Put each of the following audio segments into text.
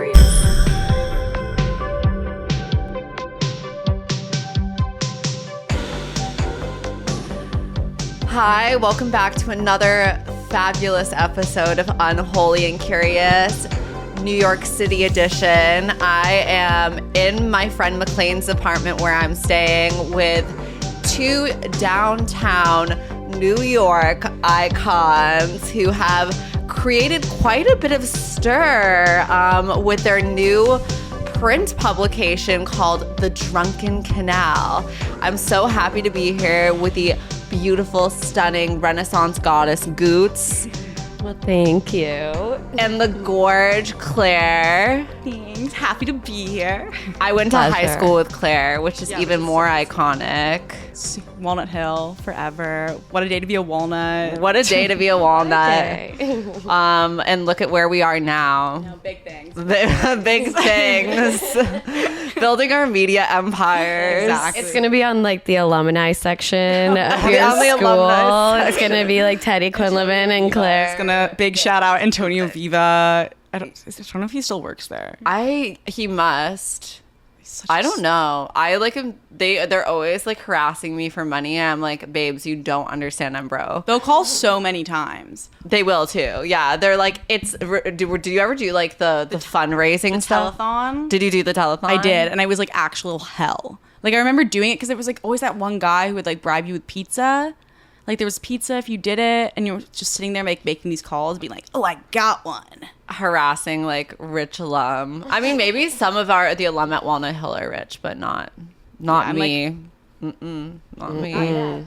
Curious. Hi, welcome back to another fabulous episode of Unholy and Curious, New York City edition. I am in my friend McLean's apartment where I'm staying with two downtown New York icons who have created quite a bit of stir with their new print publication called The Drunken Canal. I'm so happy to be here with the beautiful, stunning Renaissance goddess Goots. Well, thank you. And the gorge Claire. Thanks. Happy to be here. I went to Pleasure. high school with Claire, which is even more iconic. Walnut Hill forever. What a day to be a walnut. What a day to be a walnut. Okay. And look at where we are now. No, big things. Big things. Building our media empires. Exactly. It's going to be on like the alumni section of your On the school. alumni It's going to be like Teddy Quinlivan and Claire. It's gonna big shout out Antonio Viva. I don't know if he still works there. He must. I don't know. I like him. They're always like harassing me for money. And I'm like, babes, you don't understand. I'm broke. They'll call so many times. They will too. Yeah. They're like, do you ever do like the fundraising stuff? Telethon. Did you do the telethon? I did, and I was like actual hell. Like I remember doing it because it was like always that one guy who would like bribe you with pizza. Like there was pizza if you did it, and you were just sitting there like making these calls, being like, "Oh, I got one." Harassing like rich alum. I mean, maybe some of the alum at Walnut Hill are rich, but not Yeah, me. Not me.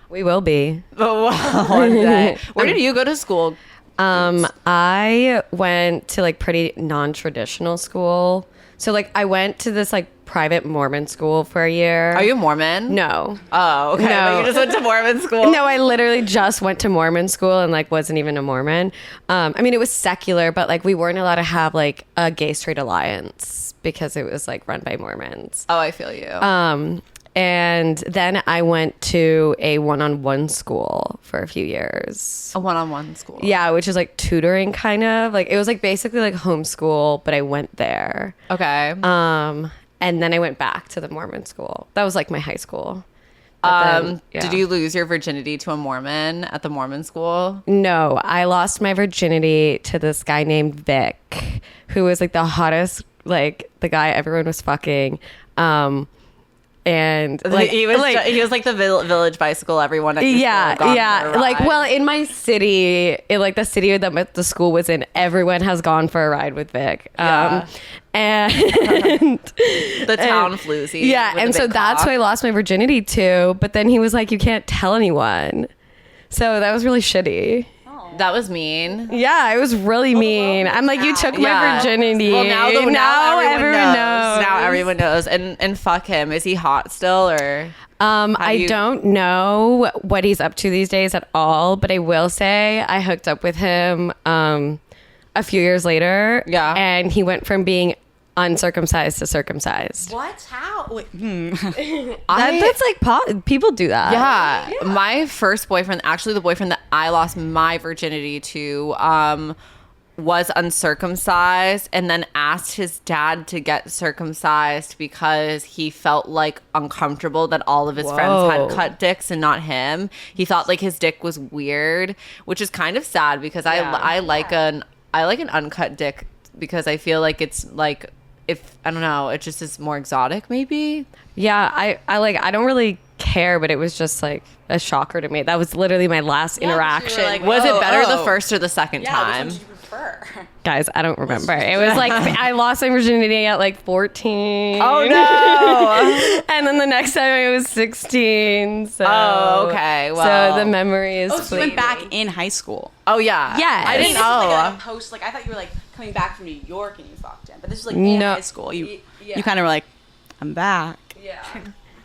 We will be. One day. Where did you go to school? I went to like pretty non-traditional school. So like I went to this like private Mormon school for a year. Are you Mormon? No. Oh, okay. No. But you just went to Mormon school? No, I literally just went to Mormon school and like wasn't even a Mormon. I mean, it was secular, but like we weren't allowed to have like a gay straight alliance because it was like run by Mormons. Oh, I feel you. And then I went to a one-on-one school for a few years. A one-on-one school. Yeah, which is like tutoring kind of. Like it was like basically like homeschool, but I went there. Okay. And then I went back to the Mormon school. That was like my high school. But then, yeah. Did you lose your virginity to a Mormon at the Mormon school? No, I lost my virginity to this guy named Vic, who was like the hottest, like the guy everyone was fucking. And like he was like the village bicycle everyone at your school had gone for a like ride. well in my city, in like the city that the school was in, everyone has gone for a ride with Vic. Yeah. And the town floozy. yeah, with and the so big that's cock. who I lost my virginity to. But then he was like, you can't tell anyone. So that was really shitty. That was mean. Yeah, it was really mean. I'm like, you took my virginity. Well, now everyone knows. knows. Now everyone knows. And fuck him. Is he hot still or? I don't know what he's up to these days at all, but I will say I hooked up with him a few years later. Yeah. And he went from being uncircumcised to circumcised. What? How? Wait, That's like people do that. Yeah. My first boyfriend, actually the boyfriend that I lost my virginity to, was uncircumcised and then asked his dad to get circumcised because he felt like uncomfortable that all of his friends had cut dicks and not him. He thought like his dick was weird, which is kind of sad because I like an uncut dick because I feel like it's like, if I don't know, it just is more exotic maybe. Yeah, I don't really care, but it was just like a shocker to me. That was literally my last interaction. like, Was it better the first or the second time? Which one did you prefer? Guys, I don't remember. It was like I lost my virginity at like 14. Oh no. And then the next time I was 16. So Oh, okay. Well. so the memory is Oh, so you went fleeting. back in high school. Oh yeah. Yes. I didn't This is like know. a post. Like I thought you were like coming back from New York and you fucked him, but this is like in No. high school. You kind of were like, I'm back.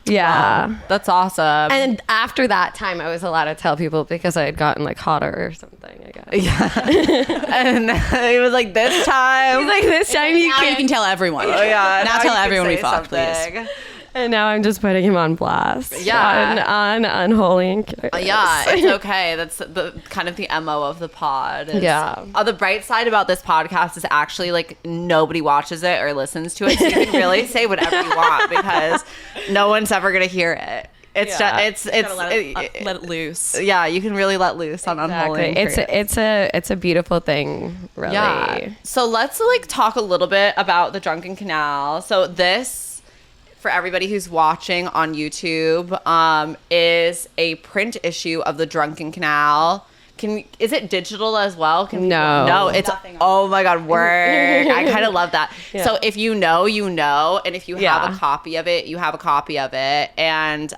Yeah. That's awesome. And after that time, I was allowed to tell people because I had gotten like hotter or something, I guess. yeah. And it was like this time. Like this time you Now you can can tell everyone. Oh yeah. Now you tell can everyone we say fucked, please. something. And now I'm just putting him on blast. Yeah. On Unholy and Curious. Yeah, it's okay. That's the kind of the MO of the pod. Yeah. The bright side about this podcast is actually like nobody watches it or listens to it, so you can really say whatever you want because no one's ever gonna hear it. It's just Let it loose. yeah, you can really let loose on Unholy. It's a beautiful thing, really. Yeah. So let's like talk a little bit about the Drunken Canal. So this, for everybody who's watching on YouTube, is a print issue of the Drunken Canal. Is it digital as well? No, it's oh my god, work. I kind of love that. Yeah. So if you know, you know, and if you have a copy of it, you have a copy of it, and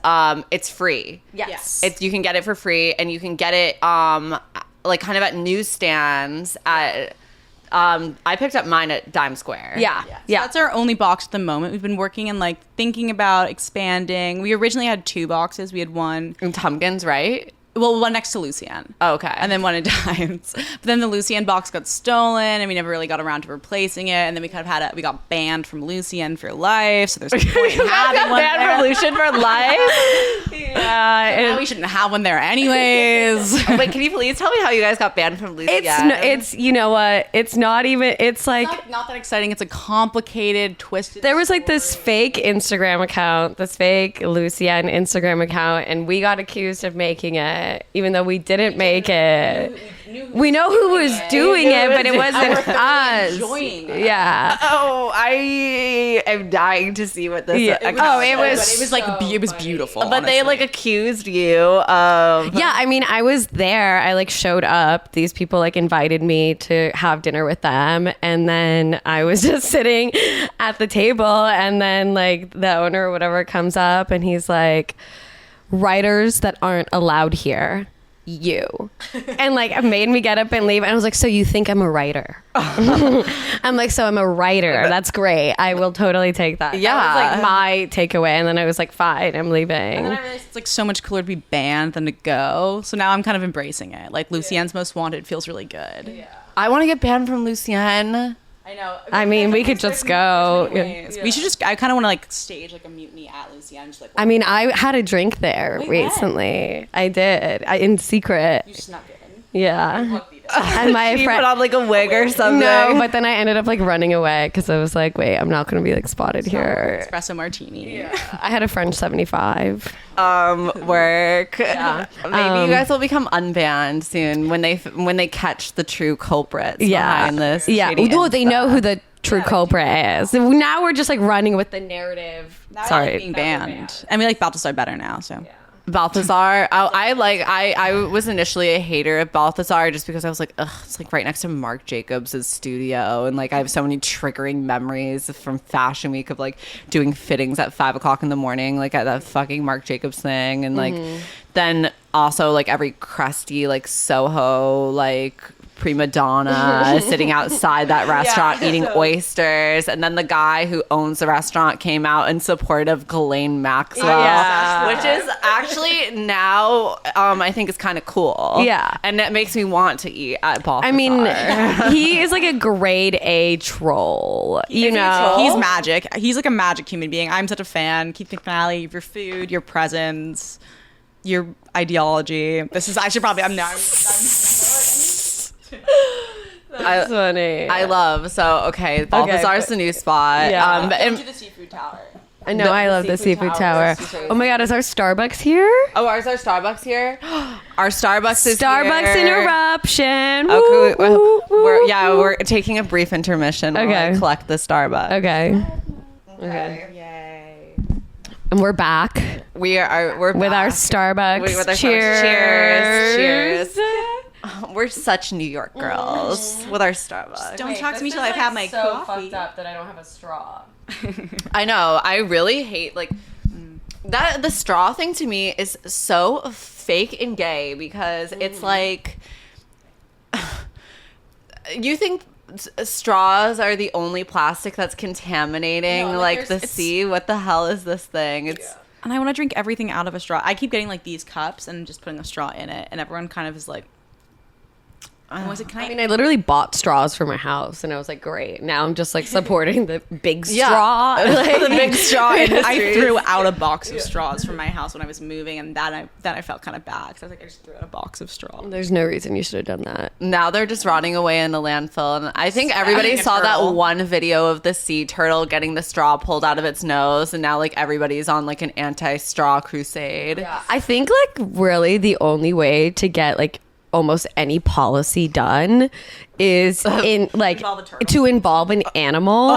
it's free. Yes. You can get it for free, and you can get it like kind of at newsstands at. I picked up mine at Dime Square. Yeah. So that's our only box at the moment. We've been working and like thinking about expanding. We originally had 2 boxes. We had one in Tumpkins, right? Well, one next to Lucian. Oh, okay. And then one in Dimes. But then the Lucian box got stolen, and we never really got around to replacing it. And then we kind of we got banned from Lucian for life. So there's no point in having one banned there. from Lucian for life. Yeah, we shouldn't have one there anyways. Wait, can you please tell me how you guys got banned from Lucian? It's you know what? It's not even. It's like not that exciting. It's a complicated, twisted. There was like this fake Instagram account, this fake Lucian Instagram account, and we got accused of making it. Even though we didn't make it. We know who was doing it, but it wasn't us. Yeah. Oh, I am dying to see what this is. It was beautiful. But honestly. They like accused you of. Yeah, I mean, I was there. I like showed up. These people like invited me to have dinner with them, and then I was just sitting at the table, and then like the owner or whatever comes up, and he's like, writers that aren't allowed here, you. And like made me get up and leave. And I was like, so you think I'm a writer? I'm like, so I'm a writer. That's great. I will totally take that. Yeah. That was like my takeaway. And then I was like, fine, I'm leaving. And then I realized it's like so much cooler to be banned than to go. So now I'm kind of embracing it. Like Lucien's Most Wanted feels really good. Yeah. I want to get banned from Lucien. I know. I mean, we could just go. We should just. I kind of want to like stage like a mutiny at Lucian. Just like. I mean, I had a drink there recently. I did. In secret. You snuck it in. Yeah. And my friend put on like a wig or something. No, but then I ended up like running away because I was like, wait, I'm not going to be like spotted here. Espresso martini. Yeah. I had a French 75. Work. Yeah. Maybe you guys will become unbanned soon when they catch the true culprits behind this. Yeah. No, they know who the true culprit is. Now we're just like running with the narrative. Sorry, being banned. And we like Balthazar better now. So. Yeah. Balthazar, I was initially a hater of Balthazar just because I was like, ugh, it's like right next to Marc Jacobs' studio, and like I have so many triggering memories from Fashion Week of like doing fittings at 5 o'clock in the morning, like at that fucking Marc Jacobs thing, and like then also like every crusty like Soho like prima donna sitting outside that restaurant eating oysters, and then the guy who owns the restaurant came out in support of Ghislaine Maxwell, which is actually now I think is kind of cool. Yeah, and it makes me want to eat at Balthazar. I mean, he is like a grade A troll. You know, he's magic. He's like a magic human being. I'm such a fan. Keep the finale of your food, your presence, your ideology. This is actually probably I'm That's funny. I love Balthazar's the new spot. Yeah. And to the seafood tower. I know. I love the seafood tower. Oh my god, is our Starbucks here? Oh, is our Starbucks here? Our Starbucks is Starbucks here. interruption. Okay, we're taking a brief intermission while I collect the Starbucks. Okay. Yay. And we're back. We're with back. Our Starbucks. With our Cheers. Cheers. We're such New York girls with our Starbucks. Don't talk to me till I've had my coffee. Fucked up that I don't have a straw. I know. I really hate that. The straw thing to me is so fake and gay because it's like you think straws are the only plastic that's contaminating the sea. What the hell is this thing? And I want to drink everything out of a straw. I keep getting like these cups and just putting a straw in it, and everyone kind of is like, And was it, can I mean, I literally bought straws for my house, and I was like, great. Now I'm just like supporting the big straw. Like, the big straw industry. I threw out a box of straws from my house when I was moving, and then I felt kind of bad because I was like, I just threw out a box of straws. There's no reason you should have done that. Now they're just rotting away in the landfill. And I think everybody saw that one video of the sea turtle getting the straw pulled out of its nose, and now like everybody's on like an anti-straw crusade. Yeah. I think like really the only way to get like almost any policy done is in like to involve an animal.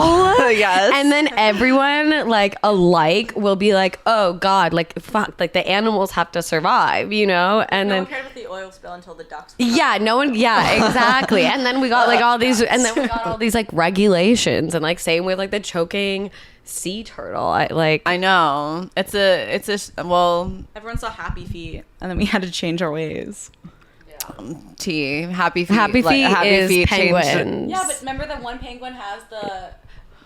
Yes. And then everyone like alike will be like, oh God, like fuck, like the animals have to survive, you know? And No then one cared about the oil spill until the ducks. yeah, no one, yeah, exactly. And then we got like all these, and then we got all these like regulations, and like same with like the choking sea turtle. I know. It's a well, Everyone saw Happy Feet, and then we had to change our ways. Happy Feet. Happy Feet is changed- penguins. Yeah, but remember that one penguin has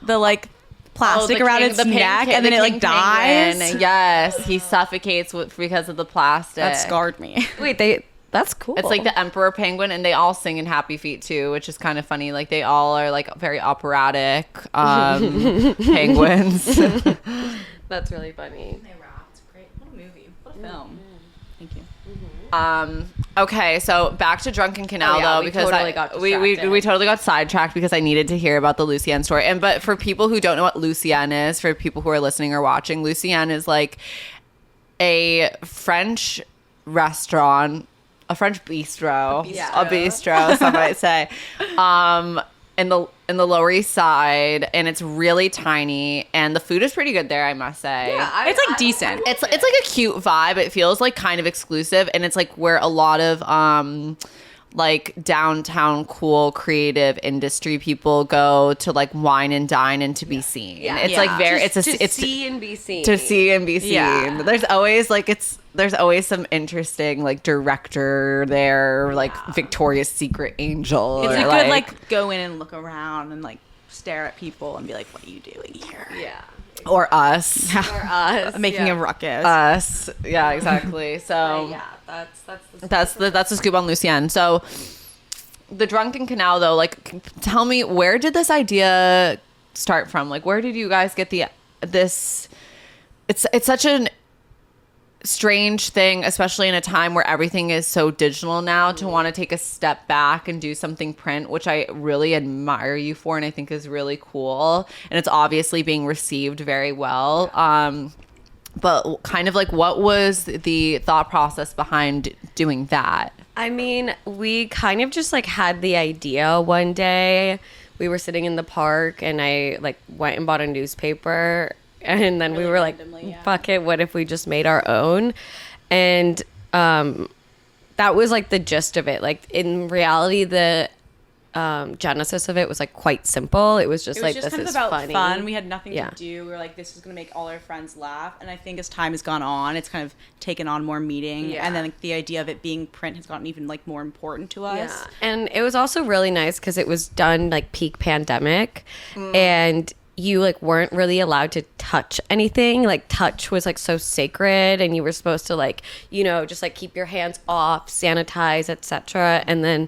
the like plastic around its pink neck, king- and then the it like king dies. penguin. Yes, he suffocates because of the plastic. That scarred me. Wait, that's cool. It's like the emperor penguin, and they all sing in Happy Feet too, which is kind of funny. Like they all are like very operatic penguins. That's really funny. They rapped. It's great. What a movie. What a film. Thank you. Okay, so back to Drunken Canal Oh, yeah, though, we because totally got we distracted. totally got sidetracked because I needed to hear about the Lucienne story. But for people who don't know what Lucienne is, for people who are listening or watching, Lucienne is like a French restaurant, a French bistro, a bistro, some might say, in the Lower East Side, and it's really tiny, and the food is pretty good there, I must say. Yeah, It's like decent. It's like a cute vibe. It feels like kind of exclusive, and it's like where a lot of like downtown cool creative industry people go to like wine and dine and to be seen. It's like very it's see and be seen. to see and be seen. Yeah. There's always some interesting like director there, like Victoria's Secret angel. It's or, a good like go in and look around and like stare at people and be like, what are you doing here? Yeah. or us. Or us. Making yeah. a ruckus. Us. Yeah, exactly. So Yeah, that's that's the scoop on Lucienne. So the Drunken Canal though, like tell me, where did this idea start from? Like where did you guys get this it's such an strange thing, especially in a time where everything is so digital now, to want to take a step back and do something print, which I really admire you for and I think is really cool, and it's obviously being received very well. But kind of like, what was the thought process behind doing that? I mean, we kind of just like had the idea one day. We were sitting in the park and I like went and bought a newspaper, and then we were like, fuck it, what if we just made our own? And that was like the gist of it. Like in reality, the genesis of it was like quite simple. It was just like, just this kind of is about funny. fun. We had nothing Yeah. to do. We were like, this is going to make all our friends laugh. And I think as time has gone on, it's kind of taken on more meaning. Yeah. And then like, the idea of it being print has gotten even like more important to us. Yeah. And it was also really nice because it was done like peak pandemic, and you like weren't really allowed to touch anything. Like touch was like so sacred, and you were supposed to like, you know, just like keep your hands off, sanitize, etc. And then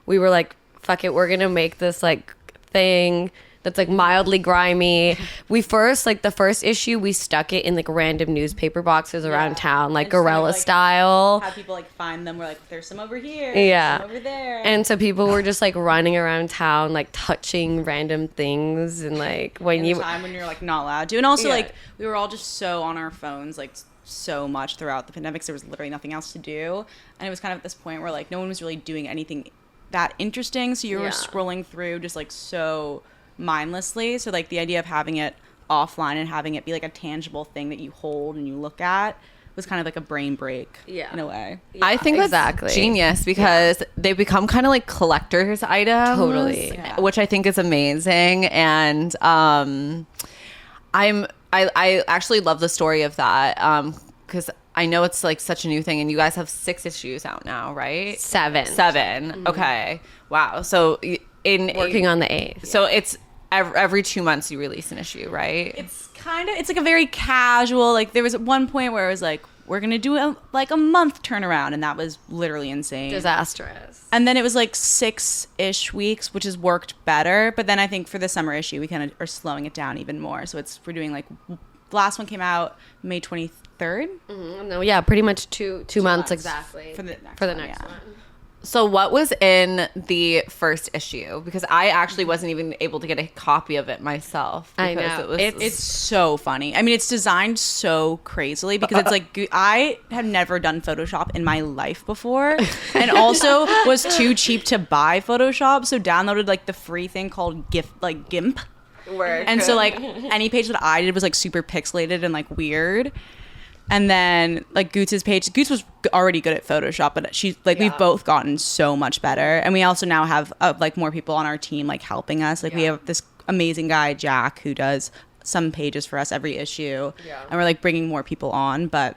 we were like, fuck it, we're gonna make this like thing that's like mildly grimy. We first, like the first issue, we stuck it in like random newspaper boxes around town, like And just kind of, guerrilla like, style. Have people like find them. We're like, there's some over here. Yeah. Some over there. And so people were just like running around town, like touching random things, and like when in you the time when you're like not allowed to. And also Yeah. like we were all just so on our phones like so much throughout the pandemic. So there was literally nothing else to do. And it was kind of at this point where like no one was really doing anything that interesting. So you were Yeah. scrolling through just like so mindlessly. So like the idea of having it offline and having it be like a tangible thing that you hold and you look at was kind of like a brain break in a way. I think that's exactly. genius because they become kind of like collector's items. Totally. Yeah. Which I think is amazing. And I actually love the story of that because I know it's like such a new thing, and you guys have 6 issues out now, right? 7. Okay. Wow. So Working on the 8th. So it's every 2 months you release an issue, right? It's like a very casual, like there was at one point where it was like we're going to do a month turnaround. And that was literally insane. Disastrous. And then it was like 6-ish weeks, which has worked better. But then I think for the summer issue, we kind of are slowing it down even more. So we're doing like, the last one came out May 23rd. Mm-hmm. No, yeah, pretty much two months exactly for the next one. So what was in the first issue? Because I actually wasn't even able to get a copy of it myself. I know. It's so funny. I mean, it's designed so crazily because it's like, I have never done Photoshop in my life before, and also was too cheap to buy Photoshop, so downloaded like the free thing called GIMP. And so like any page that I did was like super pixelated and like weird. And then like Goots' page, Goots was already good at Photoshop, but we've both gotten so much better. And we also now have like more people on our team like helping us. Like we have this amazing guy, Jack, who does some pages for us every issue. Yeah. And we're like bringing more people on. But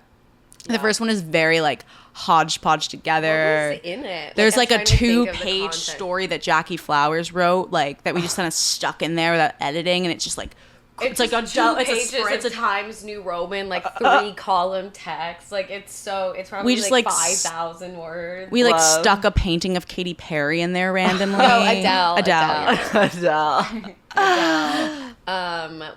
the first one is very like hodgepodge together. What was in it? There's like a 2-page story that Jackie Flowers wrote, like that we just kind of stuck in there without editing. And it's just like, it's like it's a Times New Roman, like 3-column text. Like it's probably just like 5,000 words. We like stuck a painting of Katy Perry in there randomly. Adele.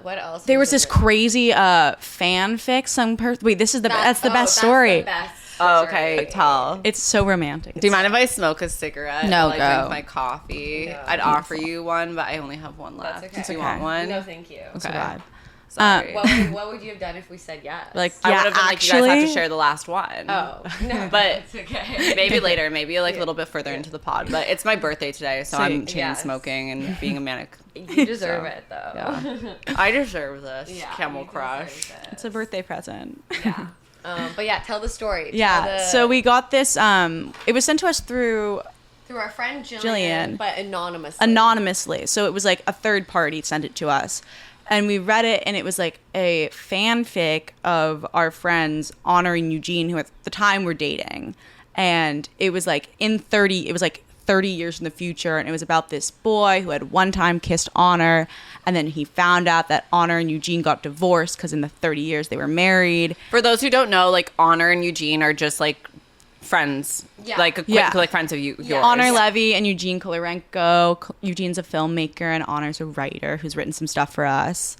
What else? There was this crazy fanfic. Wait, that's the best story. The best. Oh, okay, tell. It's so romantic. Do you mind if I smoke a cigarette? No, go. Drink my coffee. No, I'd offer you one, but I only have one left. That's okay. Do you want one? No, thank you. Okay. Sorry. What would you have done if we said yes? Like, I would have been like, you guys have to share the last one. Oh, no. But it's okay. Maybe later, maybe like a little bit further into the pod. But it's my birthday today, so I'm chain smoking and being a manic. You deserve it, though. Yeah. I deserve this. Camel Crush. It's a birthday present. Yeah. But yeah, tell the story. So we got this. It was sent to us through our friend Jillian, but anonymously. Anonymously. So it was like a third party sent it to us. And we read it, and it was like a fanfic of our friends honoring Eugene, who at the time were dating. And it was like 30 years in the future, and it was about this boy who had one time kissed Honor, and then he found out that Honor and Eugene got divorced because in the 30 years they were married. For those who don't know, like Honor and Eugene are just like friends, like friends of yours. Honor Levy and Eugene Kolorenko. Eugene's a filmmaker and Honor's a writer who's written some stuff for us,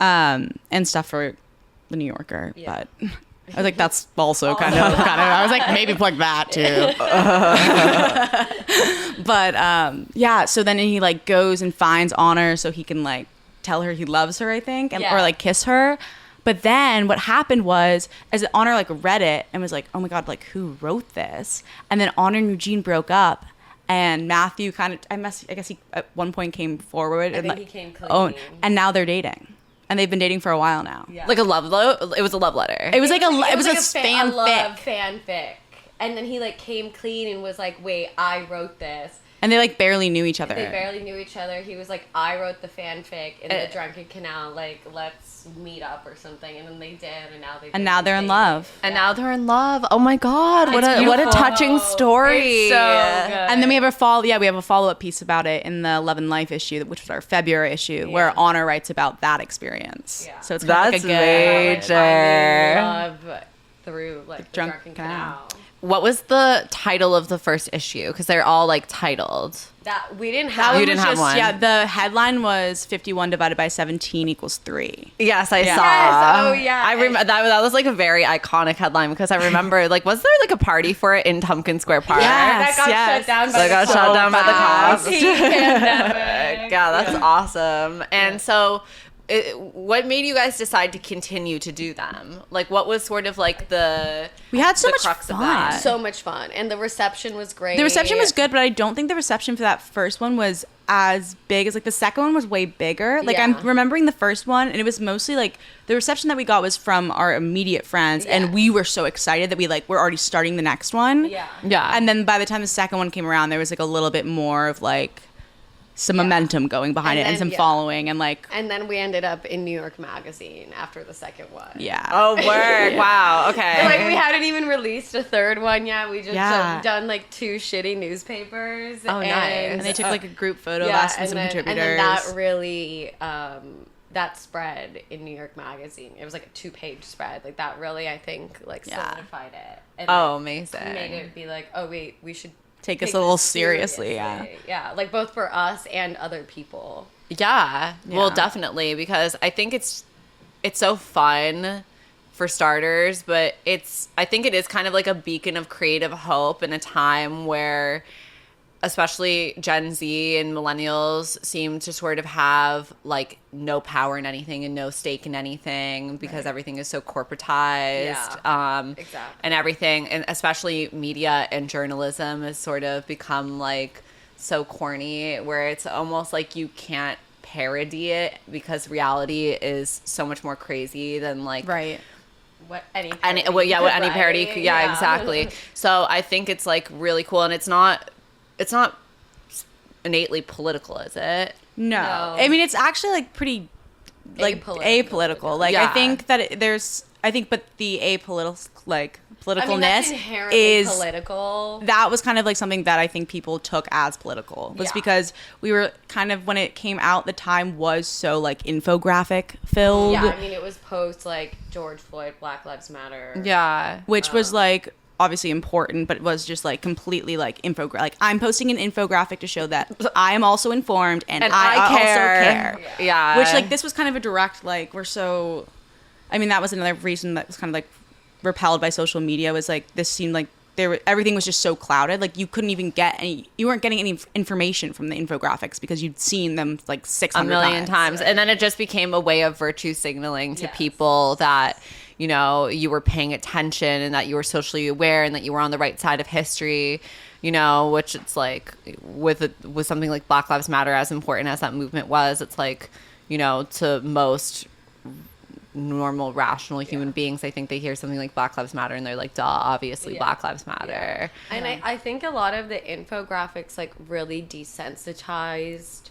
and stuff for the New Yorker. But I was like, that's also kind of. I was like, maybe plug that too. But so then he like goes and finds Honor so he can like tell her he loves her, I think, or like kiss her. But then what happened was, as Honor like read it and was like, oh my God, like who wrote this? And then Honor and Eugene broke up, and Matthew I guess he at one point came forward and he came clean. And now they're dating. And they've been dating for a while now. Yeah. Like a love letter? It was a love letter. It was like a fanfic. Fanfic. And then he like came clean and was like, wait, I wrote this. And they like barely knew each other. He was like, I wrote the fanfic in the Drunken Canal. Like, let's meet up or something. And then they did, and now they're in love. And now they're in love. Oh my God! What a touching story. It's so good. And then we have a follow-up piece about it in the Love and Life issue, which was our February issue, where Honor writes about that experience. Yeah. So it's kind of like a major love through like the Drunken Canal. What was the title of the first issue? Because they're all like titled. That we didn't have. You didn't have one. Yeah, the headline was 51 divided by 17 equals 3. Yes, I saw. Yes, oh yeah. I remember that was like a very iconic headline because I remember like was there like a party for it in Tompkins Square Park? Yes, that got shut down. By the cops. Pandemic. Yeah, that's awesome. And so. What made you guys decide to continue to do them? Like, what was sort of like we had so much crux fun. Of that? So much fun. And the reception was great. The reception was good, but I don't think the reception for that first one was as big as like the second one was way bigger. Like I'm remembering the first one, and it was mostly like the reception that we got was from our immediate friends, and we were so excited that we're already starting the next one. Yeah. And then by the time the second one came around, there was like a little bit more of like some momentum going behind it and some following and like. And then we ended up in New York Magazine after the second one. Yeah. Oh, word. Wow. Okay. Like we hadn't even released a third one yet. We just done like 2 shitty newspapers. Oh, nice. And they took like a group photo of us and some contributors. And then that really that spread in New York Magazine. It was like a 2-page spread. Like that really, I think, like solidified it. And amazing. Made it be like, oh wait, we should take us a little seriously. Yeah, like both for us and other people. Yeah. Well, definitely, because I think it's so fun for starters, but I think it is kind of like a beacon of creative hope in a time where especially Gen Z and millennials seem to sort of have like no power in anything and no stake in anything because everything is so corporatized. Exactly. And everything, and especially media and journalism has sort of become like so corny where it's almost like you can't parody it because reality is so much more crazy than like what any parody exactly. So I think it's like really cool, and it's not innately political, is it? No. I mean, it's actually like pretty like apolitical. Like I think that but the apolitical politicalness is political. That was kind of like something that I think people took as political was because we were kind of, when it came out, the time was so like infographic filled. Yeah, I mean, it was post like George Floyd, Black Lives Matter. Yeah. Which was like obviously important, but it was just like completely like like I'm posting an infographic to show that I am also informed and I also care. Yeah. Which like this was kind of a direct like that was another reason that was kind of like repelled by social media, was like this seemed like everything was just so clouded, like you weren't getting any information from the infographics because you'd seen them like 600 million times. And then it just became a way of virtue signaling to people that you were paying attention and that you were socially aware and that you were on the right side of history, which it's like with something like Black Lives Matter, as important as that movement was, it's like, to most normal, rational human beings, I think they hear something like Black Lives Matter and they're like, duh, obviously Black Lives Matter. Yeah. And I think a lot of the infographics like really desensitized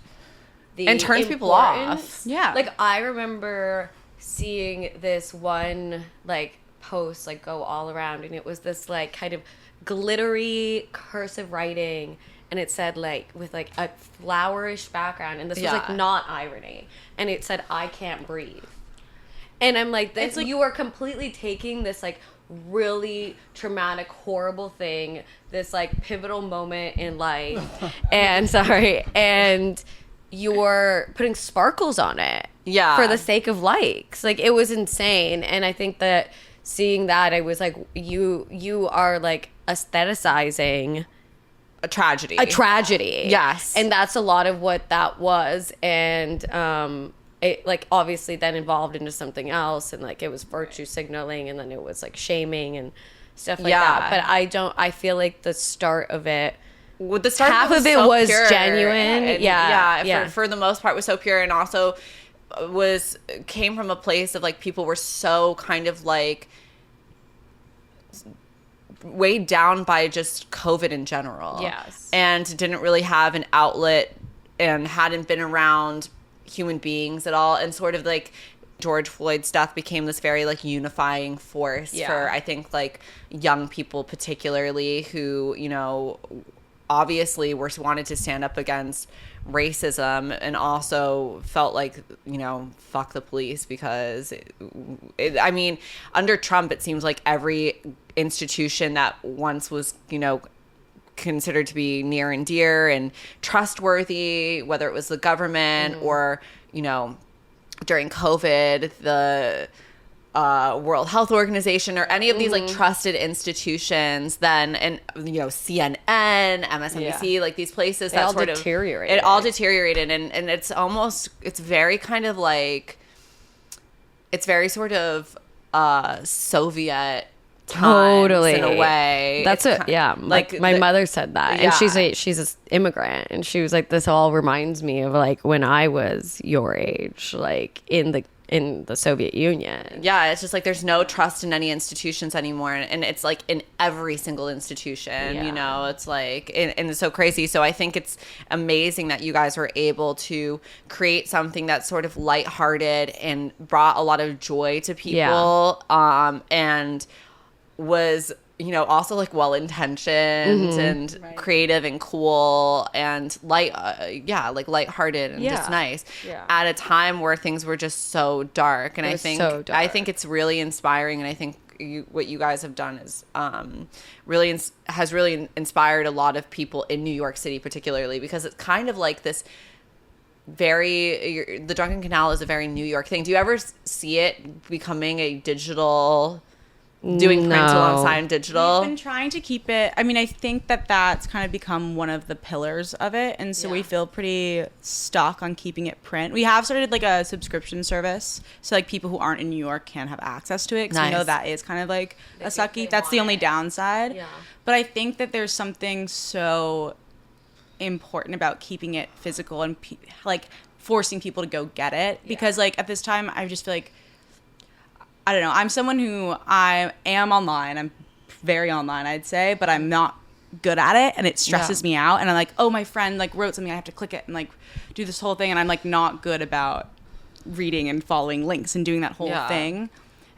and turns people off. Yeah. Like I remember seeing this one like post like go all around, and it was this like kind of glittery cursive writing, and it said like with like a flowerish background, and this was like not irony, and it said I can't breathe. And I'm like, this, like, you are completely taking this like really traumatic, horrible thing, this like pivotal moment in life, and you're putting sparkles on it. Yeah. For the sake of likes. Like, it was insane. And I think that seeing that, I was like, you are like aestheticizing a tragedy. Yes. And that's a lot of what that was. And it like obviously then evolved into something else, and like it was virtue signaling, and then it was like shaming and stuff like that. But I feel like the start of it, half of it was genuine. And for the most part was so pure, and also came from a place of like people were so kind of like weighed down by just COVID in general. Yes. And didn't really have an outlet and hadn't been around human beings at all, and sort of like George Floyd's death became this very like unifying force for I think like young people particularly who obviously wanted to stand up against racism, and also felt like fuck the police, because I mean under Trump it seems like every institution that once was considered to be near and dear and trustworthy, whether it was the government or during COVID the World Health Organization or any of these like trusted institutions, then and CNN, MSNBC, like these places that sort of deteriorated. It all deteriorated, and it's very kind of like it's very sort of Soviet times in a way. That's it. Yeah, like my mother said that, and she's an immigrant, and she was like, this all reminds me of like when I was your age, like in the Soviet Union. Yeah, it's just like there's no trust in any institutions anymore, and it's like in every single institution. It's like and it's so crazy. So I think it's amazing that you guys were able to create something that's sort of lighthearted and brought a lot of joy to people, and was you know, also like well-intentioned and creative and cool and like lighthearted and just nice at a time where things were just so dark. And I think it's really inspiring, and I think what you guys have done is has really inspired a lot of people in New York City, particularly because it's kind of like this the Drunken Canal is a very New York thing. Do you ever see it becoming a digital, doing print alongside digital? We've been trying to keep it. I mean, I think that's kind of become one of the pillars of it, and so we feel pretty stuck on keeping it print. We have started like a subscription service, so like people who aren't in New York can have access to it, because we know that is kind of like a sucky. That's the only downside. Yeah. But I think that there's something so important about keeping it physical and like forcing people to go get it, because like at this time I just feel like, I don't know, I'm someone who I am online. I'm very online, I'd say, but I'm not good at it, and it stresses me out. And I'm like, oh, my friend like wrote something, I have to click it and like do this whole thing, and I'm like not good about reading and following links and doing that whole thing.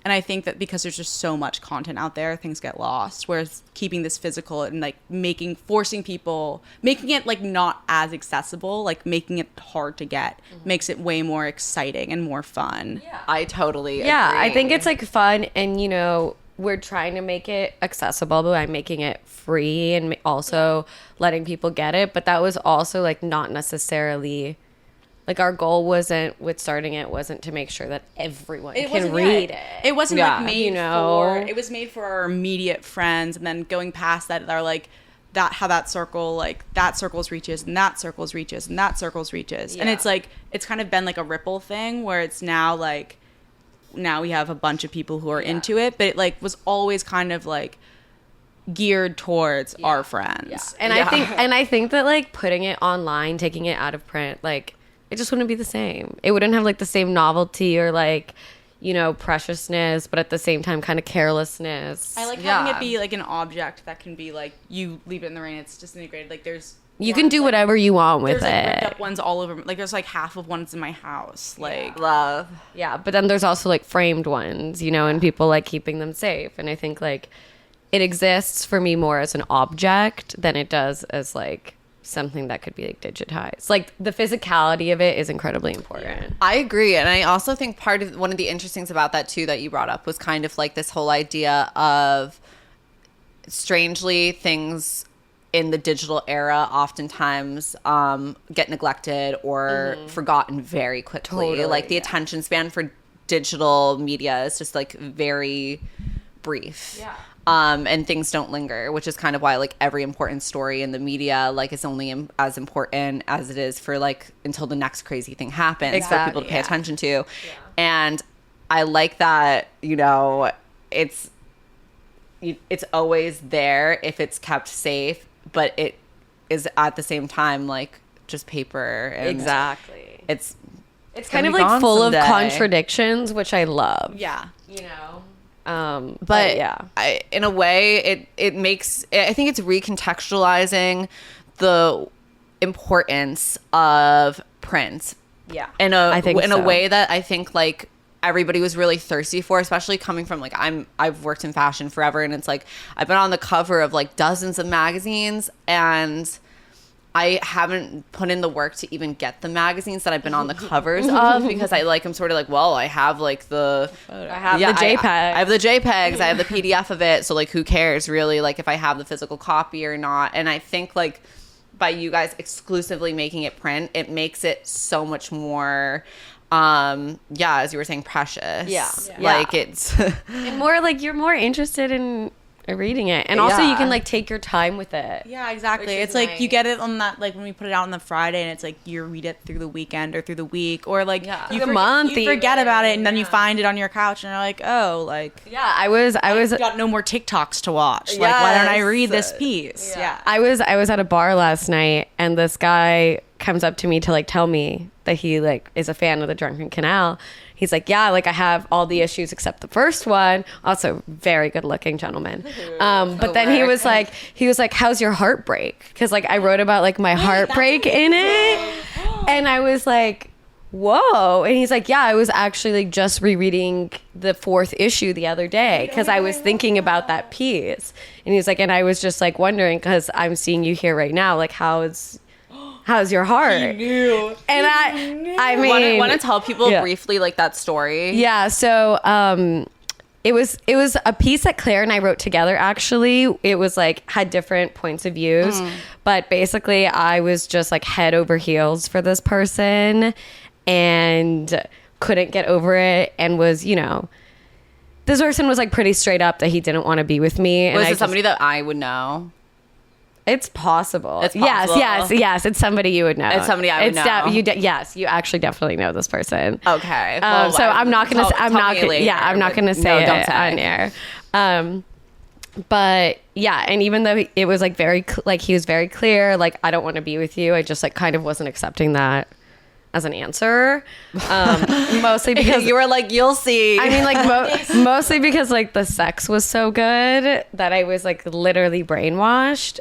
And I think that because there's just so much content out there, things get lost. Whereas keeping this physical and like making it like not as accessible, like making it hard to get, makes it way more exciting and more fun. Yeah, I totally agree. Yeah, I think it's like fun, and you know, we're trying to make it accessible by making it free and also letting people get it. But that was also like not necessarily. Like, our goal with starting it wasn't to make sure that everyone can read it. It wasn't like made for, it was made for our immediate friends, and then going past that are like how that circle, like that circle's reaches and that circle's reaches and that circle's reaches. And it's like, it's kind of been like a ripple thing where it's now like, now we have a bunch of people who are into it, but it like was always kind of like geared towards our friends. And I think that like putting it online, taking it out of print, like, it just wouldn't be the same. It wouldn't have like the same novelty or like, you know, preciousness, but at the same time kind of carelessness. I like having it be like an object that can be like, you leave it in the rain, it's disintegrated. Like you can do whatever you want with it. There's like ripped up ones all over. Like there's like half of ones in my house. Like love. Yeah, but then there's also like framed ones, you know, and people like keeping them safe. And I think like it exists for me more as an object than it does as like something that could be like digitized. Like the physicality of it is incredibly important. I agree. And I also think one of the interesting things about that too that you brought up was kind of like this whole idea of, strangely, things in the digital era oftentimes get neglected or forgotten very quickly. Totally, like the attention span for digital media is just like very brief. Yeah. And things don't linger, which is kind of why like every important story in the media like is only as important as it is for like until the next crazy thing happens for people to pay attention to. Yeah. And I like that, you know, it's always there if it's kept safe, but it is at the same time like just paper. And it's kind of like full of contradictions, which I love. Yeah. You know. But in a way it makes, I think it's recontextualizing the importance of print in a way that I think like everybody was really thirsty for, especially coming from like I've worked in fashion forever, and it's like I've been on the cover of like dozens of magazines, and I haven't put in the work to even get the magazines that I've been on the covers of, because I'm sort of like, well, I have like the JPEGs. I have the JPEGs, I have the PDF of it, so like who cares really like if I have the physical copy or not. And I think like by you guys exclusively making it print, it makes it so much more as you were saying, precious. Like it's and more like you're more interested in reading it, and also you can like take your time with it. Yeah, exactly. It's like you get it on that, like when we put it out on the Friday, and it's like you read it through the weekend or through the week, or like you forget about it, and then you find it on your couch, and you're like, oh, like I was got no more TikToks to watch. Like, why don't I read this piece? I was at a bar last night, and this guy comes up to me to like tell me that he like is a fan of the Drunken Canal. He's like, yeah, like I have all the issues except the first one. Also, very good looking gentleman. But then he was like, how's your heartbreak? Because like I wrote about like my heartbreak in it, and I was like, whoa. And he's like, yeah, I was actually like just rereading the 4th issue the other day because I was thinking about that piece. And he's like, and I was just like wondering because I'm seeing you here right now, like how's your heart? He knew. And I mean, want to tell people yeah. briefly like that story? Yeah. So it was a piece that Claire and I wrote together. Actually, it was like had different points of views, but basically I was just like head over heels for this person and couldn't get over it, and was, you know, this person was like pretty straight up that he didn't want to be with me. And Was it somebody that I would know? It's possible. It's possible. Yes. It's somebody you would know. It's somebody I would know. Yes, you actually definitely know this person. Okay. So I'm not gonna. I'm not gonna say don't it say. on air. But yeah, and even though it was like very like he was very clear, like I don't want to be with you. I just like kind of wasn't accepting that as an answer, mostly because you were like, you'll see. I mean, like mostly because like the sex was so good that I was like literally brainwashed.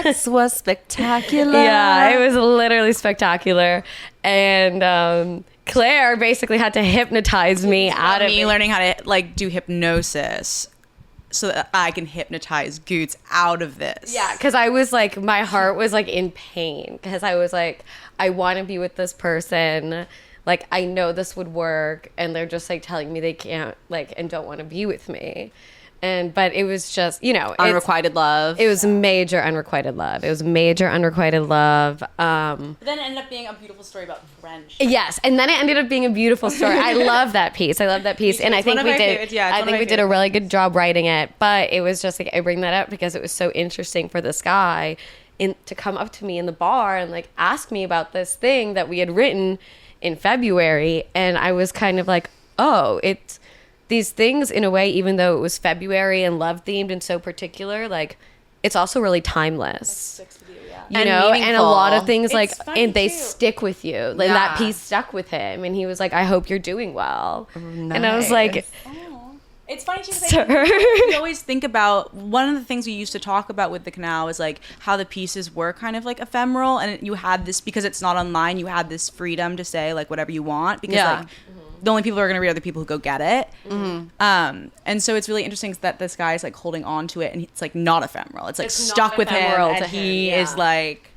Sex was spectacular. Yeah, it was literally spectacular, and Claire basically had to hypnotize me out of me it. learning how to like do hypnosis so that I can hypnotize Goots out of this. Yeah, because I was like, my heart was like in pain because I was like, I want to be with this person. Like, I know this would work. And they're just like telling me they can't, like, and don't want to be with me. But it was just, you know, Unrequited love. It was major unrequited love. But then it ended up being a beautiful story about friendship. Yes, and then it ended up being a beautiful story. I love that piece. And I think we did. I think we did a really good job writing it. But it was just like, I bring that up because it was so interesting for this guy to come up to me in the bar and like ask me about this thing that we had written in February, and I was kind of like, oh, it's these things in a way, even though it was February and love themed and so particular, like it's also really timeless. You And know, and a meaningful. lot of things like, funny, and they too. stick with you. Like Yeah. that piece stuck with him, and he was like, "I hope you're doing well." And I was like, It's funny too, 'cause Sir. we always think about, one of the things we used to talk about with the canal is like how the pieces were kind of like ephemeral, and you had this, because it's not online, you had this freedom to say like whatever you want, because Yeah. like the only people who are going to read are the people who go get it. And so it's really interesting that this guy is like holding on to it, and it's like not ephemeral. It's like It's not stuck with him, ephemeral and to him, he yeah. is like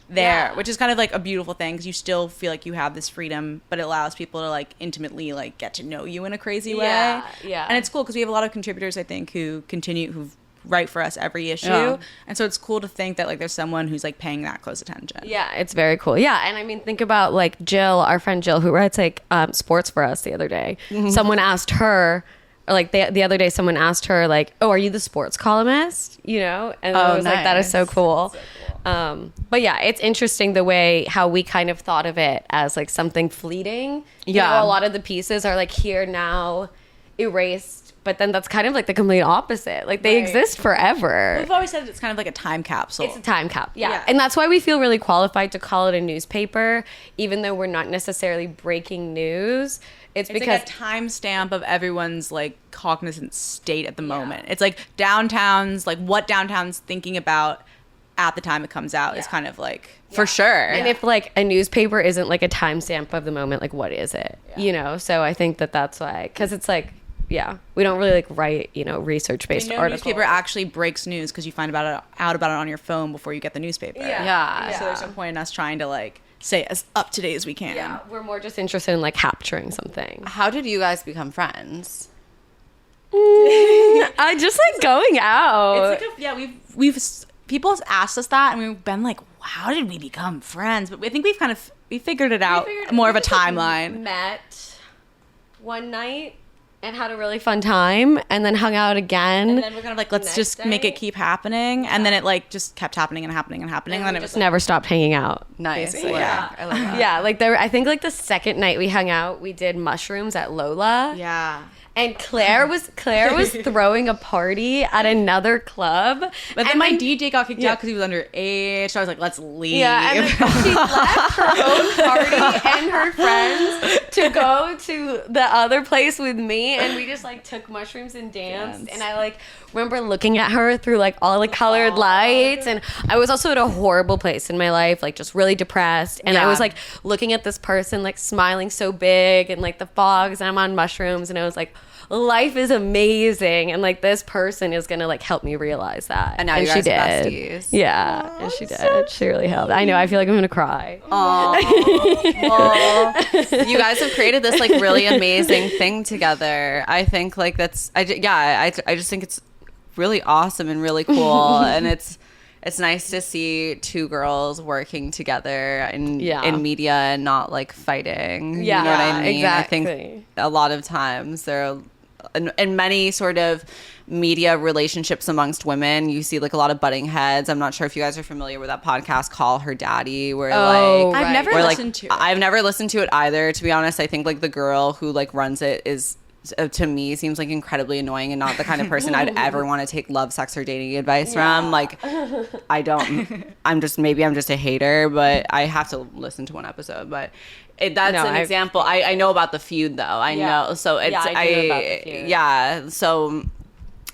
there, Yeah. which is kind of like a beautiful thing, because you still feel like you have this freedom, but it allows people to like intimately like get to know you in a crazy way. Yeah. And it's cool because we have a lot of contributors, I think, who write for us every issue. Yeah. And so it's cool to think that like there's someone who's like paying that close attention. Yeah, it's very cool. Yeah, and I mean, think about like Jill, our friend Jill, who writes like sports for us the other day. Someone asked her, or like the other day, someone asked her like, "Oh, are you the sports columnist?" You know, and I was like, "That is so cool." But yeah, it's interesting the way how we kind of thought of it as like something fleeting. You Yeah. know, a lot of the pieces are like here now, erased, but then that's kind of like the complete opposite. Like they Right. exist forever. We've always said it's kind of like a time capsule. It's a time cap. Yeah. Yeah. And that's why we feel really qualified to call it a newspaper, even though we're not necessarily breaking news. It's It's because like a timestamp of everyone's like cognizant state at the moment. It's like downtown's, like what downtown's thinking about at the time it comes out is kind of like, For sure. and if like a newspaper isn't like a timestamp of the moment, like what is it? You know? So I think that's why, because it's like, yeah, we don't really like write, you know, research based no articles. newspaper actually breaks news because you find out about it on your phone before you get the newspaper. Yeah. So there's no point in us trying to like say as up to date as we can. Yeah, we're more just interested in like capturing something. How did you guys become friends? I just like going out. It's like we've people have asked us that, and we've been like, how did we become friends? But I think we figured it out more of a timeline. Met one night and had a really fun time, and then hung out again. And then we're kind of like, let's Next just make day? it keep happening. And then it like just kept happening and happening and happening. And then it was just never stopped hanging out. Nice. Basically, Yeah. I love that. Yeah, like I think like the second night we hung out, we did mushrooms at Lola. yeah. And Claire was throwing a party at another club. But then my DJ got kicked out because he was underage. So I was like, let's leave. Yeah, and then she left her own party and her friends to go to the other place with me, and we just like took mushrooms and danced. And I like remember looking at her through like all the colored lights, and I was also at a horrible place in my life, like just really depressed. And I was like looking at this person like smiling so big and like the fogs, and I'm on mushrooms, and I was like, life is amazing, and like this person is gonna like help me realize that. And now you guys are besties. Yeah. Aww, and she did. so She really helped. I know. I feel like I'm gonna cry. Aww. You guys have created this like really amazing thing together. I think like that's I just think it's really awesome and really cool. And it's nice to see two girls working together in media and not like fighting. Yeah, you know what I mean? exactly. I think a lot of times there are in many sort of media relationships amongst women, you see like a lot of butting heads. I'm not sure if you guys are familiar with that podcast, Call Her Daddy, where I've never listened to it. I've never listened to it either, to be honest. I think like the girl who like runs it is to me seems like incredibly annoying and not the kind of person I'd ever want to take love, sex, or dating advice from. Like I'm just a hater, but I have to listen to one episode. But that's an example. I know about the feud though. I know. So it's I knew about the feud. Yeah. So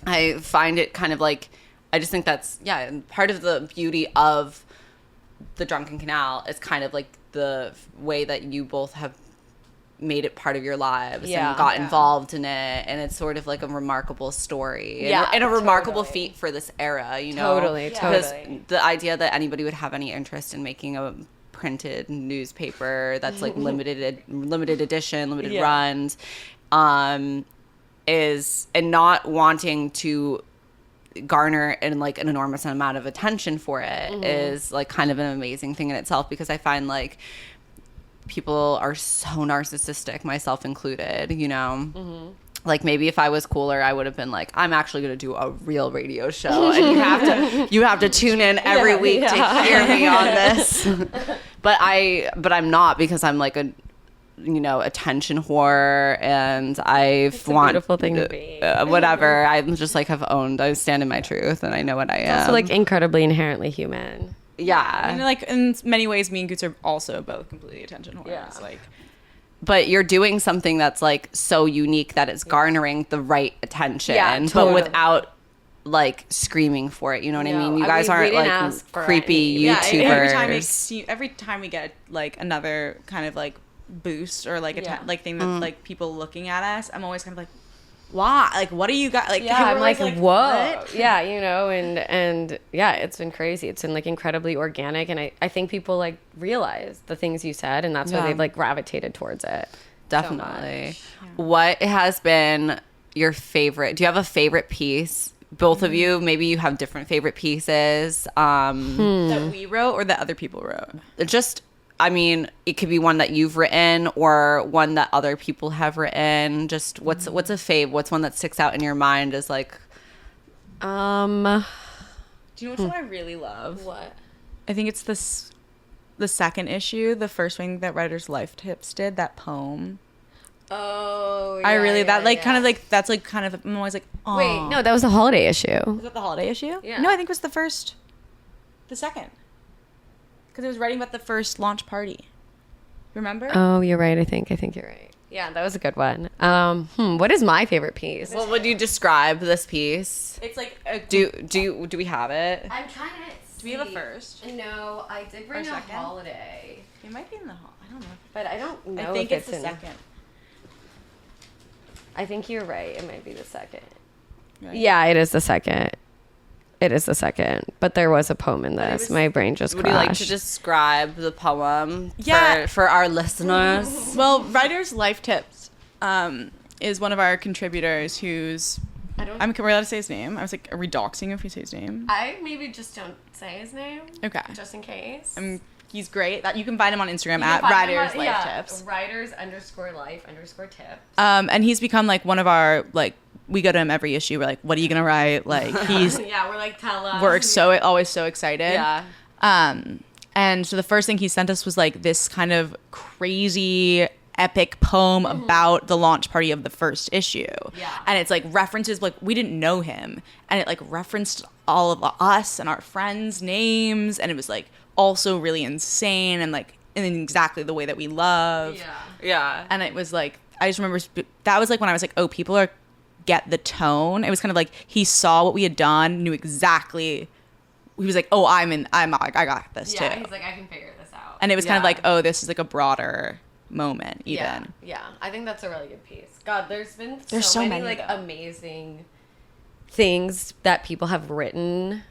I find it kind of like, I just think that's part of the beauty of the Drunken Canal is kind of like the way that you both have made it part of your lives and got involved in it, and it's sort of like a remarkable story and a remarkable feat for this era, you know. Totally. Because the idea that anybody would have any interest in making a printed newspaper that's like limited edition, limited runs, is, and not wanting to garner and like an enormous amount of attention for it is like kind of an amazing thing in itself, because I find like people are so narcissistic, myself included, you know. Like maybe if I was cooler, I would have been like, I'm actually going to do a real radio show, and you have to tune in every week to hear me on this. but I'm not, because I'm like a, you know, attention whore, and It's a beautiful thing to be. Whatever. I'm just like I stand in my truth, and I know what I am. Also like incredibly inherently human. Yeah. And like in many ways, me and Goots are also both completely attention whores. Yeah. Like, but you're doing something that's like so unique that it's garnering the right attention, but without like screaming for it. You know what I mean? You guys aren't like creepy YouTubers. Every time we get like another kind of like boost or like like thing that like people looking at us, I'm always kind of like, why? Like, what do you got? Like, I'm like, whoa. What? Yeah, you know, and yeah, it's been crazy. It's been like incredibly organic, and I think people like realize the things you said, and that's why they've like gravitated towards it. Definitely. So what has been your favorite? Do you have a favorite piece? Both of you, maybe you have different favorite pieces that we wrote or that other people wrote. Just, I mean, it could be one that you've written or one that other people have written. Just what's a fave? What's one that sticks out in your mind as like? Do you know which one I really love? What? I think it's the second issue, the first thing that Writer's Life Tips did, that poem. Oh, I really kind of like that's like kind of, I'm always like, oh. Wait, no, that was the holiday issue. Was that the holiday issue? Yeah. No, I think it was the second. Because it was writing about the first launch party. Remember? Oh, you're right. I think you're right. Yeah, that was a good one. What is my favorite piece? Well, would you describe this piece? It's like do we have it? I'm trying to. Do we have a first? No, I did bring a holiday. It might be in the hall. I don't know. But I don't know. I think if it's the second. I think you're right. It might be the second. Right. Yeah, it is the second. It is the second, but there was a poem in this. My brain just crashed. Would you like to describe the poem for our listeners? Well, Writer's Life Tips is one of our contributors who's... we're allowed to say his name. I was like, are we doxing if we say his name? I maybe just don't say his name. Okay. Just in case. He's great. You can find him on Instagram at Writer's Life Tips. Writers_life_tips. And he's become like one of our, like, we go to him every issue. We're like, what are you going to write? Like, he's... yeah, we're like, tell us. We're always so excited. Yeah. And so the first thing he sent us was like this kind of crazy epic poem about the launch party of the first issue. Yeah. And it's like references, like we didn't know him. And it like referenced all of us and our friends' names. And it was like also really insane and like in exactly the way that we love. Yeah. And it was like, I just remember that was like when I was like, oh, people are get the tone. It was kind of like he saw what we had done, knew exactly. He was like, oh, I got this too. Yeah, he's like, I can figure this out. And it was kind of like, oh, this is like a broader moment even. Yeah. I think that's a really good piece. God, there's been so many many, like though. amazing things that people have written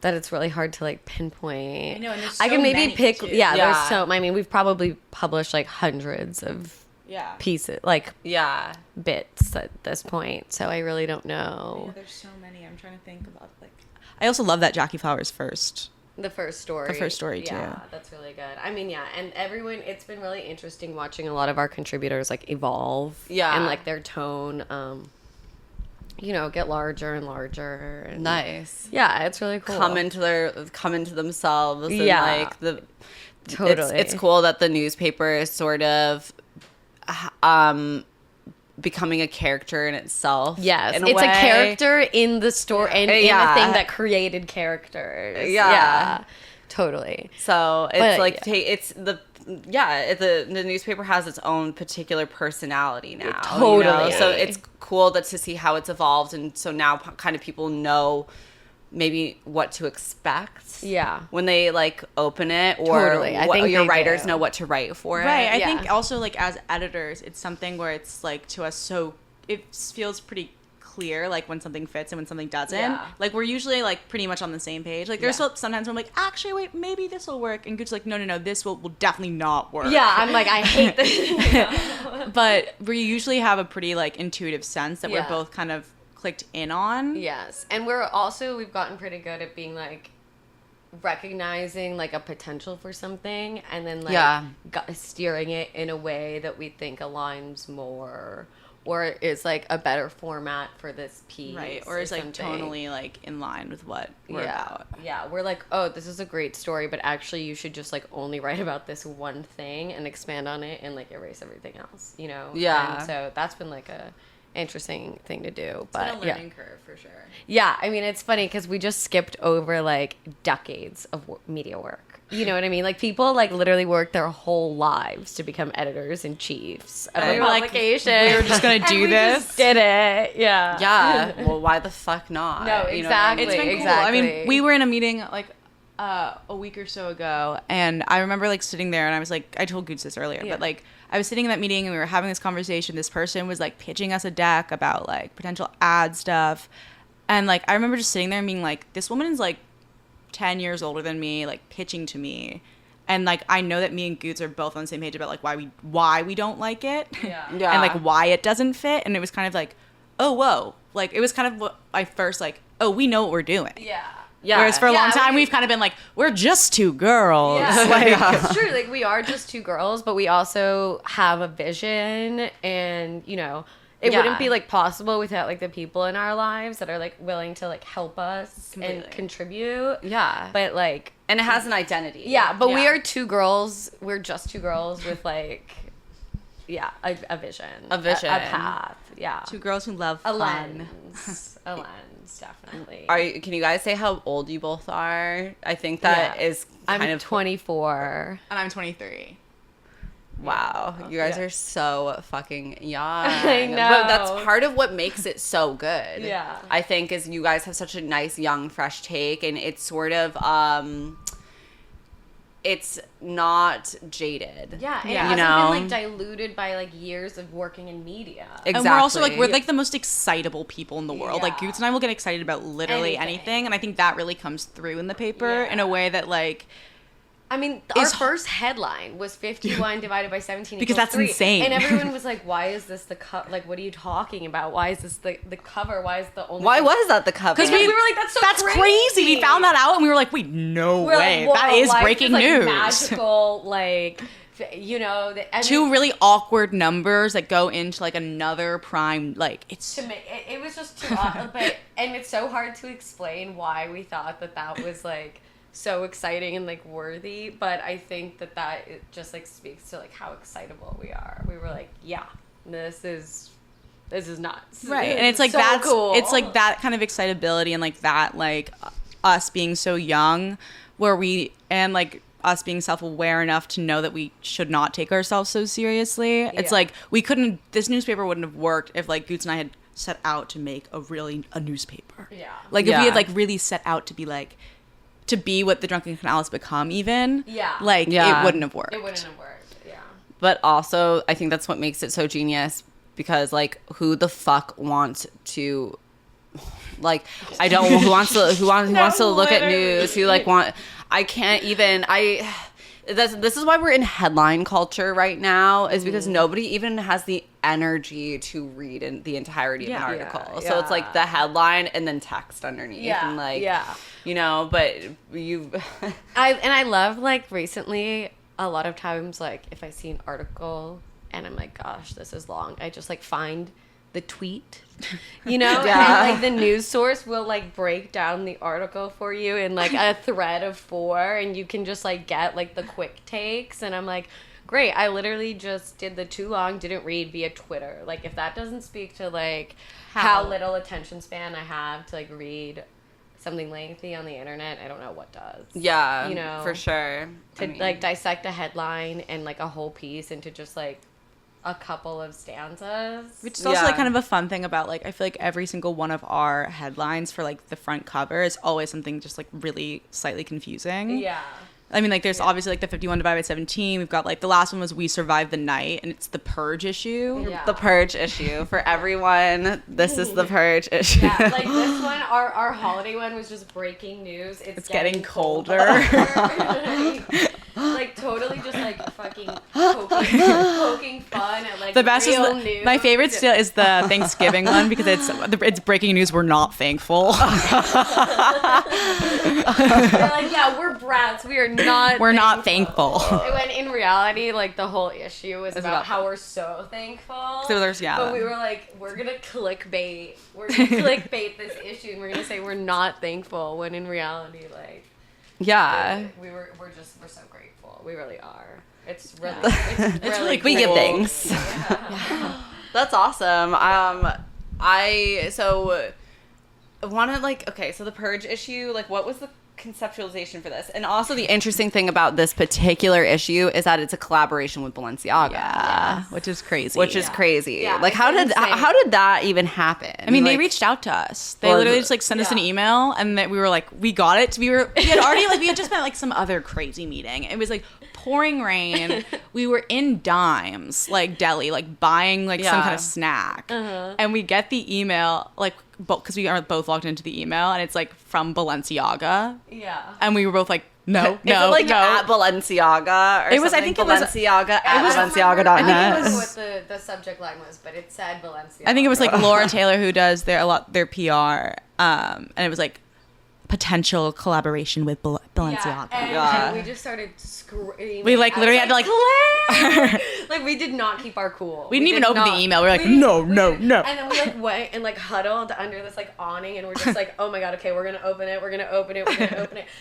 that it's really hard to like pinpoint. I know, and there's I so can maybe many, pick too. there's so I mean, we've probably published like hundreds of pieces, like bits at this point. So I really don't know. Yeah, there's so many. I'm trying to think about like. I also love that Jackie Flowers first. The first story. Too. Yeah, that's really good. I mean, yeah, and everyone, it's been really interesting watching a lot of our contributors like evolve. Yeah. And like their tone, get larger and larger. And, Nice. Yeah, it's really cool. Come into themselves. And Yeah. like Totally. It's cool that the newspaper is sort of becoming a character in itself. Yes, in it's way. a character in the story and in Yeah. a thing that created characters. Yeah. Totally. So it's But, like the newspaper has its own particular personality now. Totally. So it's cool to see how it's evolved, and so now kind of people know maybe what to expect. Yeah. When they like open it, or Totally. I think your they writers do. know what to write for it. Right. I Yeah. think also like as editors, it's something where it's like to us so it feels pretty clear like when something fits and when something doesn't. Yeah. Like we're usually like pretty much on the same page. Like there's Yeah. still sometimes when I'm like, actually wait, maybe this will work, and Gucci's like, no, this will definitely not work. Yeah, I'm like, I hate this. But we usually have a pretty like intuitive sense that Yeah. we're both kind of clicked in on. Yes, and we've gotten pretty good at being like recognizing like a potential for something and then like steering it in a way that we think aligns more or is like a better format for this piece, Right. Or is like something. tonally like in line with what we're about. Yeah, we're like, oh, this is a great story, but actually you should just like only write about this one thing and expand on it and like erase everything else, you know? Yeah. And so that's been like a interesting thing to do. It's But been a learning curve for sure. yeah, I mean, it's funny because we just skipped over like decades of media work. You know what I mean? Like people like literally work their whole lives to become editors and chiefs of a We were like, publication. we were just gonna do And we this. just did it. Yeah. Yeah. Well, why the fuck not? No, You know what I mean? exactly. It's been cool. I mean, we were in a meeting like a week or so ago, and I remember like sitting there, and I was like, I told Goots this earlier, Yeah. but like I was sitting in that meeting, and we were having this conversation. This person was like pitching us a deck about like potential ad stuff, and like I remember just sitting there and being like, this woman is like 10 years older than me, like pitching to me. And like I know that me and Goots are both on the same page about like why we don't like it, Yeah. Yeah. and like why it doesn't fit. And it was kind of like, oh whoa, like it was kind of what I first like, oh, we know what we're doing. Yeah. Yeah. Whereas for a long time we- we've kind of been like, we're just two girls. Yeah, Like, it's true. Like we are just two girls, but we also have a vision, and you know, it Yeah. wouldn't be like possible without like the people in our lives that are like willing to like help us Completely. and contribute. Yeah. But like, And it has an identity. yeah, but we Yeah. are two girls. We're just two girls with like, yeah, a vision, A vision. a path. Yeah, two girls who love a fun. lens, a lens, definitely. Can you guys say how old you both are? I think that Yeah. is kind I'm of 24. And I'm 23. wow. You guys Yeah. are so fucking young. I know. But that's part of what makes it so good. Yeah. I think is you guys have such a nice young fresh take, and it's sort of it's not jaded. Yeah, and Yeah. it You hasn't know? been like diluted by like years of working in media. Exactly. And we're also like, we're like the most excitable people in the world. Like Yeah. Goots and I will get excited about literally Anything. anything. And I think that really comes through in the paper in a way that like, I mean, our Is- first headline was 51 divided by 17 Because equals that's 3. insane. And everyone was like, why is this the like, what are you talking about? Why is this the cover? Why is the only Why thing- was that the cover? because we were like, that's so crazy. We found that out and we were like, wait, no We're way. like, that whoa, is why breaking this, news. like, magical, like, you know, Two really awkward numbers that go into like another prime, like it's to me, it was just too odd, but and it's so hard to explain why we thought that was like so exciting and like worthy, but I think that it just like speaks to like how excitable we are. We were like, yeah, this is nuts. Right. And it's like so that's cool. It's like that kind of excitability and like that like us being so young where we and like us being self-aware enough to know that we should not take ourselves so seriously. It's like this newspaper wouldn't have worked if like Goots and I had set out to make a newspaper. Yeah. Like if we had like really set out to be like to be what the Drunken Canal has become even. Yeah. Like it wouldn't have worked. It wouldn't have worked. Yeah. But also, I think that's what makes it so genius because, like, who the fuck wants to, like, I don't, who wants to look at news, who, like, I can't even, this is why we're in headline culture right now, is because nobody even has the energy to read in the entirety of an article. So it's like the headline and then text underneath. Yeah. And, like, Yeah. you know, but I love like recently a lot of times like if I see an article and I'm like, gosh, this is long, I just like find the tweet, you know, and like the news source will like break down the article for you in like a thread of 4 and you can just like get like the quick takes, and I'm like, great, I literally just did the too long didn't read via Twitter. Like if that doesn't speak to like how little attention span I have to like read something lengthy on the internet, I don't know what does. yeah, You know, for sure. to like dissect a headline and like a whole piece into just like a couple of stanzas. Which is also like kind of a fun thing about like I feel like every single one of our headlines for like the front cover is always something just like really slightly confusing. Yeah. I mean, like, there's obviously, like, the 51 divided by 17. We've got, like, the last one was We Survived the Night, and it's the Purge issue. Yeah. The Purge issue. For everyone, this is the Purge issue. Yeah, like this one, our holiday one was just breaking news. It's getting colder. like, totally just, like, fucking poking fun at, like, The best is real news. my favorite still is the Thanksgiving one because it's breaking news. We're not thankful. They're like, yeah, we're brats. We are not We're not thankful. When in reality, like, the whole issue was about how we're so thankful. So there's, But we were like, we're going to clickbait. We're going to clickbait this issue, and we're going to say we're not thankful, when in reality, like, Yeah. we're so grateful. We really are. It's really, it's really We give cool. thanks. Yeah. That's awesome. I want to like, okay, so the Purge issue, like what was the conceptualization for this? And also the interesting thing about this particular issue is that it's a collaboration with Balenciaga. Yeah, which is crazy. Which is crazy. Yeah, like it's how did that even happen? I mean, they Like, reached out to us. They Or literally the- just like sent us an email, and that we were like, we got it. We had just been at like some other crazy meeting. It was like pouring rain. We were in Dimes, like deli, like buying like some Yeah. kind of snack, and we get the email like because we are both logged into the email, and it's like from Balenciaga, Yeah. and we were both like, no, Is it like at Balenciaga or It was- I something? think it was- Balenciaga at I don't Balenciaga.net. remember- I think it was what the subject line was, but it said Balenciaga. I think it was like Laura Taylor who does their PR, and it was like potential collaboration with Balenciaga. And we just started screaming. We like I literally was had to like. like we did not keep our cool. We didn't even did open the not. email. We were like, We- no. And then we like went and like huddled under this like awning, and we're just like, oh my god, okay, we're gonna open it.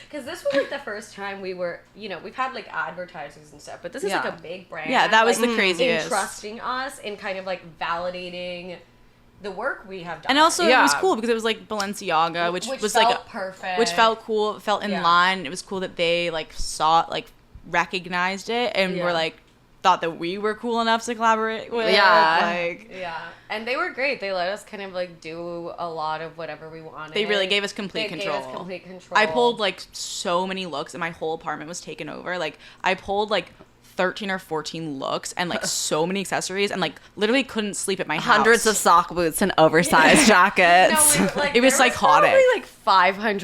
Because this was like the first time we were, you know, we've had like advertisers and stuff, but this is like a big brand. Yeah, that was like, the craziest. entrusting us in kind of like validating the work we have done. And also, it Yeah. was cool because it was like Balenciaga, which was felt like perfect. which felt cool, felt in Yeah. line. It was cool that they like saw it, like recognized it, and Yeah. were like thought that we were cool enough to collaborate with. Yeah. like Yeah, and they were great. They let us kind of like do a lot of whatever we wanted. they really gave us complete They control. gave us complete control. I pulled like so many looks, and my whole apartment was taken over. Like I pulled like 13 or 14 looks and like so many accessories, and like literally couldn't sleep at my house. Hundreds of sock boots and oversized jackets. No, like, It was there psychotic. Probably like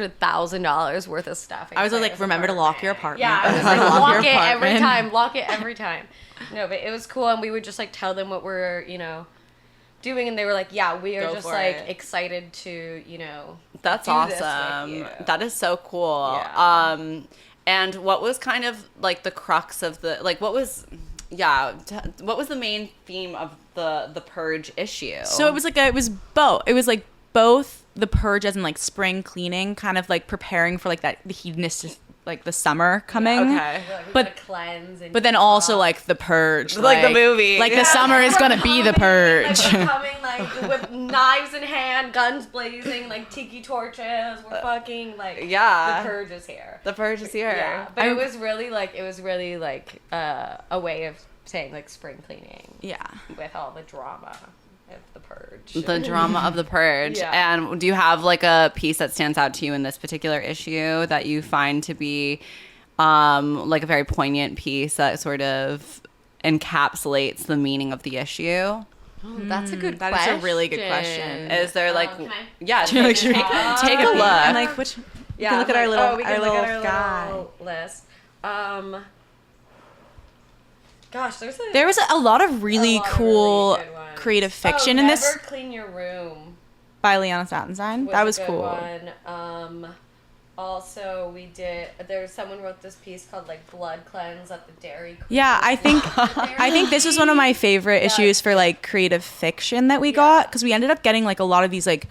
$500,000 worth of stuff. I was like, remember to lock your apartment. Yeah, I was Lock like, your lock it every apartment. time. Lock it every time. No, but it was cool, and we would just like tell them what we're, you know, doing, and they were like, yeah, we are Go just for like it. excited to, you know. That's do this with awesome. you. That is so cool. Yeah. And what was kind of like the crux of the like what was the main theme of the Purge issue? So it was like both the purge as in like spring cleaning, kind of like preparing for like the hedonistic like the summer coming. Okay. But cleanse and but then also like the purge, Like the movie. Like the summer is gonna be the purge. Like, we're coming like with knives in hand, guns blazing, like tiki torches. We're fucking like Yeah. The purge is here. The purge is here. Yeah, but it was really like a way of saying like spring cleaning. Yeah. With all the drama of the purge. The drama of the purge. Yeah. And do you have like a piece that stands out to you in this particular issue that you find to be like a very poignant piece that sort of encapsulates the meaning of the issue? That's a good That question. is a really good question. Is there like can I- yeah, Like, take a look. And like which we can look at our little we our can look little at our guy. little list. Gosh, There was a lot of really cool good ones. creative fiction in this Never Clean Your Room. by Liana Sattenstein. That was a good cool. One. Also, someone wrote this piece called like Blood Cleanse at the Dairy Queen. Yeah, I think this was one of my favorite issues for like creative fiction that we got, because we ended up getting like a lot of these like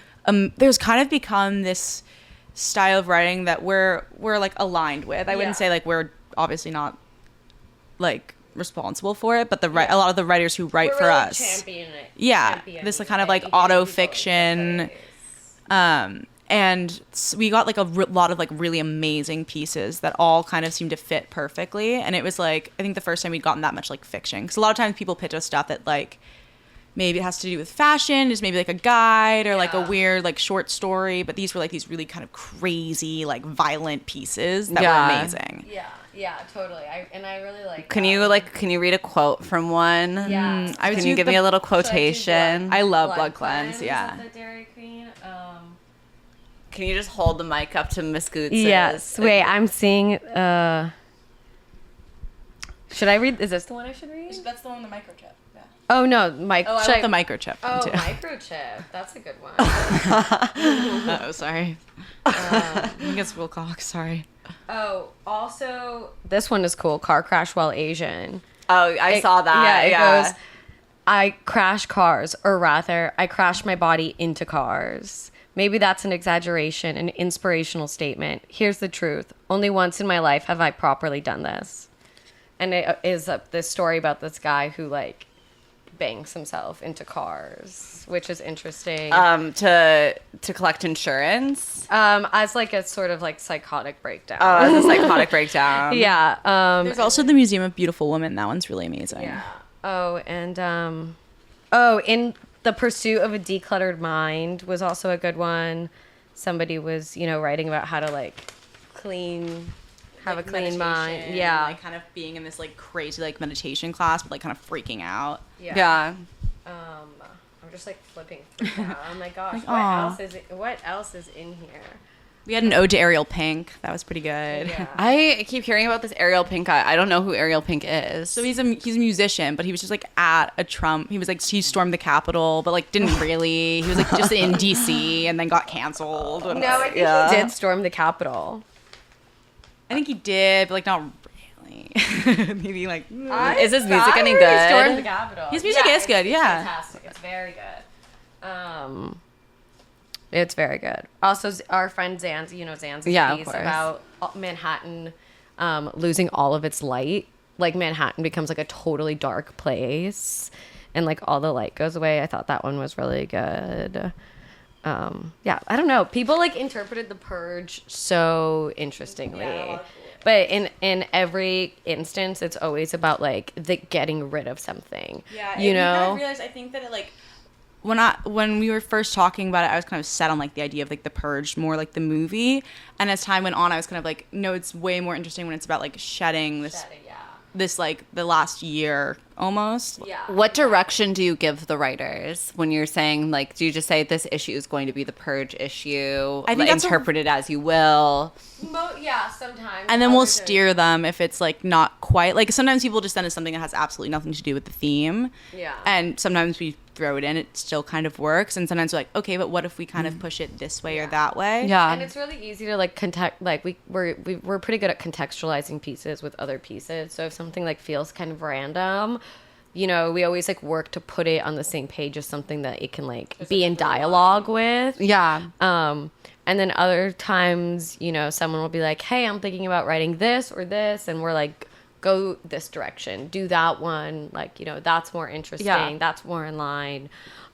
there's kind of become this style of writing that we're like aligned with. I wouldn't say like we're obviously not like responsible for it, but a lot of the writers who write for us, this like, kind of like auto fiction, and we got like a lot of like really amazing pieces that all kind of seemed to fit perfectly. And it was like, I think the first time we'd gotten that much like fiction, because a lot of times people pitch us stuff that like maybe it has to do with fashion, is maybe like a guide or like a weird like short story, but these were like these really kind of crazy like violent pieces that were amazing. Yeah, totally. I really like. Can you read a quote from one? Yeah. Can you give me a little quotation? I love Blood Cleanse. Yeah. At the Dairy Queen. Can you just hold the mic up to Miss Goots? Yes. Wait, I'm seeing. Should I read? Is this the one I should read? That's the one with the microchip. Yeah. Oh no, Mike. I like the microchip. Oh, too. microchip. That's a good one. Oh, sorry. I guess Wilcox. Sorry. Oh, also, this one is cool. Car crash while Asian. Oh, I saw that. Yeah, it goes, I crash cars, or rather, I crash my body into cars. Maybe that's an exaggeration, an inspirational statement. Here's the truth. Only once in my life have I properly done this. And it is this story about this guy who, like, bangs himself into cars, which is interesting. To collect insurance. As like a sort of like psychotic breakdown. Oh, as a psychotic breakdown. Yeah. There's also the Museum of Beautiful Women. That one's really amazing. Yeah. Oh, and in The Pursuit of a Decluttered Mind was also a good one. Somebody was, writing about how to like have a clean mind. Yeah. And, like kind of being in this like crazy like meditation class, but like kind of freaking out. Yeah. I'm just like flipping through that. Oh my gosh. Like, what else is in here? We had an ode to Ariel Pink. That was pretty good. Yeah. I keep hearing about this Ariel Pink guy. I don't know who Ariel Pink is. So he's a musician, but he was just like at a Trump. He was like, he stormed the Capitol, but like didn't really. He was like just in DC and then got canceled. And, No, I think he did storm the Capitol. I think he did, but like not really. Maybe like. Is his music any good? Stormed the Capitol. His music is good, It's yeah. fantastic. It's very good. It's very good. Also, our friend Zan's, Zan's of piece course. about Manhattan losing all of its light. Like Manhattan becomes like a totally dark place, and like all the light goes away. I thought that one was really good. Yeah, I don't know. People like interpreted the purge so interestingly. But in every instance, it's always about like the getting rid of something. Yeah, you know. I kind of realized. I think that it like when we were first talking about it, I was kind of set on like the idea of like the purge, more like the movie. And as time went on, I was kind of like, no, it's way more interesting when it's about like shedding this like the last year almost. Yeah. What direction do you give the writers when you're saying, like, do you just say this issue is going to be the purge issue? I think that's interpret it as you will. Yeah, sometimes. And then we'll steer them if it's like not quite like sometimes people just send us something that has absolutely nothing to do with the theme. Yeah. And sometimes we throw it in, it still kind of works. And sometimes we're like, okay, but what if we kind of push it this way or that way? Yeah. And it's really easy to like we're pretty good at contextualizing pieces with other pieces. So if something like feels kind of random, you know, we always like work to put it on the same page as something that it can like be in dialogue with. Yeah. And then other times, you know, someone will be like, hey, I'm thinking about writing this or this. And we're like, go this direction, do that one. Like, you know, that's more interesting. Yeah. That's more in line.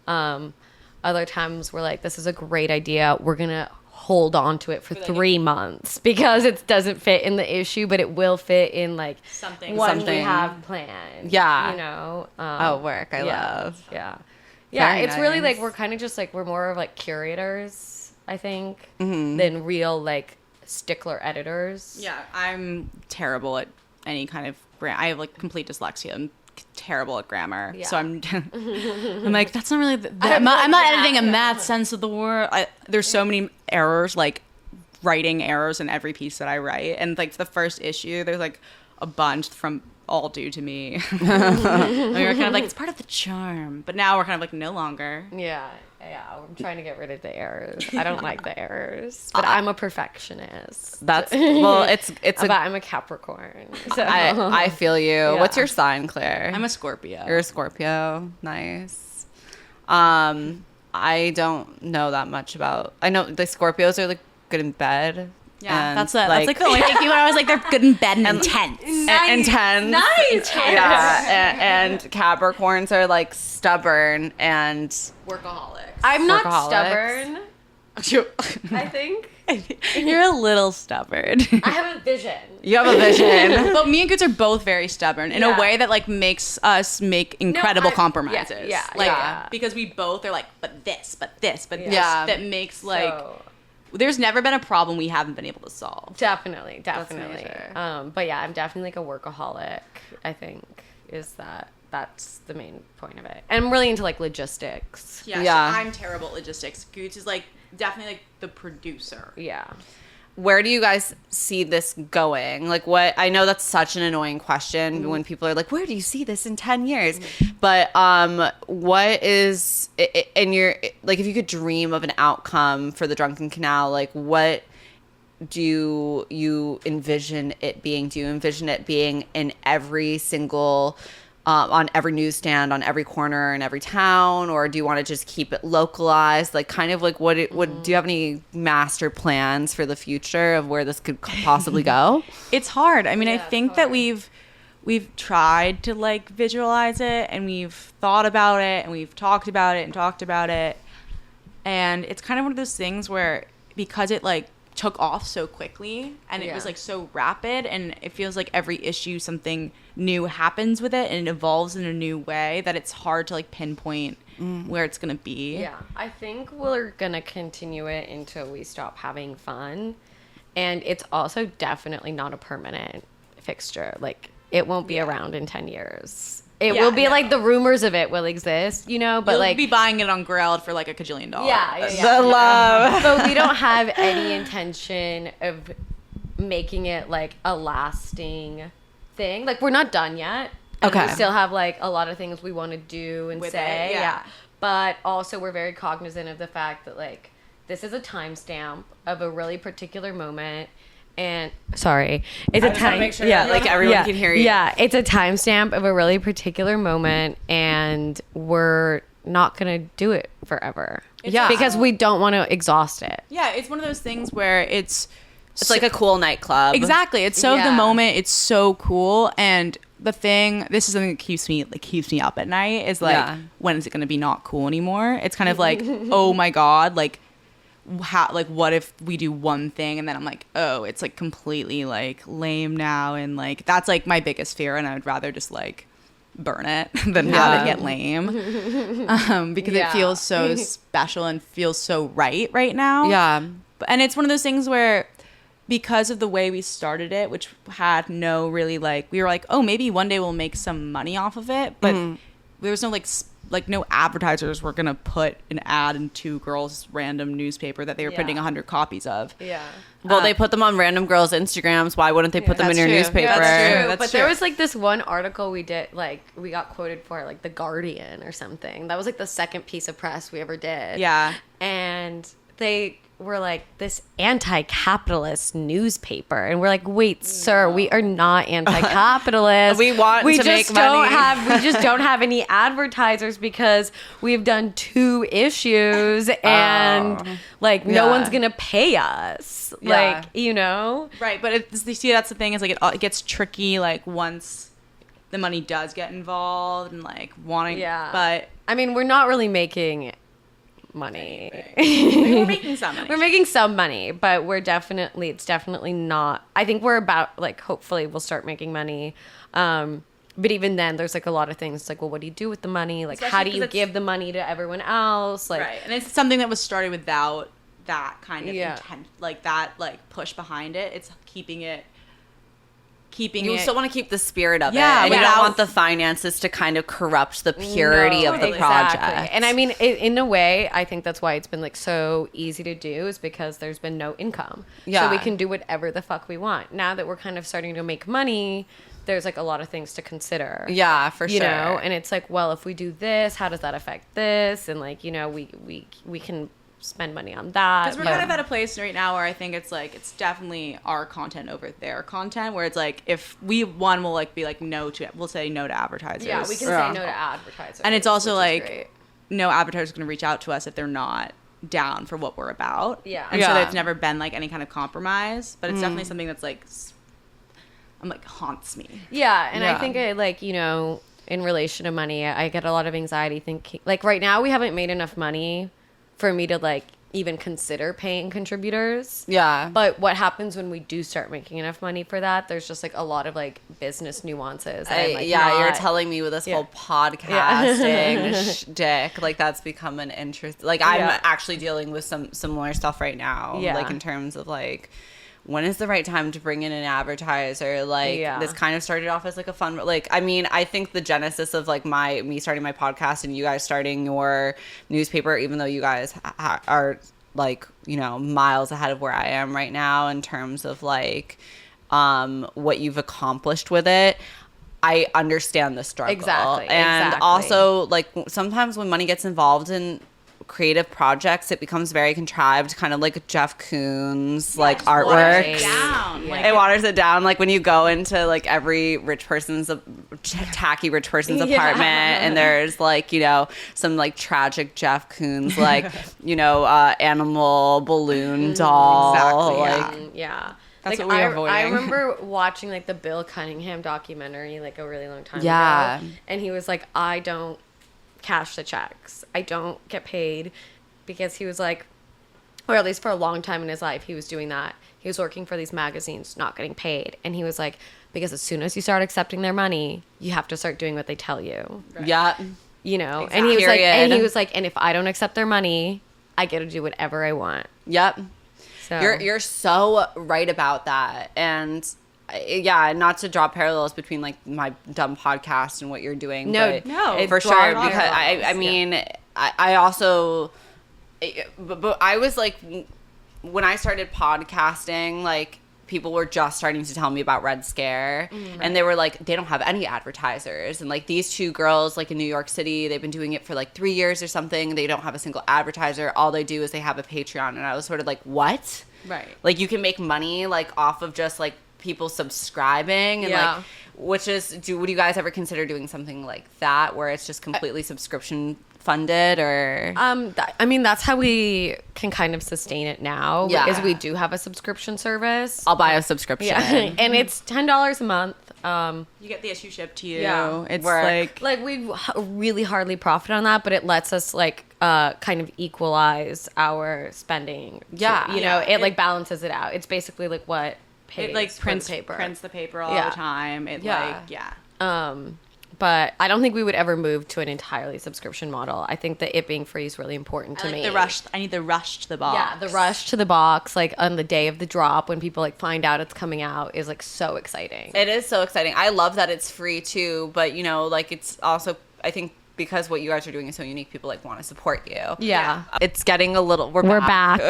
Other times we're like, this is a great idea. We're going to hold on to it for 3 months because it doesn't fit in the issue, but it will fit in like Something. what we Something. have planned. Yeah. You know? Work. I love. Yeah. Yeah. Very It's really nice. like, we're kind of just like, we're more of like curators, I think, than real like stickler editors. Yeah, I'm terrible at any kind of I have like complete dyslexia. I'm terrible at grammar, Yeah. so I'm like that's not really. I'm not editing in that sense of the word. There's so many errors, like writing errors in every piece that I write, and like the first issue, there's like a bunch from all due to me. And we were kind of like it's part of the charm, but now we're kind of like no longer. Yeah, I'm trying to get rid of the errors. I don't like the errors, but I'm a perfectionist. That's well. It's But I'm a Capricorn. So. I feel you. Yeah. What's your sign, Claire? I'm a Scorpio. You're a Scorpio. Nice. I don't know that much about. I know the Scorpios are like good in bed. Yeah, and, that's like the only thing people are always like they're good in bed and intense. Intense. Nice. Yeah, and Capricorns are like stubborn and Workaholics. I'm not Workaholics. stubborn. I think You're a little stubborn. I have a vision. you have a vision. But me and Goots are both very stubborn in Yeah. a way that like makes us make incredible I- compromises. yeah, like yeah. because we both are like, but this, this, Yeah. that makes like So, there's never been a problem we haven't been able to solve. definitely. major. But yeah, I'm definitely like a workaholic. I think that's the main point of it. And I'm really into like logistics. Yeah. I'm terrible at logistics. Goots is like definitely like the producer. Yeah. Where do you guys see this going? Like what I know that's such an annoying question when people are like, where do you see this in 10 years? But what is in your like if you could dream of an outcome for the Drunken Canal, like what do you envision it being? Do you envision it being in every single on every newsstand, on every corner in every town, or do you want to just keep it localized? Like, kind of like what do you have any master plans for the future of where this could possibly go? It's hard. I mean, I Yeah, think it's that hard. we've tried to like visualize it, and we've thought about it, and we've talked about it, and it's kind of one of those things where because it like took off so quickly and it was Yeah. like so rapid, and it feels like every issue something new happens with it and it evolves in a new way, that it's hard to like pinpoint where it's gonna be. Yeah, I think we're gonna continue it until we stop having fun, and it's also definitely not a permanent fixture. Like it won't be around in 10 years. It Yeah, will be no. like the rumors of it will exist, you know, but You'll like be buying it on Grailed for like $1 kajillion. yeah. The love. But we don't have any intention of making it like a lasting thing. Like we're not done yet. And Okay. we still have like a lot of things we want to do and With say. it, yeah. But also we're very cognizant of the fact that like this is a timestamp of a really particular moment. And sorry, it's a just wanna time. make sure that, like, everyone can hear you. Yeah, it's a timestamp of a really particular moment, and we're not gonna do it forever. Yeah. because we don't want to exhaust it. Yeah, it's one of those things where it's like a cool nightclub. exactly. It's so of the Yeah. moment. It's so cool, and the thing. This is something that keeps me up at night. Is like, Yeah. when is it going to be not cool anymore? It's kind of like, oh my god, like how, like what if we do one thing and then I'm like, oh, it's like completely like lame now, and like that's like my biggest fear, and I would rather just like burn it than have it get lame, because it Yeah. feels so special and feels so right now. Yeah. And it's one of those things where, because of the way we started it, which had no really like, we were like, oh, maybe one day we'll make some money off of it, but there was no like no advertisers were gonna put an ad in Two Girls random newspaper that they were Yeah. printing 100 copies of. Yeah. Well, they put them on random girls' Instagrams. Why wouldn't they put them in That's your true. newspaper? That's true. But That's there true. was like this one article we did, like we got quoted for like The Guardian or something. That was like the second piece of press we ever did. Yeah. And they we're like this anti-capitalist newspaper, and we're like, wait, sir, we are not anti-capitalist. We want to make money. We just don't have any advertisers because we've done 2 issues, and like no one's gonna pay us. Yeah. Like, you know, Right, but you see, that's the thing, is like it gets tricky like once the money does get involved and like wanting. Yeah. But I mean, we're not really making money. we're making some money. We're making some money, but it's definitely not. I think we're about, like, hopefully we'll start making money. But even then, there's like a lot of things like, well, what do you do with the money? Like, Especially how do 'cause you it's- give the money to everyone else? Like, Right, and it's something that was started without that kind of Yeah. intent, like that like push behind it. It's keeping it. You still want to keep the spirit of Yeah, it. And you without- don't want the finances to kind of corrupt the purity of the exactly. project. And I mean, in a way, I think that's why it's been like so easy to do, is because there's been no income. Yeah. So we can do whatever the fuck we want. Now that we're kind of starting to make money, there's like a lot of things to consider. Yeah, for You sure. know, and it's like, well, if we do this, how does that affect this? And like, you know, we can spend money on that. Because we're but- kind of at a place right now where I think it's like it's definitely our content over their content. Where it's like if we will like be like no to it, we'll say no to advertisers. yeah, we can Yeah. say no to advertisers. And it's also which is like great. no advertiser's going to reach out to us if they're not down for what we're about. Yeah. And so Yeah. it's never been like any kind of compromise, but it's definitely something that's like I'm like haunts me. Yeah, and Yeah. I think it, like, you know, in relation to money, I get a lot of anxiety thinking, like, right now we haven't made enough money for me to like even consider paying contributors. Yeah. But what happens when we do start making enough money for that? There's just like a lot of like business nuances. That I'm, like, you're not- telling me with this Yeah. whole podcasting shtick, like that's become an interest. Like I'm Yeah. actually dealing with some similar stuff right now. Yeah. Like in terms of like, when is the right time to bring in an advertiser? Like Yeah. this kind of started off as like a fun, like, I mean, I think the genesis of like me starting my podcast and you guys starting your newspaper, even though you guys are like, you know, miles ahead of where I am right now in terms of like, what you've accomplished with it. I understand the struggle. Exactly, And exactly. also like sometimes when money gets involved in creative projects, it becomes very contrived, kind of like Jeff Koons, like artwork. Down. Like, It waters it down, like when you go into like every tacky rich person's Yeah. apartment, and there's like, you know, some like tragic Jeff Koons, like, you know, animal balloon doll, Exactly, like Yeah. That's like what we're I avoiding. remember watching like the Bill Cunningham documentary like a really long time Yeah. ago. And he was like, I don't cash the checks. I don't get paid, because he was like, or at least for a long time in his life, he was doing that. He was working for these magazines, not getting paid. And he was like, because as soon as you start accepting their money, you have to start doing what they tell you. yeah. You know? Exactly. And he was like, Period. and if I don't accept their money, I get to do whatever I want. Yep. So You're so right about that. And yeah, not to draw parallels between like my dumb podcast and what you're doing. No, but no, it for draws sure. Because parallels, I mean, I also, but I was like, when I started podcasting, like people were just starting to tell me about Red Scare, and they were like, they don't have any advertisers, and like these 2 girls like in New York City, they've been doing it for like 3 years or something, they don't have a single advertiser, all they do is they have a Patreon. And I was sort of like, what? Right. Like you can make money like off of just like people subscribing, and Yeah. like, which is, would you guys ever consider doing something like that where it's just completely subscription funded? Or I mean, that's how we can kind of sustain it now. Yeah. Is we do have a subscription service. I'll buy a subscription. Yeah, and it's $10 a month. You get the issue shipped to you. Yeah. It's Work. like We really hardly profit on that, but it lets us like kind of equalize our spending. Yeah. you know, Yeah. it like balances it out. It's basically like what pays it like for the prints paper. the paper all Yeah. the time. It Yeah. like yeah. But I don't think we would ever move to an entirely subscription model. I think that it being free is really important to I like me. the rush. I need the rush to the box. Yeah, the rush to the box, like on the day of the drop when people like find out it's coming out, is like so exciting. It is so exciting. I love that it's free too, but you know, like it's also, I think because what you guys are doing is so unique, people like want to support you. Yeah. It's getting a little, we're back.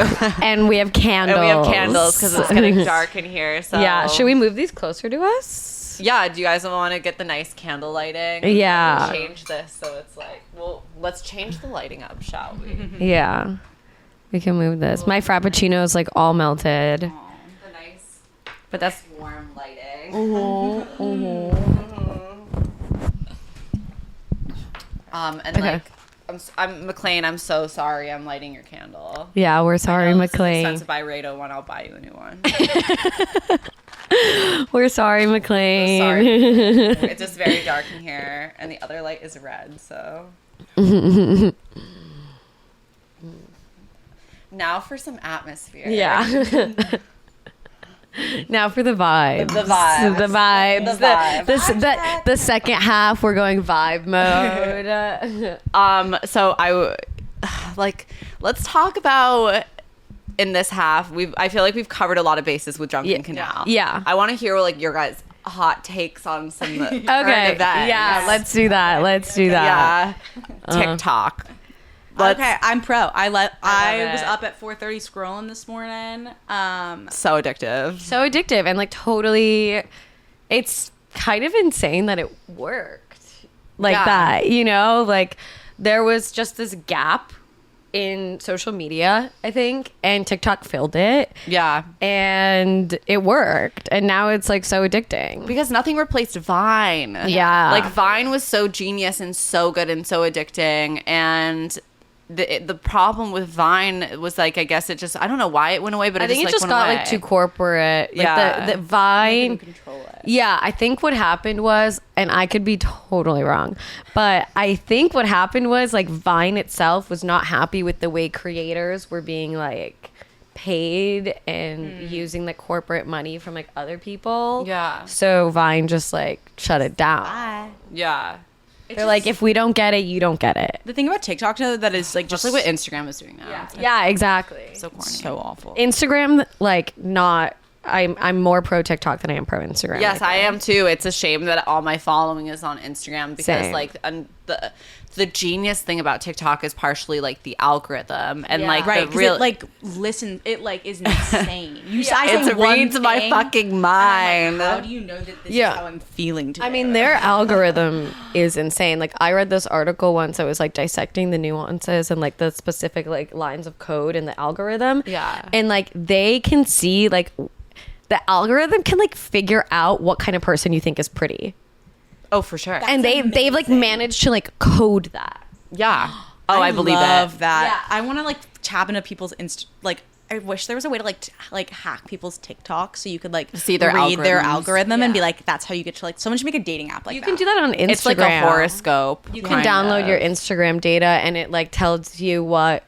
And we have candles. And we have candles because it's getting dark in here. So Yeah, should we move these closer to us? Yeah, do you guys want to get the nice candle lighting? Yeah. Change this so it's like, well, let's change the lighting up, shall we? Yeah. We can move this. My frappuccino is like all melted. The nice, But that's warm lighting. And Okay. like, I'm McLean. I'm so sorry. I'm lighting your candle. yeah, we're sorry, This is an McLean. expensive Byredo one. I'll buy you a new one. We're sorry, McLean. Sorry. It's just very dark in here, and the other light is red. So. Now for some atmosphere. Yeah. Now for the vibes. The vibes. The vibes. The vibes. The second half, we're going vibe mode. So let's talk about in this half. I feel like we've covered a lot of bases with Drunken Canal. Yeah. I want to hear like your guys' hot takes on some current Okay. events. Yeah, let's do that. Let's do that. Yeah. TikTok. Okay, I'm pro. I was it. up at 4:30 scrolling this morning. So addictive. So addictive and like totally, it's kind of insane that it worked like Yeah. that, you know, like there was just this gap in social media, I think, and TikTok filled it Yeah. and it worked. And now it's like so addicting. Because nothing replaced Vine. Yeah. Like Vine was so genius and so good and so addicting. And the problem with Vine was like, I guess it just, I don't know why it went away, but I think it just went got away. like too corporate. Like Yeah. the Vine. Control it. Yeah, I think what happened was, and I could be totally wrong, but I think what happened was like Vine itself was not happy with the way creators were being like paid and using the corporate money from like other people. Yeah. So Vine just like shut it down. Yeah. They're like, if we don't get it, you don't get it. The thing about TikTok though that is like Just just like what Instagram is doing now. Yeah, exactly. So corny. so awful. Instagram, like not. I'm more pro TikTok than I am pro Instagram. Yes, I am too. It's a shame that all my following is on Instagram because Same. like the genius thing about TikTok is partially like the algorithm and like Right, the 'cause real it like listen, it like is insane. You it reads my fucking and I'm mind. like, how do you know that this Yeah. is how I'm feeling today? I mean, their algorithm is insane. Like, I read this article once that was like dissecting the nuances and like the specific like lines of code in the algorithm. Yeah. And like they can see like the algorithm can like figure out what kind of person you think is pretty. Oh, for sure. And they've like managed to like code that. Yeah. Oh, I believe love it. that. I want to like tap into people's like. I wish there was a way to like hack people's TikTok so you could like See their read their algorithms. algorithm and be like, that's how you get to like. Someone should make a dating app like You that. can do that on Instagram. It's like a horoscope. You can download your Instagram data and it like tells you what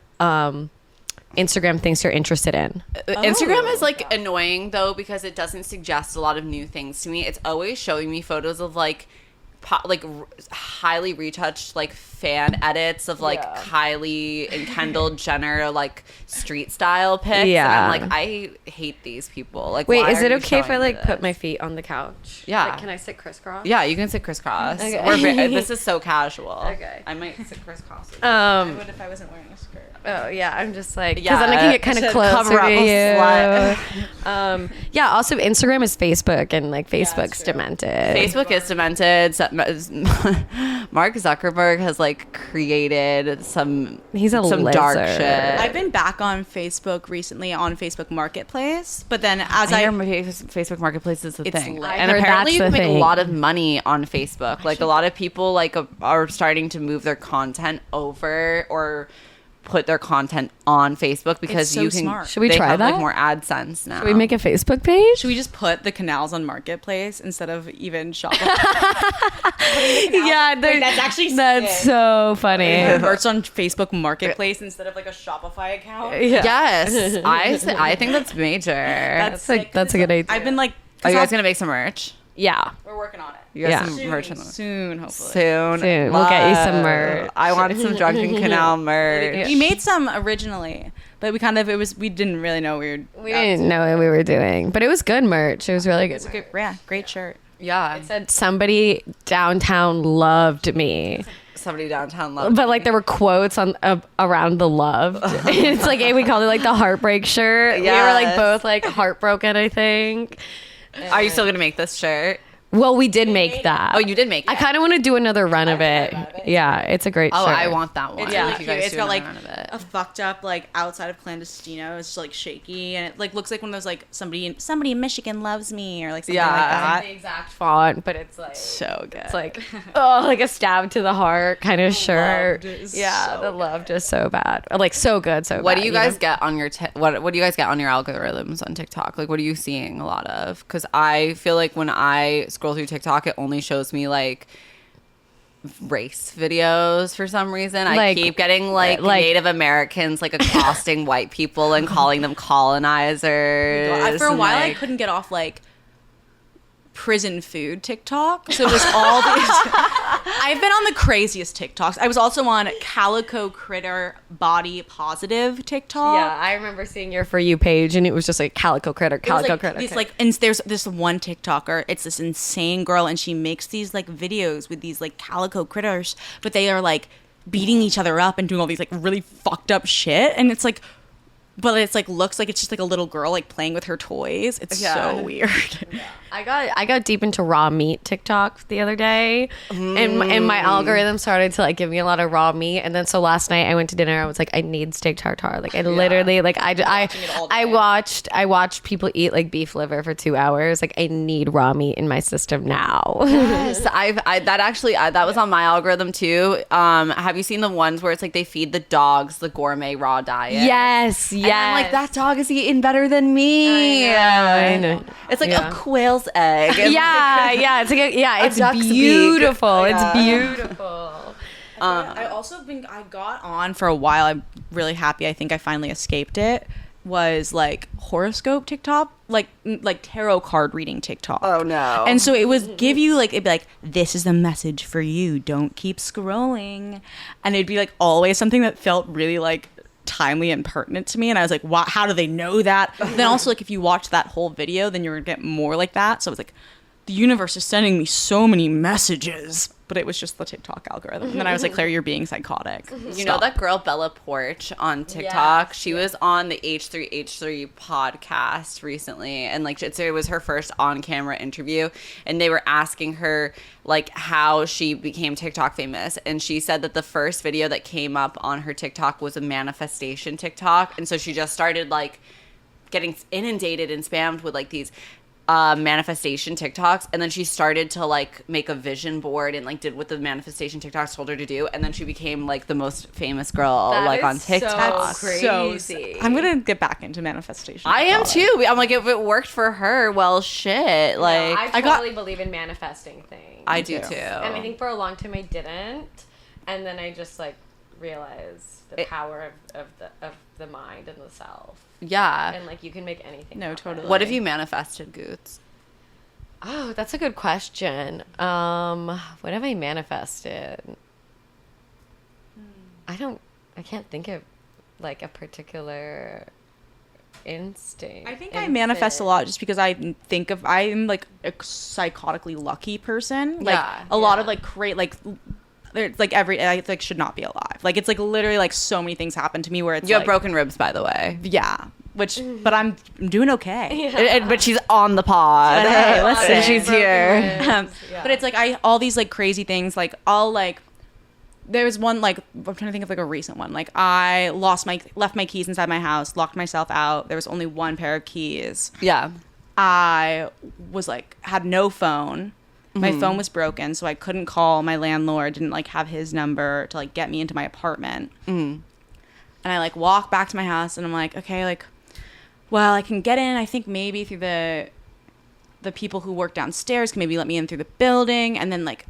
Instagram thinks you're interested in. Instagram is like annoying though because it doesn't suggest a lot of new things to me. It's always showing me photos of like highly retouched like fan edits of like Kylie and Kendall Jenner like street style pics. Yeah. And I'm like, I hate these people. Like, Wait, why is are it you okay if I showing me like put this? my feet on the couch? Yeah. Like, can I sit crisscross? Yeah, you can sit crisscross. Okay. This is so casual. Okay. I might sit crisscross. I would if I wasn't wearing a skirt. Oh yeah, I'm just like because Yeah, then I can get kind to of closer cover up to a you. Yeah. Also, Instagram is Facebook, and like Facebook's demented. Facebook is demented. Mark Zuckerberg has like created some dark lizard. shit. I've been back on Facebook recently on Facebook Marketplace, but then as I I hear Facebook Marketplace is the It's thing, lit. and I heard apparently you that's can the make a thing. lot of money on Facebook. Like a lot of people like are starting to move their content over or put their content on Facebook because It's so you can. smart. Should we they try have, that? Like more AdSense now. Should we make a Facebook page? should we just put the canals on Marketplace instead of even Shopify? Yeah, Wait, that's actually that's sick. so funny. Merch on Facebook Marketplace instead of like a Shopify account. Yeah. Yes, I think that's major. That's like that's a good idea. I've been like, Are you guys gonna make some merch? yeah. we're working on it. You got Yeah. some merch on the Soon, hopefully. soon. Soon. We'll get you some Love. merch. I want some Drunken Canal merch. We made some originally, but we didn't really know we were. We didn't know what we were doing, but it was good merch. It was really good. Great shirt. Yeah, It said somebody downtown loved me. somebody downtown loved. But like there were quotes on around the love. It's like we called it like the heartbreak shirt. We were like Yes. both like heartbroken, I think. Are you still gonna make this shirt? Well, we did make that. Oh, you did make it. I kind of want to do another run of it. Yeah, it's a great Oh, shirt. I want that one. It's Yeah, really if you cute. guys It's do got like another round of it. a fucked up like outside of Clandestino. It's just like shaky, and it like looks like one of those like somebody in Michigan loves me or like something like that. the exact font, but it's like So good. it's like like a stab to the heart kind of shirt. is Yeah, so the love just so bad, like so good, so What bad. do you guys get on your what do you guys get on your algorithms on TikTok? Like, what are you seeing a lot of? Because I feel like when I scroll through TikTok, it only shows me like race videos for some reason. I Like- keep getting like Native Americans like accosting white people and calling them colonizers. For a and, while, I like- couldn't get off like prison food TikTok. So it was all these. I've been on the craziest TikToks. I was also on Calico Critter Body Positive TikTok. Yeah, I remember seeing your For You page, and it was just like Calico Critter, It was, Calico like, Critter. these, like, and there's this one TikToker. It's this insane girl, and she makes these like videos with these like calico critters, but they are like beating each other up and doing all these like really fucked up shit. And it's like, but it's like looks like it's just like a little girl like playing with her toys. It's so weird. I got deep into raw meat TikTok the other day, and my algorithm started to like give me a lot of raw meat. And then so last night I went to dinner. I was like, I need steak tartare. Like I literally like I watched people eat like beef liver for 2 hours. Like I need raw meat in my system now. Yes, that was on my algorithm too. Have you seen the ones where it's like they feed the dogs the gourmet raw diet? Yes, And I'm like, that dog is eating better than me. I know. It's like Yeah. a quail's egg. And Yeah, it's like it's duck's beak. beautiful. Yeah. It's beautiful. I also been I got on for a while. I'm really happy. I think I finally escaped it. Was like horoscope TikTok, like tarot card reading TikTok. Oh, no. And so it was give you like it'd be like, this is the message for you. Don't keep scrolling, and it'd be like always something that felt really like timely and pertinent to me. And I was like, wow, how do they know that? Then also like if you watch that whole video, then you're gonna get more like that. So I was like, the universe is sending me so many messages. But it was just the TikTok algorithm. And then I was like, Claire, you're being psychotic. You know that girl Bella Porch on TikTok? She was on the H3H3 podcast recently, and like it was her first on-camera interview, and they were asking her like how she became TikTok famous, and she said that the first video that came up on her TikTok was a manifestation TikTok, and so she just started like getting inundated and spammed with like these manifestation TikToks, and then she started to like make a vision board and like did what the manifestation TikToks told her to do, and then she became like the most famous girl like on TikTok. So crazy. I'm gonna get back into manifestation. I am too. I'm like, if it worked for her, well, shit. Like, I totally believe in manifesting things. I do too. And I think for a long time I didn't, and then I just like realized the power of the mind and the self, Yeah. and like you can make anything. No, happen. totally. What have you manifested, Goots? Oh, that's a good question. What have I manifested? I can't think of like a particular instinct. I think I manifest a lot just because I'm like a psychotically lucky person. Like Yeah, a lot of like there's like I like should not be alive. Like it's like literally like so many things happen to me where it's You have like, broken ribs, by the way. Yeah. But I'm doing okay. But she's on the pod. But hey, listen. And she's here. But it's like all these like crazy things. Like I'll like there was one like I'm trying to think of like a recent one. Like I left my keys inside my house, locked myself out. There was only one pair of keys. Yeah. I was like had no phone. My phone was broken, so I couldn't call my landlord. Didn't like have his number to like get me into my apartment. And I like walk back to my house, and I'm like, okay, like, well, I can get in. I think maybe through the people who work downstairs can maybe let me in through the building. And then like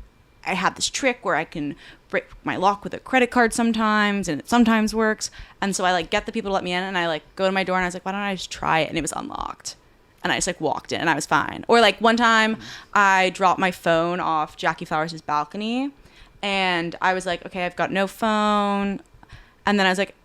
I have this trick where I can break my lock with a credit card sometimes, and it sometimes works. And so I like get the people to let me in, and I like go to my door, and I was like, why don't I just try it? And it was unlocked. And I just like walked in and I was fine. Or like one time I dropped my phone off Jackie Flowers' balcony, and I was like, okay, I've got no phone. And then I was like,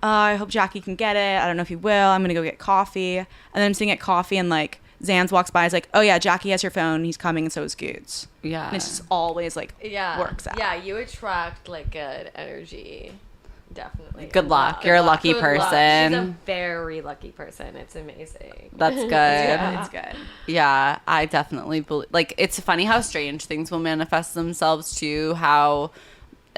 I hope Jackie can get it. I don't know if he will. I'm going to go get coffee. And then I'm sitting at coffee, and like Zans walks by. Is like, oh yeah, Jackie has your phone. He's coming, and so is Goots. Yeah. And it's just always like works out. Yeah, you attract like good energy. Definitely. Good luck. You're a lucky person. She's a very lucky person. It's amazing. That's good. It's good. Yeah, I definitely believe. Like, it's funny how strange things will manifest themselves too. How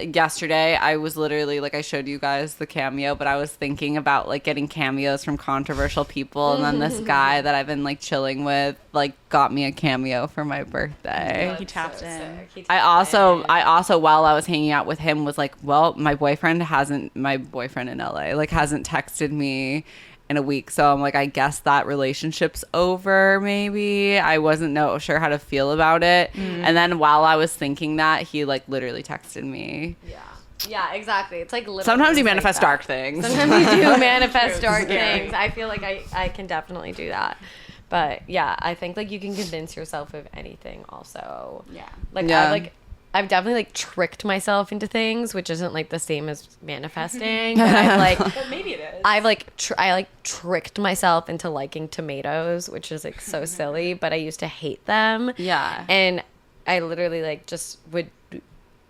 yesterday I was literally like, I showed you guys the cameo, but I was thinking about like getting cameos from controversial people, and then this guy that I've been like chilling with like got me a cameo for my birthday. He tapped in. I also while I was hanging out with him was like, well, my boyfriend in LA like hasn't texted me in a week, so I'm like, I guess that relationship's over. Maybe I wasn't sure how to feel about it, and then while I was thinking that, he like literally texted me. Yeah, exactly. It's like Sometimes you manifest dark things. Sometimes you do manifest dark things. I feel like I can definitely do that. But yeah, I think like you can convince yourself of anything also. Yeah. Like I've definitely like tricked myself into things, which isn't like the same as manifesting. But I've like, But maybe it is. I tricked myself into liking tomatoes, which is like so silly, but I used to hate them. Yeah. And I literally like just would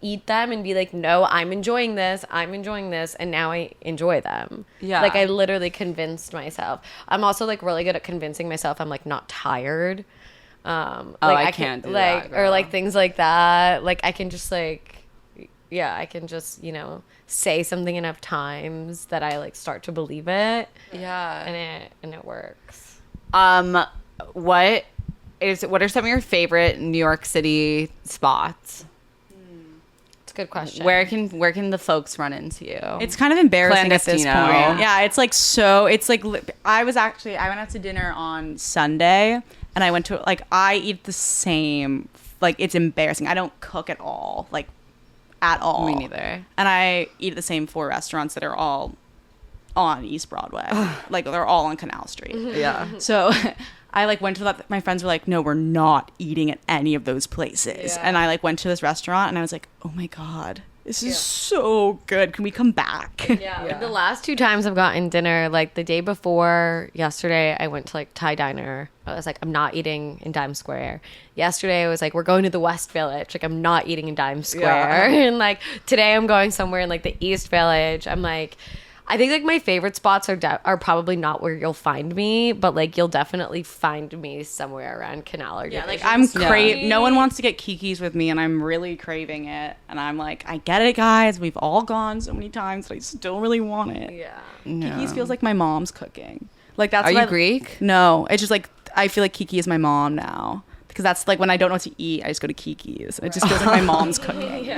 eat them and be like, no, I'm enjoying this. And now I enjoy them. Yeah. Like I literally convinced myself. I'm also like really good at convincing myself I'm like not tired. Like I can't do like that, or girl. like things like that. Like I can just like, yeah, I can just, you know, say something enough times that I like start to believe it. Yeah. And it works. What are some of your favorite New York City spots? It's a good question. Where can the folks run into you? It's kind of embarrassing at this point. Clandestino. Yeah, it's like I went out to dinner on Sunday, and I went to like, I eat the same, like it's embarrassing. I don't cook at all. Me neither. And I eat at the same 4 restaurants that are all on East Broadway. Like they're all on Canal Street. Yeah. So I like went to that. My friends were like, no, we're not eating at any of those places. Yeah. And I like went to this restaurant and I was like, oh my God, this is so good. Can we come back? Yeah, like the last 2 times I've gotten dinner, like the day before yesterday, I went to like Thai diner. I was like, I'm not eating in Times Square. Yesterday, I was like, we're going to the West Village. Like, I'm not eating in Times Square. And like today, I'm going somewhere in like the East Village. I'm like, I think like my favorite spots are probably not where you'll find me, but like you'll definitely find me somewhere around Canal or Yeah, like Division. I'm no one wants to get Kiki's with me, and I'm really craving it. And I'm like, I get it, guys. We've all gone so many times, but I still really want it. Yeah. Kiki's feels like my mom's cooking. Like that's Are what you Greek? No, it's just like I feel like Kiki is my mom now, because that's like when I don't know what to eat, I just go to Kiki's. It just feels like my mom's cooking.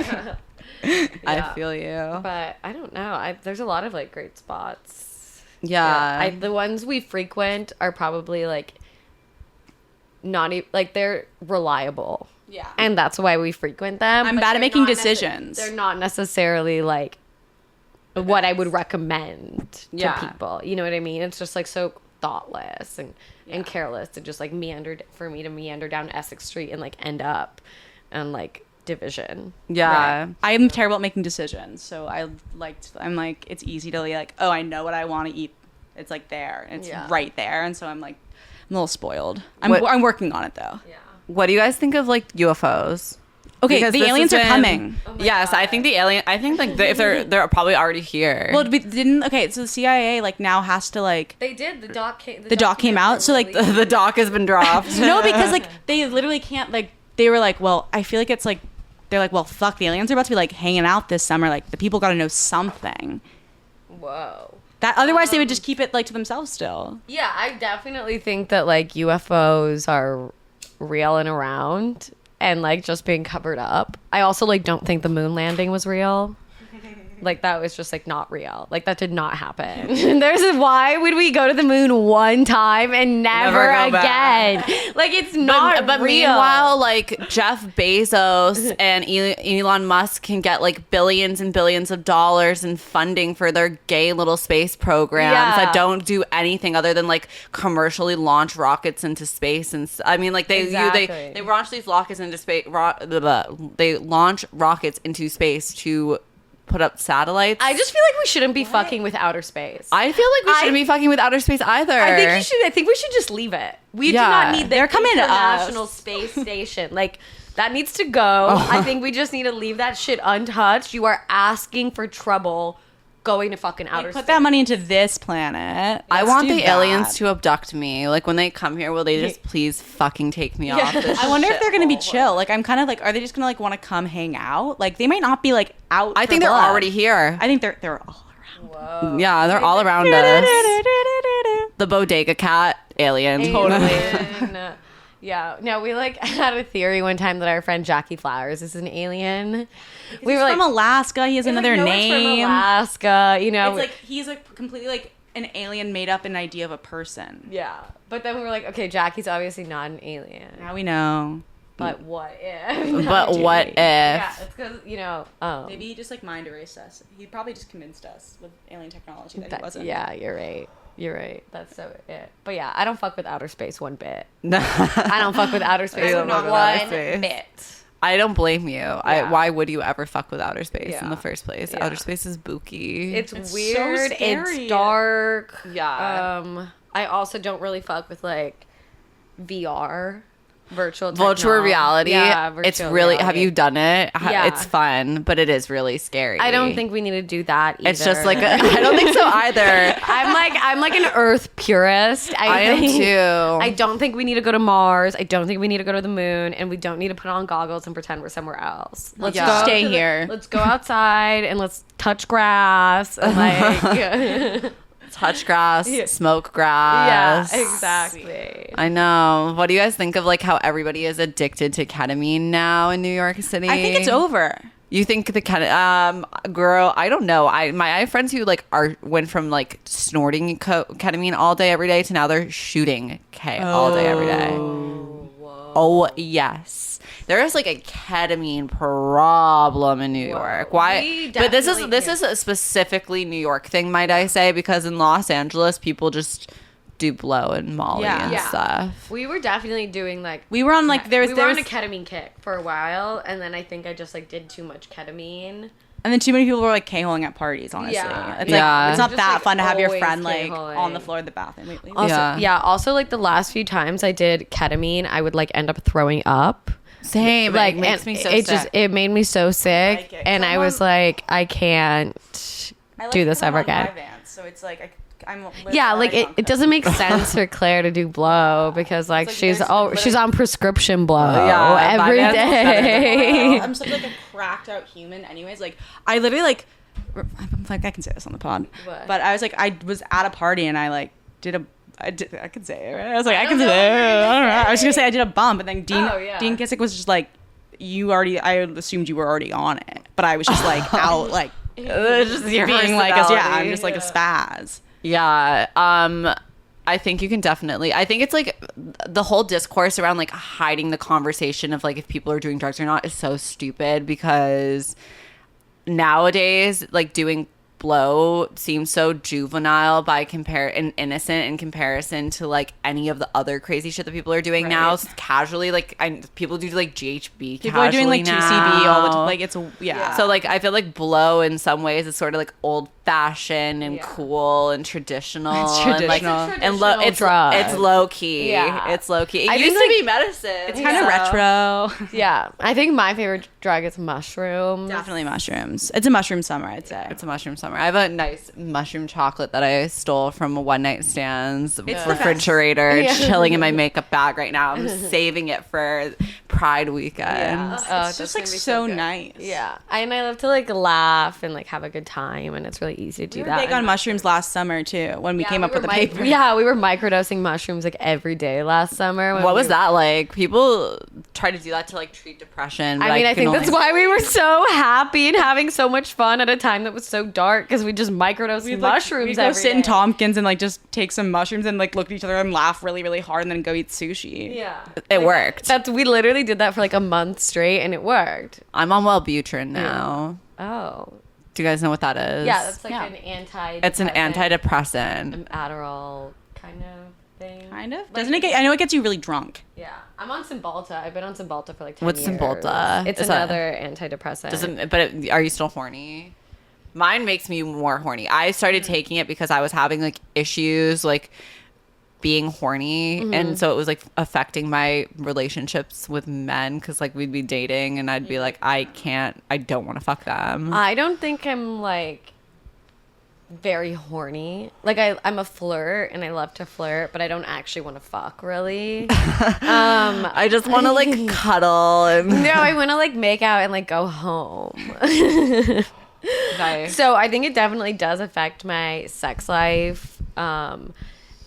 I feel you. But I don't know. There's a lot of like great spots. Yeah. The ones we frequent are probably like not even like they're reliable. Yeah. And that's why we frequent them. I'm but bad at they're making not decisions. They're not necessarily like what I would recommend to Yeah. people. You know what I mean? It's just like so thoughtless and careless to just like meander down Essex Street and like end up and like Division. Yeah. Right. I'm terrible at making decisions, so I'm like, it's easy to like, oh, I know what I want to eat. It's like there. It's right there, and so I'm like, I'm a little spoiled. I'm working on it though. Yeah. What do you guys think of like UFOs? Okay, Because the this aliens has are been- coming. Yes, I think I think like if they're probably already here. Well, so the CIA like now has to like They did. The doc came. the doc came out, so like the doc has been dropped. no, because like they literally can't like they were like, well, I feel like it's like they're like, well, fuck, the aliens are about to be like hanging out this summer. Like the people got to know something. Whoa. That otherwise they would just keep it like to themselves still. Yeah, I definitely think that like UFOs are real and around and like just being covered up. I also like don't think the moon landing was real. Like that was just like not real. Like that did not happen. Why would we go to the moon one time and never go again? back. Like it's not But real. meanwhile, like Jeff Bezos and Elon Musk can get like billions and billions of dollars in funding for their gay little space programs that don't do anything other than like commercially launch rockets into space. And I mean, like they launch these rockets into space. They launch rockets into space to put up satellites. I just feel like we shouldn't be fucking with outer space. I feel like we shouldn't be fucking with outer space either. I think we should just leave it. We do not need the They're coming to International us. Space Station. Like that needs to go. I think we just need to leave that shit untouched. You are asking for trouble going to fucking outer Put space. that money into this planet. I Let's want do the that. aliens to abduct me. Like, when they come here, will they just please fucking take me off this I wonder if they're gonna be shithole? chill. Like, I'm kind of like, are they just gonna like want to come hang out? Like, they might not be like out. I for think they're blood. already here. I think they're all around. Yeah, they're all around us. The bodega cat alien. Alien. Yeah. No, we like had a theory one time that our friend Jackie Flowers is an alien. We He's were like, from Alaska. He has another no, it's name. from Alaska. You know, It's like he's like completely like an alien made up an idea of a person. yeah. But then we were like, okay, Jackie's obviously not an alien. Now we know. But what if? But what if? Yeah, it's because Maybe he just like mind erased us. He probably just convinced us with alien technology that he wasn't. Yeah, you're right. You're right. That's so it. But yeah, I don't fuck with outer space one bit. No. I don't fuck with outer space don't fuck with one outer space. bit. I don't blame you. Yeah. Why would you ever fuck with outer space in Yeah. the first place? Yeah. Outer space is spooky. It's It's weird. so scary. It's dark. Yeah. I also don't really fuck with like VR, virtual reality. Yeah, It's virtual really. reality. Have you done it? Yeah. It's fun, but it is really scary. I don't think we need to do that either. it's just like I don't think so either. I'm like an Earth purist. I am think- too. I don't think we need to go to Mars. I don't think we need to go to the moon, and we don't need to put on goggles and pretend we're somewhere else. Let's Yeah. go Stay to the- here. Let's go outside and let's touch grass and like. Touch grass, Yeah. smoke Yeah, grass. exactly. I know. What do you guys think of like how everybody is addicted to ketamine now in New York City? I think it's over. You think the girl? I don't know. I have friends who like went from like snorting ketamine all day every day to now they're shooting K all day every day. Oh yes, there is like a ketamine problem in New York. Why? We But this definitely is a specifically New York thing, might I say? Because in Los Angeles, people just do blow and Molly Yeah. and Yeah. stuff. We were definitely doing like We were on like there was we were on a ketamine kick for a while, and then I think I just like did too much ketamine. and then too many people were like K-holing at parties. Honestly, Yeah. it's Yeah. like it's not Just, that like, fun to have your always friend like K-holing. on the floor of the bathroom. Wait, Also, Yeah. Also, like the last few times I did ketamine, I would like end up throwing up. Same. Like it makes and me so it sick. just it made me so sick, like it. and I was like, I can't do this ever again. So it's like I'm Yeah, like it doesn't make sense for Claire to do blow because like, like she's there's she's on prescription blow Yeah, every my man's better than day. I'm such like a cracked out human anyways. Like I literally like I'm like I can say this on the pod. What? But I was like I was at a party and I like I could say it, right? I was like I can don't say know it. what you're I don't know. gonna I was say. gonna say I did a bump and then Dean Oh, yeah. Dean Kissick was just like I assumed you were already on it. But I was just like out like just your being like I'm personality. just like a spaz. Yeah. I think you can definitely. I think it's like the whole discourse around like hiding the conversation of like if people are doing drugs or not is so stupid because nowadays like doing blow seems so juvenile and innocent in comparison to like any of the other crazy shit that people are doing now. Right. So casually, like people do like GHB. People are doing like casually 2CB all the now. time. Like it's yeah. So like I feel like blow in some ways is sort of like old fashioned and cool and traditional. It's and, like, traditional. and Traditional drug. it's low key. Yeah. It's low key. It I used think, to like, be medicine. it's kind of retro. Yeah, I think my favorite drug is mushrooms. Definitely mushrooms. It's a mushroom summer, I'd say. It's a mushroom summer. I have a nice mushroom chocolate that I stole from a one night stand's refrigerator, chilling in my makeup bag right now. I'm saving it for Pride weekend. Oh, It's that's just like gonna be so good. nice. Yeah, and I love to like laugh and like have a good time, and it's really easy to do We were that. big on mushrooms last summer too when we came up with the paper. Yeah, we were microdosing mushrooms like every day last summer. when What was we- that like? People try to do that to like treat depression. but I mean, I can think that's only- why we were so happy and having so much fun at a time that was so dark because we just microdosed mushrooms We'd go every sit in day. Tompkins and like just take some mushrooms and like look at each other and laugh really, really hard and then go eat sushi. Yeah, It worked. we literally did that for like a month straight, and it worked. I'm on Wellbutrin now. Oh, Do you guys know what that is? yeah, that's like Yeah. an anti. It's an antidepressant. Adderall kind of thing. Kind of. Doesn't it get? I know it gets you really drunk. Yeah, I'm on Cymbalta. I've been on Cymbalta for like 10 What's years. Cymbalta? It's Is that- another antidepressant. Are you still horny? Mine makes me more horny. I started taking it because I was having like issues like being horny, and so it was like affecting my relationships with men because like we'd be dating and I'd be like, I don't want to fuck them. I don't think I'm like very horny. Like I'm a flirt and I love to flirt, but I don't actually want to fuck really. I just want to like cuddle and No, I want to like make out and like go home. Nice. So I think it definitely does affect my sex life.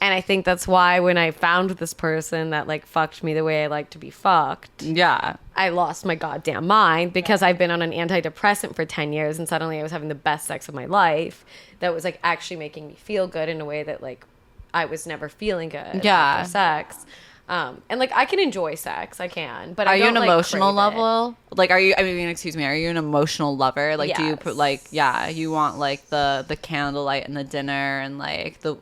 And I think that's why when I found this person that like fucked me the way I like to be fucked, Yeah. I lost my goddamn mind because I've been on an antidepressant for 10 years and suddenly I was having the best sex of my life that was like actually making me feel good in a way that like I was never feeling good Yeah. after sex. And like I can enjoy sex, I can, but Are I you don't, an like, emotional crave it. level? Like, are you? I mean, excuse me. Are you an emotional lover? Like, do you put Yes. like, yeah, you want like the candlelight and the dinner and like the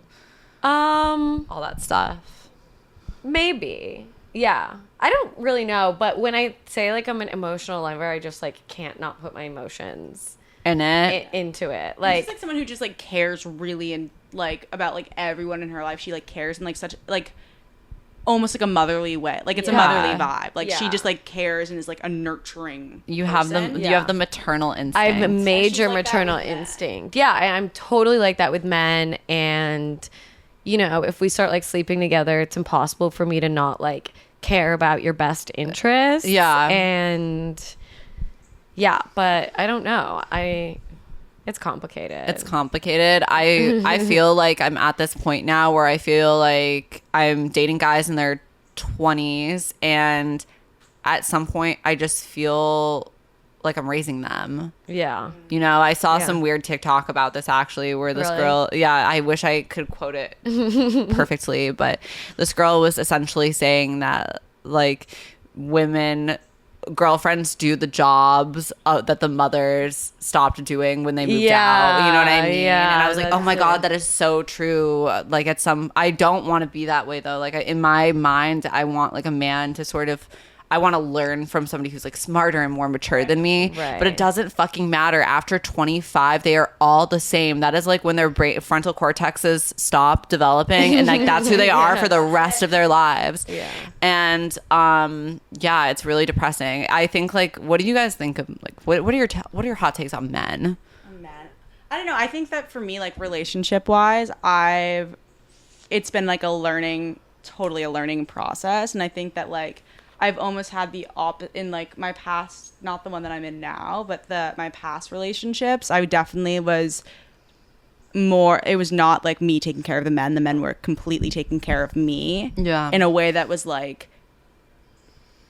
all that stuff? Maybe. Yeah. I don't really know, but when I say like I'm an emotional lover, I just like can't not put my emotions In it. into it. She's Like like someone who just like cares really and like about like everyone in her life. She like cares in like such like almost like a motherly way. Like it's a Yeah. motherly vibe. Like she Yeah. just like cares and is like a nurturing. You have person. the Yeah. you have the maternal instinct. I have a major like that maternal with men. instinct. Yeah, I'm totally like that with men. And, you know, if we start like sleeping together, it's impossible for me to not like care about your best interest. Yeah. And yeah, but I don't know. It's complicated. It's complicated. I feel like I'm at this point now where I feel like I'm dating guys in their 20s and at some point I just feel like I'm raising them. Yeah. You know, I saw Yeah. some weird TikTok about this actually where this Really? girl, yeah, I wish I could quote it perfectly, but this girl was essentially saying that like girlfriends do the jobs that the mothers stopped doing when they moved out. You know what I mean? Yeah, and I was like, oh that's my it. God, that is so true. Like I don't want to be that way though. Like in my mind, I want like a man to sort of, I want to learn from somebody who's like smarter and more mature than me. Right. But it doesn't fucking matter. After 25, they are all the same. That is like when their frontal cortexes stop developing and like that's who they are for the rest of their lives. Yeah. And yeah, it's really depressing. I think like, what do you guys think of like what are your hot takes on men? I don't know. I think that for me, like relationship wise, it's been like totally a learning process. And I think that like, I've almost had the opposite in like my past, not the one that I'm in now, but my past relationships. I definitely was more, it was not like me taking care of the men. The men were completely taking care of me. Yeah. In a way that was like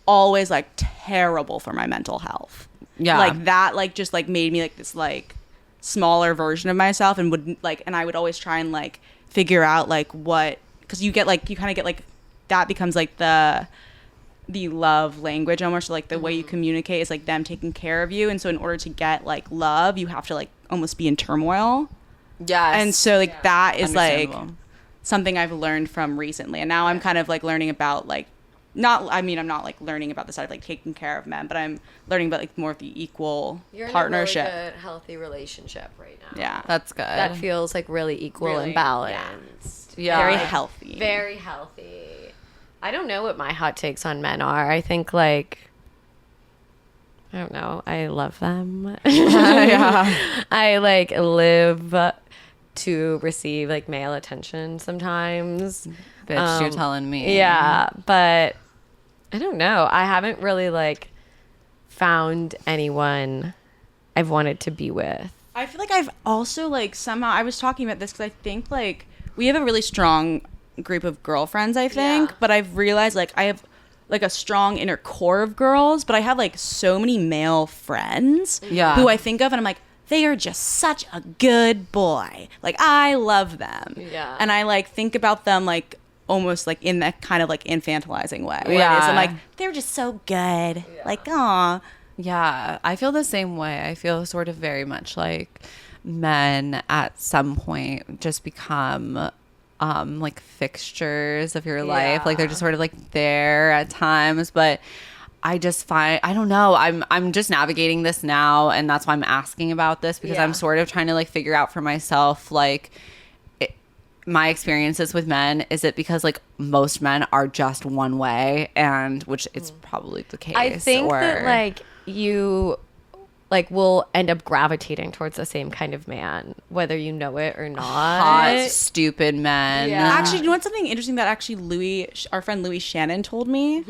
always like terrible for my mental health. Yeah. Like that, like just like made me like this like smaller version of myself and and I would always try and like figure out like because you kind of get like, that becomes like the love language almost, like the way you communicate is like them taking care of you. And so in order to get like love, you have to like almost be in turmoil. Yes. And so like that is like Understandable. something I've learned from recently. And now I'm kind of like learning about like, I'm not like learning about the side of like taking care of men, but I'm learning about like more of the equal partnership. You're in a really good, healthy relationship right now. Yeah. That's good. That feels like really equal Really, and balanced. Yeah. Very Yeah. healthy. Very healthy. I don't know what my hot takes on men are. I think like, I don't know. I love them. Yeah. I like live to receive like male attention sometimes. Bitch, you're telling me. Yeah, but I don't know. I haven't really like found anyone I've wanted to be with. I feel like I've also like somehow, I was talking about this because I think like we have a really strong group of girlfriends, I think, Yeah. but I've realized like I have like a strong inner core of girls, but I have like so many male friends Yeah. who I think of and I'm like, they are just such a good boy. Like I love them. Yeah. And I like think about them like almost like in that kind of like infantilizing way. Where Yeah. it is, I'm like, they're just so good. Like, aw. Yeah, I feel the same way. I feel sort of very much like men at some point just become like fixtures of your life. Like they're just sort of like there at times, but I just find, I don't know, I'm just navigating this now, and that's why I'm asking about this, because I'm sort of trying to like figure out for myself like my experiences with men. Is it because like most men are just one way, and which is probably the case? I think that like you like will end up gravitating towards the same kind of man, whether you know it or not. Hot, stupid men. Yeah. Actually, you know what's something interesting that actually our friend Louis Shannon told me?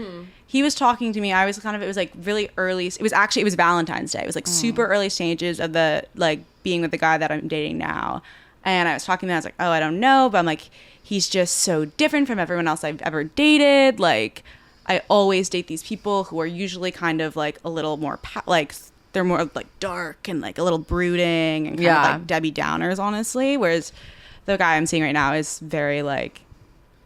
He was talking to me. I was it was like really early. It was Valentine's Day. It was like super early stages of the, like, being with the guy that I'm dating now. And I was talking to him. I was like, oh, I don't know. But I'm like, he's just so different from everyone else I've ever dated. Like, I always date these people who are usually kind of like a little more, like, they're more like dark and like a little brooding and kind of like Debbie Downers, honestly. Whereas the guy I'm seeing right now is very like,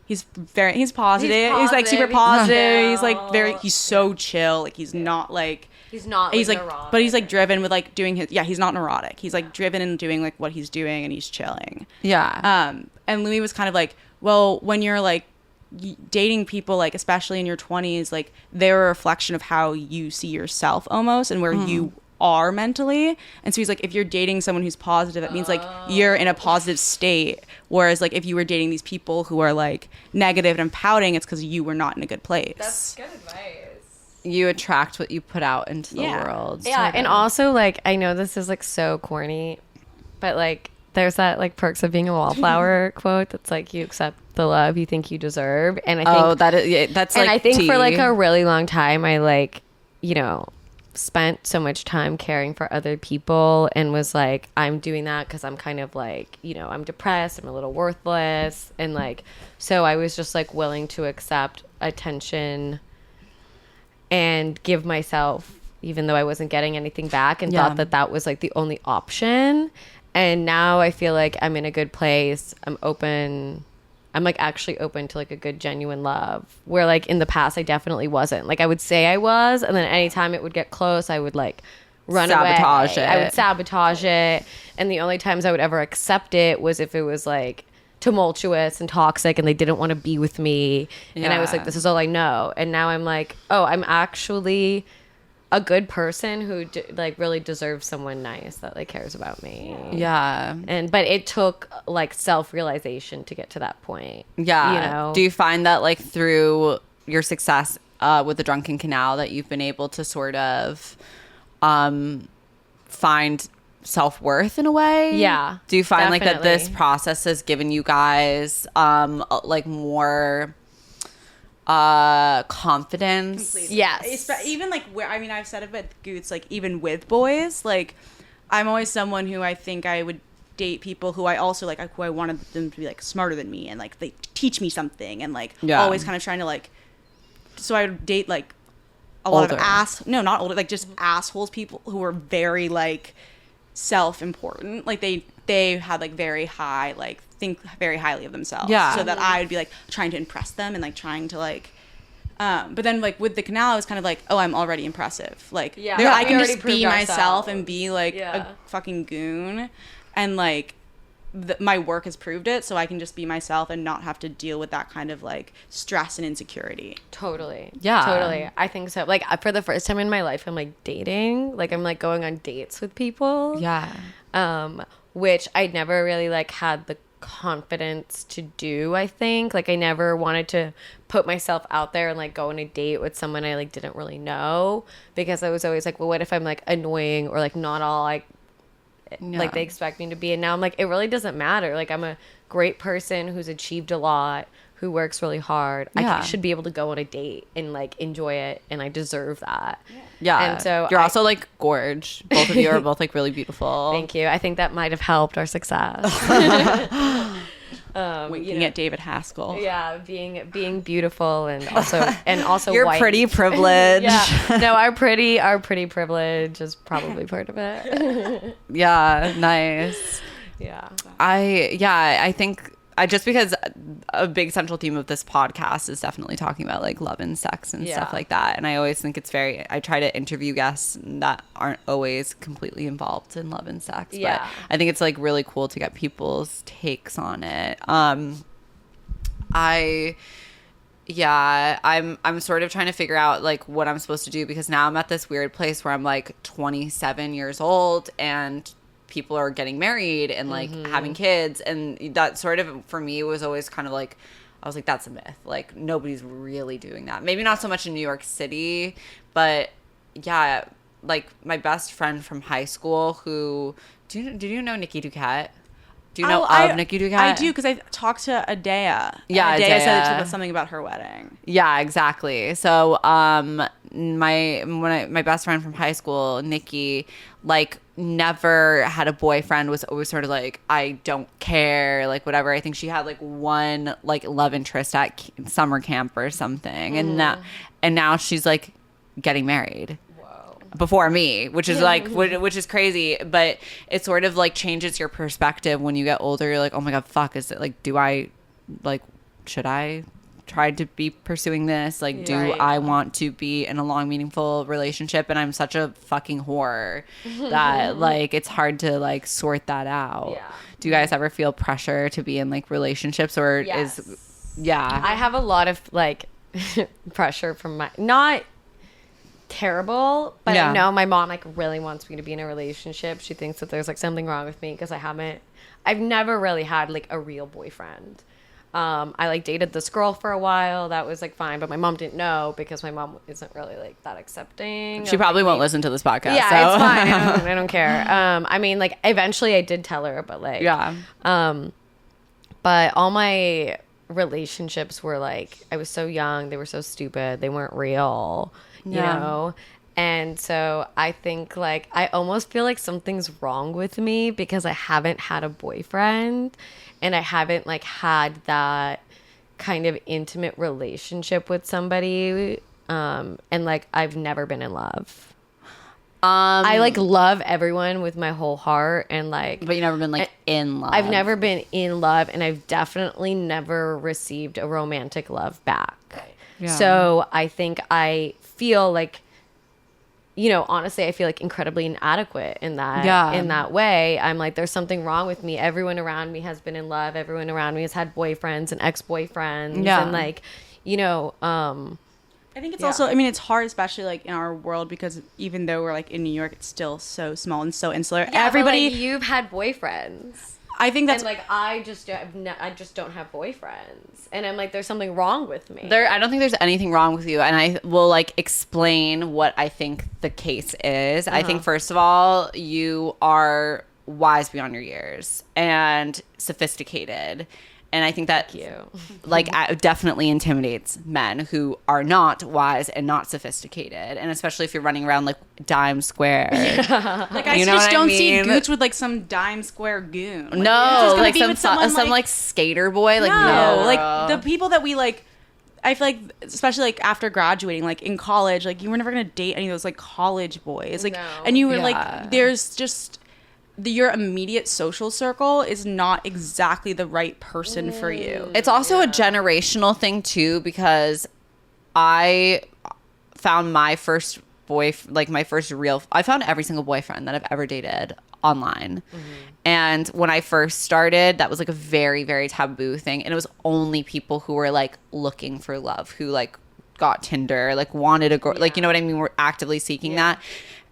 he's positive. He's like super positive. He's like he's so chill. Like he's not like, He's not. He's like, neurotic. but he's like driven with like doing his. Yeah, he's not neurotic. He's like driven and doing like what he's doing, and he's chilling. Yeah. And Louis was kind of like, well, when you're like dating people, like especially in your 20s, like they're a reflection of how you see yourself almost, and where you are mentally. And so he's like, if you're dating someone who's positive, it means like you're in a positive state. Whereas like if you were dating these people who are like negative and pouting, it's because you were not in a good place. That's good advice. You attract what you put out into the world. Yeah, and also, like, I know this is, like, so corny, but, like, there's that, like, perks of being a wallflower quote that's, like, you accept the love you think you deserve. And I think... that's, and like, I think tea. for, like, a really long time, I, like, you know, spent so much time caring for other people and was, like, I'm doing that because I'm kind of, like, you know, I'm depressed, I'm a little worthless, and, like, so I was just, like, willing to accept attention and give myself, even though I wasn't getting anything back, and thought that was like the only option. And now I feel like I'm in a good place. I'm open. I'm like actually open to like a good, genuine love, where like in the past I definitely wasn't. Like I would say I was, and then anytime it would get close, I would like run sabotage away. it. I would sabotage it. And the only times I would ever accept it was if it was like tumultuous and toxic and they didn't want to be with me, and I was like, this is all I know. And now I'm like, oh, I'm actually a good person who like really deserves someone nice that like cares about me. But it took like self-realization to get to that point. You know, do you find that like through your success with the Drunken Canal that you've been able to sort of find self-worth in a way? Yeah, do you find like that definitely. this process has given you guys like more confidence? Completely. Yes. Even like where, I mean, I've said it with Goots, like even with boys, like I'm always someone who I think I would date people who I also like, who I wanted them to be like smarter than me and like they teach me something, and like always kind of trying to like, so I would date like a lot of not older, like just assholes, people who were very like self-important, like they had like very high, like think very highly of themselves, so that I would be like trying to impress them and like trying to like but then like with the canal, it was kind of like, oh, I'm already impressive, like I can just be myself and be like a fucking goon, and like my work has proved it, so I can just be myself and not have to deal with that kind of like stress and insecurity. Totally. I think so. Like for the first time in my life, I'm like dating, like I'm like going on dates with people, which I never really like had the confidence to do. I think like I never wanted to put myself out there and like go on a date with someone I like didn't really know, because I was always like, well, what if I'm like annoying or like not all like like they expect me to be. And now I'm like, it really doesn't matter. Like I'm a great person who's achieved a lot, who works really hard. I should be able to go on a date and like enjoy it, and I deserve that. And so you're also like gorge. Both of you are both like really beautiful. Thank you. I think that might have helped our success. Winking at David Haskell. Yeah, being beautiful and also you're white. pretty privileged. No, our pretty privilege is probably part of it. Nice. I think just because a big central theme of this podcast is definitely talking about like love and sex and stuff like that, and I always think I try to interview guests that aren't always completely involved in love and sex, but I think it's like really cool to get people's takes on it. I'm sort of trying to figure out like what I'm supposed to do, because now I'm at this weird place where I'm like 27 years old and people are getting married and like having kids, and that sort of for me was always kind of like, I was like, that's a myth, like nobody's really doing that. Maybe not so much in New York City, but like my best friend from high school who did you know Nikki Duquette? Do you know of Nikki Duquette? I do, because I talked to Adea. Yeah, Adea said Adea. something about her wedding. Yeah, exactly. So my best friend from high school, Nikki, like never had a boyfriend, was always sort of like, I don't care, like whatever. I think she had like one like love interest at summer camp or something, and now she's like getting married before me, which is like which is crazy, but it sort of like changes your perspective when you get older. You're like, oh my god, fuck, is it like, should I try to be pursuing this? Like, do I want to be in a long, meaningful relationship? And I'm such a fucking whore that like it's hard to like sort that out. Do you guys ever feel pressure to be in like relationships, or I have a lot of like pressure from my, not terrible, but I know my mom like really wants me to be in a relationship. She thinks that there's like something wrong with me because I've never really had like a real boyfriend. I like dated this girl for a while. That was like fine, but my mom didn't know because my mom isn't really like that accepting. She probably won't listen to this podcast. Yeah, so. it's fine. I don't care. I mean, like eventually I did tell her, but like but all my relationships were like, I was so young, they were so stupid, they weren't real. You know? And so I think like I almost feel like something's wrong with me because I haven't had a boyfriend and I haven't like had that kind of intimate relationship with somebody, and like I've never been in love. I like love everyone with my whole heart, and like, but you've never been like in love. I've never been in love, and I've definitely never received a romantic love back. So I think I feel like, you know, honestly, I feel like incredibly inadequate in that in that way. I'm like, there's something wrong with me. Everyone around me has been in love. Everyone around me has had boyfriends and ex-boyfriends. And like, you know, I think it's also, I mean, it's hard, especially like in our world, because even though we're like in New York, it's still so small and so insular. Everybody, but, like, you've had boyfriends. I think that's, and like I just don't have boyfriends, and I'm like, there's something wrong with me. I don't think there's anything wrong with you, and I will like explain what I think the case is. I think first of all, you are wise beyond your years and sophisticated. And I think that like definitely intimidates men who are not wise and not sophisticated, and especially if you're running around like Dime Square. Like I just don't see Gooch with like some Dime Square goon. Like, no, like some like skater boy. Like no, like the people that we like. I feel like, especially like after graduating, like in college, like you were never gonna date any of those like college boys. Like, and you were like, there's just. Your immediate social circle is not exactly the right person for you. It's also a generational thing too, because I found my first I found every single boyfriend that I've ever dated online. And when I first started, that was like a very, very taboo thing. And it was only people who were like looking for love, who like got Tinder, like wanted a girl, like, you know what I mean? We're actively seeking that.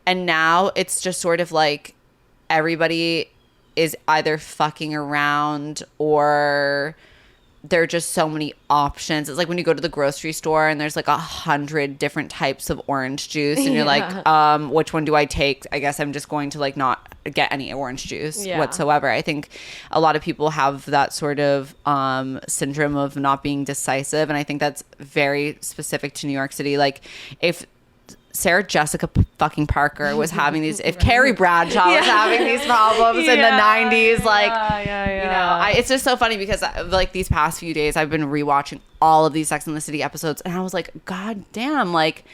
And now it's just sort of like, everybody is either fucking around or there are just so many options. It's like when you go to the grocery store and there's like 100 different types of orange juice and you're like, which one do I take? I guess I'm just going to like not get any orange juice whatsoever. I think a lot of people have that sort of syndrome of not being decisive, and I think that's very specific to New York City. Like if Sarah Jessica fucking Parker was having these, if Carrie Bradshaw was having these problems in the 90s, like, you know, it's just so funny because like these past few days I've been rewatching all of these Sex and the City episodes, and I was like, god damn, like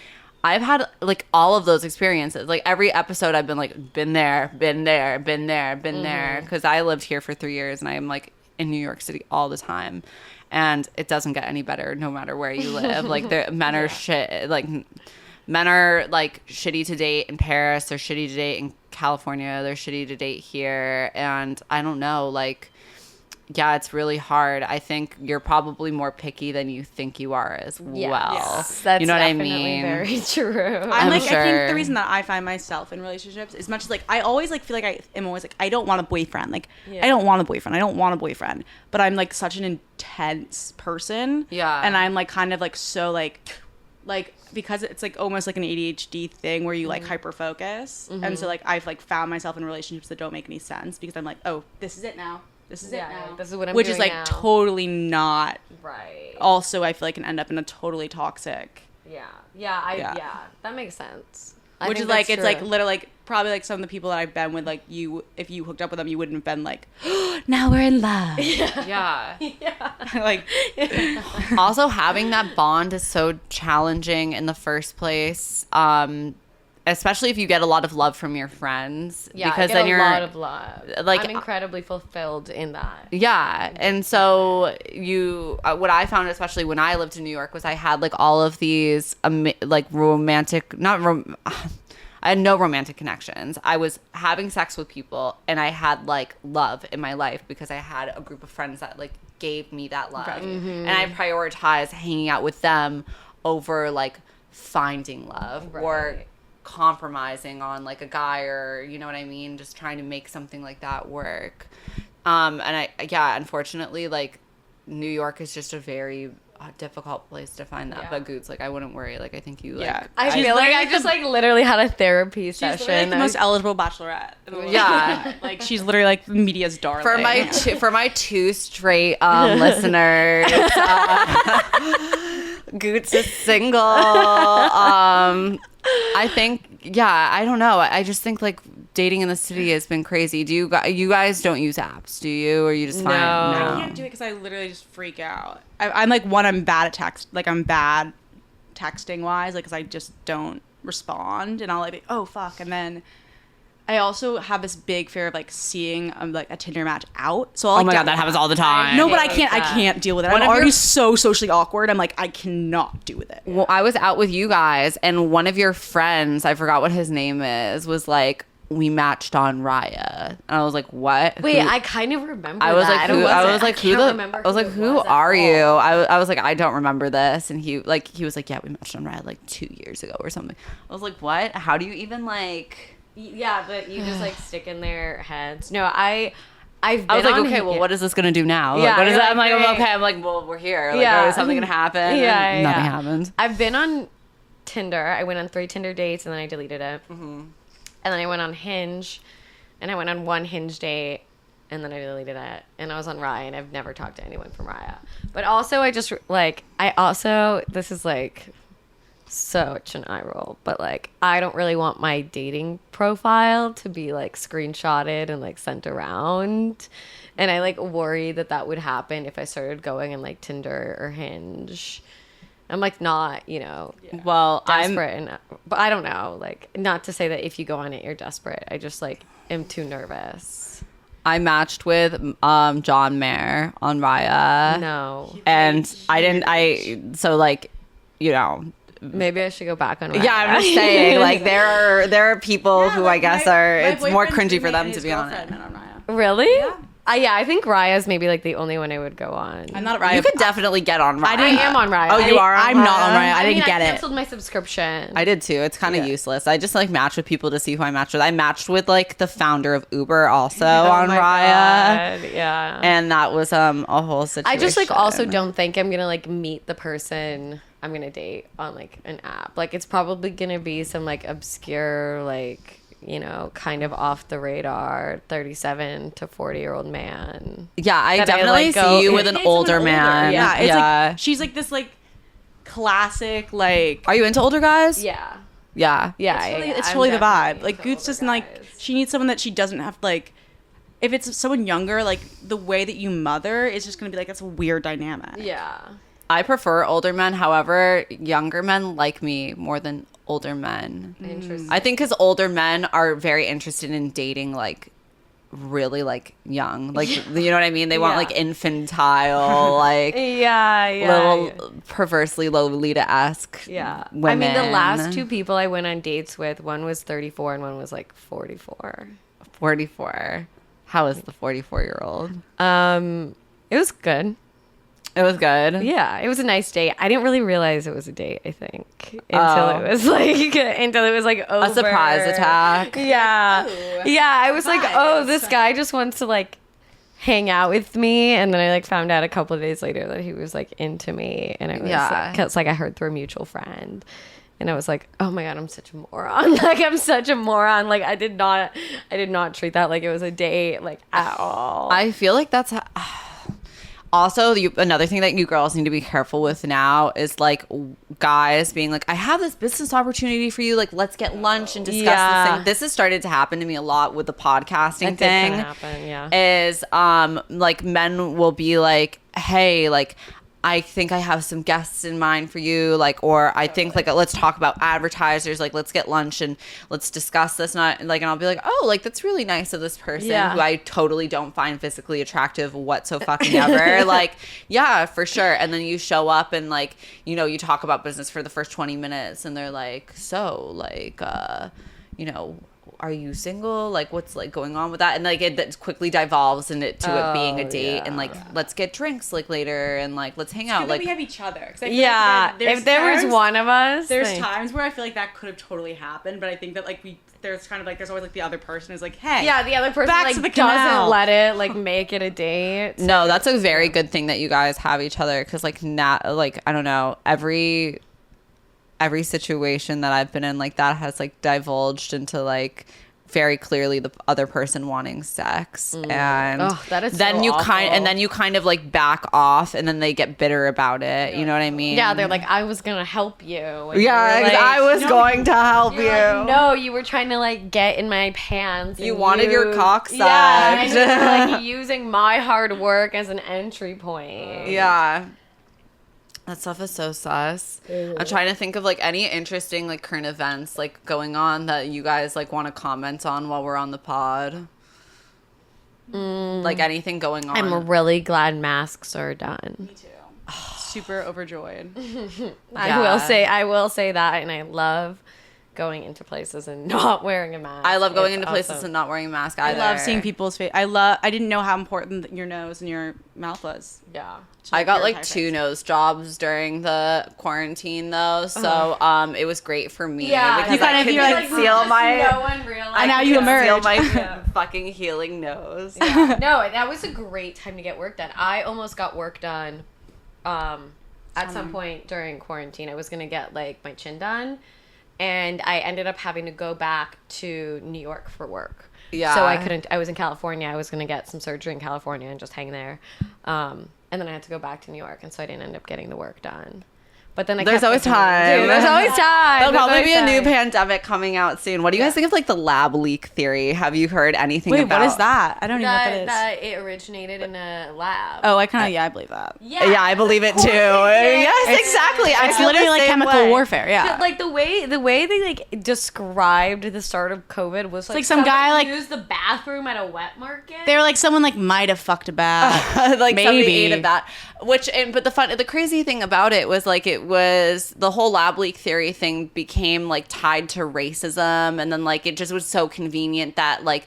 I've had like all of those experiences. Like every episode I've been like, been there, because I lived here for 3 years and I'm like in New York City all the time, and it doesn't get any better no matter where you live. Like the men are shit, like men are like shitty to date in Paris, they're shitty to date in California, they're shitty to date here. And I don't know, like, yeah, it's really hard. I think you're probably more picky than you think you are as well. Yes, that's, you know what I mean? Very true. I'm like, sure. I think the reason that I find myself in relationships is much as like I always like feel like I am always like I don't want a boyfriend. Like I don't want a boyfriend. But I'm like such an intense person. Yeah. And I'm like kind of like so like like because it's like almost like an ADHD thing where you like hyper focus, and so like I've like found myself in relationships that don't make any sense because I'm like, oh, this is it now. This is it now. This is what I'm which doing is like now. totally not. Right. Also, I feel like can end up in a totally toxic. Yeah, that makes sense. I Which think is like that's it's like true. literally like probably like some of the people that I've been with, like if you hooked up with them, you wouldn't have been like, now we're in love. Yeah. Like Also, having that bond is so challenging in the first place. Especially if you get a lot of love from your friends. Yeah, because I get then a you're lot of love. like, I'm incredibly fulfilled in that. yeah, and so what I found, especially when I lived in New York, was I had like all of these like romantic, I had no romantic connections. I was having sex with people, and I had like love in my life because I had a group of friends that like gave me that love, and I prioritized hanging out with them over like finding love or compromising on like a guy, or you know what I mean, just trying to make something like that work. And unfortunately, like New York is just a very difficult place to find that. But Goots, like I wouldn't worry. Like I think you like. I feel like I just like literally had a therapy she's session. literally like the most eligible bachelorette. Yeah. Like she's literally like the media's darling. For my two straight listeners, Goots is single. I think, I don't know. I just think like dating in the city has been crazy. Do you guys don't use apps, do you? Or you just find I can't do it because I literally just freak out. I'm like I'm bad at text. Like I'm bad texting wise, like because I just don't respond, and I'll like, oh fuck, and then I also have this big fear of like seeing like a Tinder match out. So I'll, oh my god, that happens all the time. No, but I can't deal with it. I'm already so socially awkward. I'm like, I cannot do with it. Well, I was out with you guys, and one of your friends, I forgot what his name is, was like, we matched on Raya, and I was like, what? Wait, I kind of remember. I was that. like, who? I was like, who are you? I was like, I don't remember this, and he was like, yeah, we matched on Raya like 2 years ago or something. I was like, what? How do you even like? Yeah, but you just like stick in their heads. No, I was like, okay, well, what is this gonna do now? Yeah, like, what is that? I'm like, right. okay. I'm like, well, we're here. Like, Yeah. is something gonna happen? Yeah, And nothing happened. I've been on Tinder. I went on 3 Tinder dates and then I deleted it. Mm-hmm. And then I went on Hinge, and I went on 1 Hinge date, and then I deleted it. And I was on Raya, and I've never talked to anyone from Raya. But also, this is like such an eye roll, but like I don't really want my dating profile to be like screenshotted and like sent around, and I like worry that would happen if I started going on like Tinder or Hinge. I'm like not, Well, desperate, but I don't know, like not to say that if you go on it you're desperate. I just like am too nervous. I matched with John Mayer on Raya. No, and so like, maybe I should go back on Raya. Yeah, I'm just saying, like there are people who I guess it's more cringy for them to be on it. Really? Yeah. I think Raya's maybe like the only one I would go on. I'm not at Raya. You could definitely get on Raya. I am on Raya. Oh, you are? I'm not on Raya. I didn't get I it. canceled my subscription. I did too. It's kind of useless. I just like match with people to see who I matched with. I matched with like the founder of Uber also on Raya. God. Yeah. And that was a whole situation. I just like also don't think I'm gonna like meet the person I'm gonna date on like an app. Like it's probably gonna be some like obscure like, kind of off the radar 37 to 40-year-old man. Yeah, I that definitely see you with an older man. Yeah, it's like she's like this like classic like. Are you into older guys? Yeah. Yeah. It's I'm totally the vibe. definitely Like into Goots doesn't older like. guys. She needs someone that she doesn't have like. If it's someone younger, like the way that you mother is just gonna be like that's a weird dynamic. Yeah. I prefer older men. However, younger men like me more than older men. Interesting. I think because older men are very interested in dating like really like young, like you know what I mean. They want like infantile, like little perversely Lolita-esque. Yeah. women. I mean, the last 2 people I went on dates with, one was 34 and one was like 44. 44. How is the 44-year-old? It was good. It was good. Yeah, it was a nice date. I didn't really realize it was a date, I think, until it was like over. A surprise attack. Yeah. Yeah, I was like, oh, this guy just wants to like hang out with me, and then I like found out a couple of days later that he was like into me, and it was because like I heard through a mutual friend, and I was like, oh my god, I'm such a moron. Like I'm such a moron. Like I did not treat that like it was a date like at all. I feel like that's also another thing that you girls need to be careful with now is like guys being like, I have this business opportunity for you, like let's get lunch and discuss this thing. This has started to happen to me a lot with the podcasting thing. Is like men will be like, hey, like I think I have some guests in mind for you, like, or I think like let's talk about advertisers, like let's get lunch and let's discuss this. Not like, and I'll be like, oh, like that's really nice of this person who I totally don't find physically attractive whatsoever. Like, yeah, for sure. And then you show up and like, you know, you talk about business for the first 20 minutes, and they're like, so like, you know, are you single? Like, what's like going on with that? And like it quickly devolves into it being a date, and like let's get drinks like later, and like let's hang out. Like we have each other. If there was one of us, there's times where I feel like that could have totally happened, but I think that like there's kind of like there's always like the other person who's like, hey, the other person back like to the canal. doesn't let it like make it a date. No, that's a very good thing that you guys have each other, because like like I don't know, every situation that I've been in like that has like divulged into like very clearly the other person wanting sex, and that is then so you awful. then you kind of like back off, and then they get bitter about it. You know what I mean? Yeah, they're like, I was gonna help you. And yeah, like, I was going to help you. Like, no, you were trying to like get in my pants. You wanted your cock sucked. Yeah, and you were, like using my hard work as an entry point. Yeah. That stuff is so sus. I'm trying to think of like any interesting like current events like going on that you guys like want to comment on while we're on the pod. Like anything going on. I'm really glad masks are done. Me too. Super overjoyed. I will say that, and I love going into places and not wearing a mask. I love going into places and not wearing a mask either. I love seeing people's face. I didn't know how important your nose and your mouth was. Yeah. I got like 2 nose jobs during the quarantine though, so it was great for me. Yeah, because you kind I of could like conceal my. No one realized. And now you emerge. Conceal my fucking healing nose. Yeah. No, that was a great time to get work done. I almost got work done. At some point during quarantine, I was gonna get like my chin done, and I ended up having to go back to New York for work. Yeah. So I couldn't. I was in California. I was gonna get some surgery in California and just hang there. And then I had to go back to New York, and so I didn't end up getting the work done. But then there's always time. Dude, there's always time. There'll probably be a new pandemic coming out soon. What do you guys think of like the lab leak theory? Have you heard anything about? What is that? I don't even know what that is. That it originated in a lab. Oh, I kind of I believe that. Yeah, I believe it too. Yes, exactly. It's literally like chemical warfare. Yeah. Like the way they like described the start of COVID was like some guy like used the bathroom at a wet market. They were like someone like might have fucked a bat. Like maybe somebody ate a bat. But the crazy thing about it was like it was the whole lab leak theory thing became like tied to racism, and then like it just was so convenient that like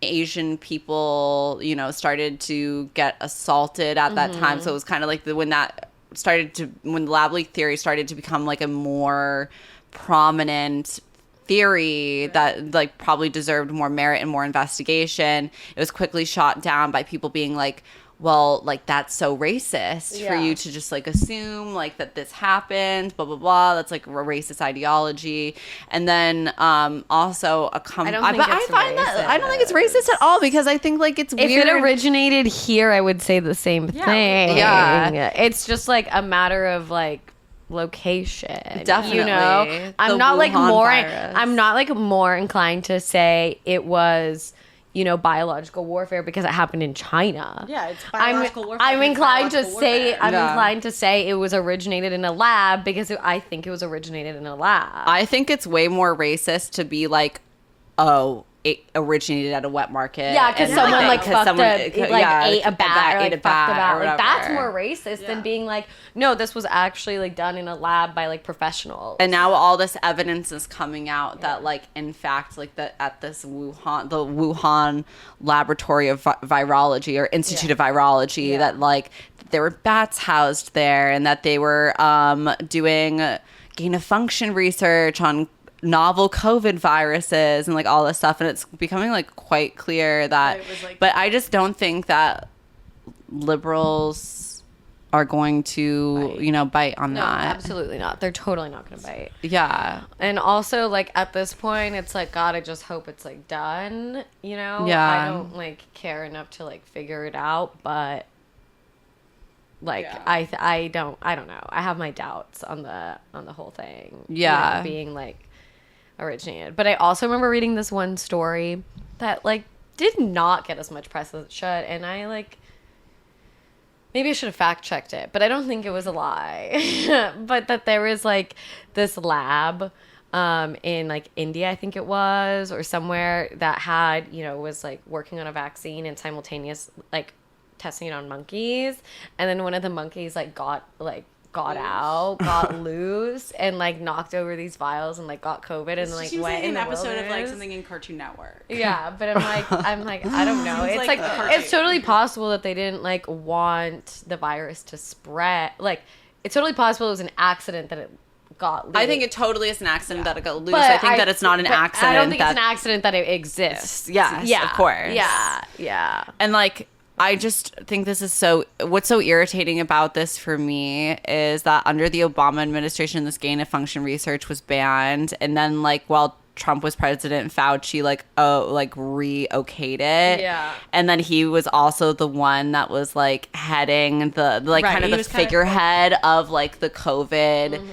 Asian people, you know, started to get assaulted at that time. So it was kind of like when the lab leak theory started to become like a more prominent theory that like probably deserved more merit and more investigation. It was quickly shot down by people being like, well, like that's so racist for you to just like assume like that this happened, blah blah blah. That's like a racist ideology. And then also I don't think it's racist at all, because I think like it's weird. If it originated here, I would say the same thing. Yeah, it's just like a matter of like location. Definitely, you know, I'm not like more inclined to say it was, you know, biological warfare because it happened in China. Yeah, it's biological warfare. I'm inclined to say it was originated in a lab because I think it was originated in a lab. I think it's way more racist to be like, oh, it originated at a wet market. Yeah, because someone ate a bat or fucked a bat. Like that's more racist than being like, no, this was actually like done in a lab by like professionals. And now all this evidence is coming out that like in fact like at this Wuhan Laboratory of Virology or Institute of Virology that like there were bats housed there, and that they were doing gain of function research on novel COVID viruses and like all this stuff, and it's becoming like quite clear that. But I just don't think that liberals are going to bite on that. Absolutely not. They're totally not going to bite. Yeah. And also, like, at this point, it's like, God, I just hope it's like done, Yeah. I don't like care enough to like figure it out, but like I don't know. I have my doubts on the whole thing. Yeah. Being like originated. But I also remember reading this one story that like did not get as much press as it should, and I like maybe I should have fact checked it, but I don't think it was a lie. But that there was like this lab in like India, I think it was, or somewhere that had, was like working on a vaccine and simultaneous like testing it on monkeys. And then one of the monkeys like got loose and like knocked over these vials and like got COVID and like went like in an the episode wilderness. of like something in Cartoon Network. Yeah, but I'm like I don't know. It's like it's totally possible that they didn't like want the virus to spread. Like it's totally possible it was an accident that it got loose. I think it totally is an accident that it got loose. But I think that it's not an accident. I don't think it's an accident that it exists. Yes, yeah, of course. Yeah. And like I just think this is what's so irritating about this for me is that under the Obama administration, this gain of function research was banned. And then like while Trump was president, Fauci re-okayed it. Yeah. And then he was also the one that was like heading the like Right, kind of he the was kind of figurehead of like the COVID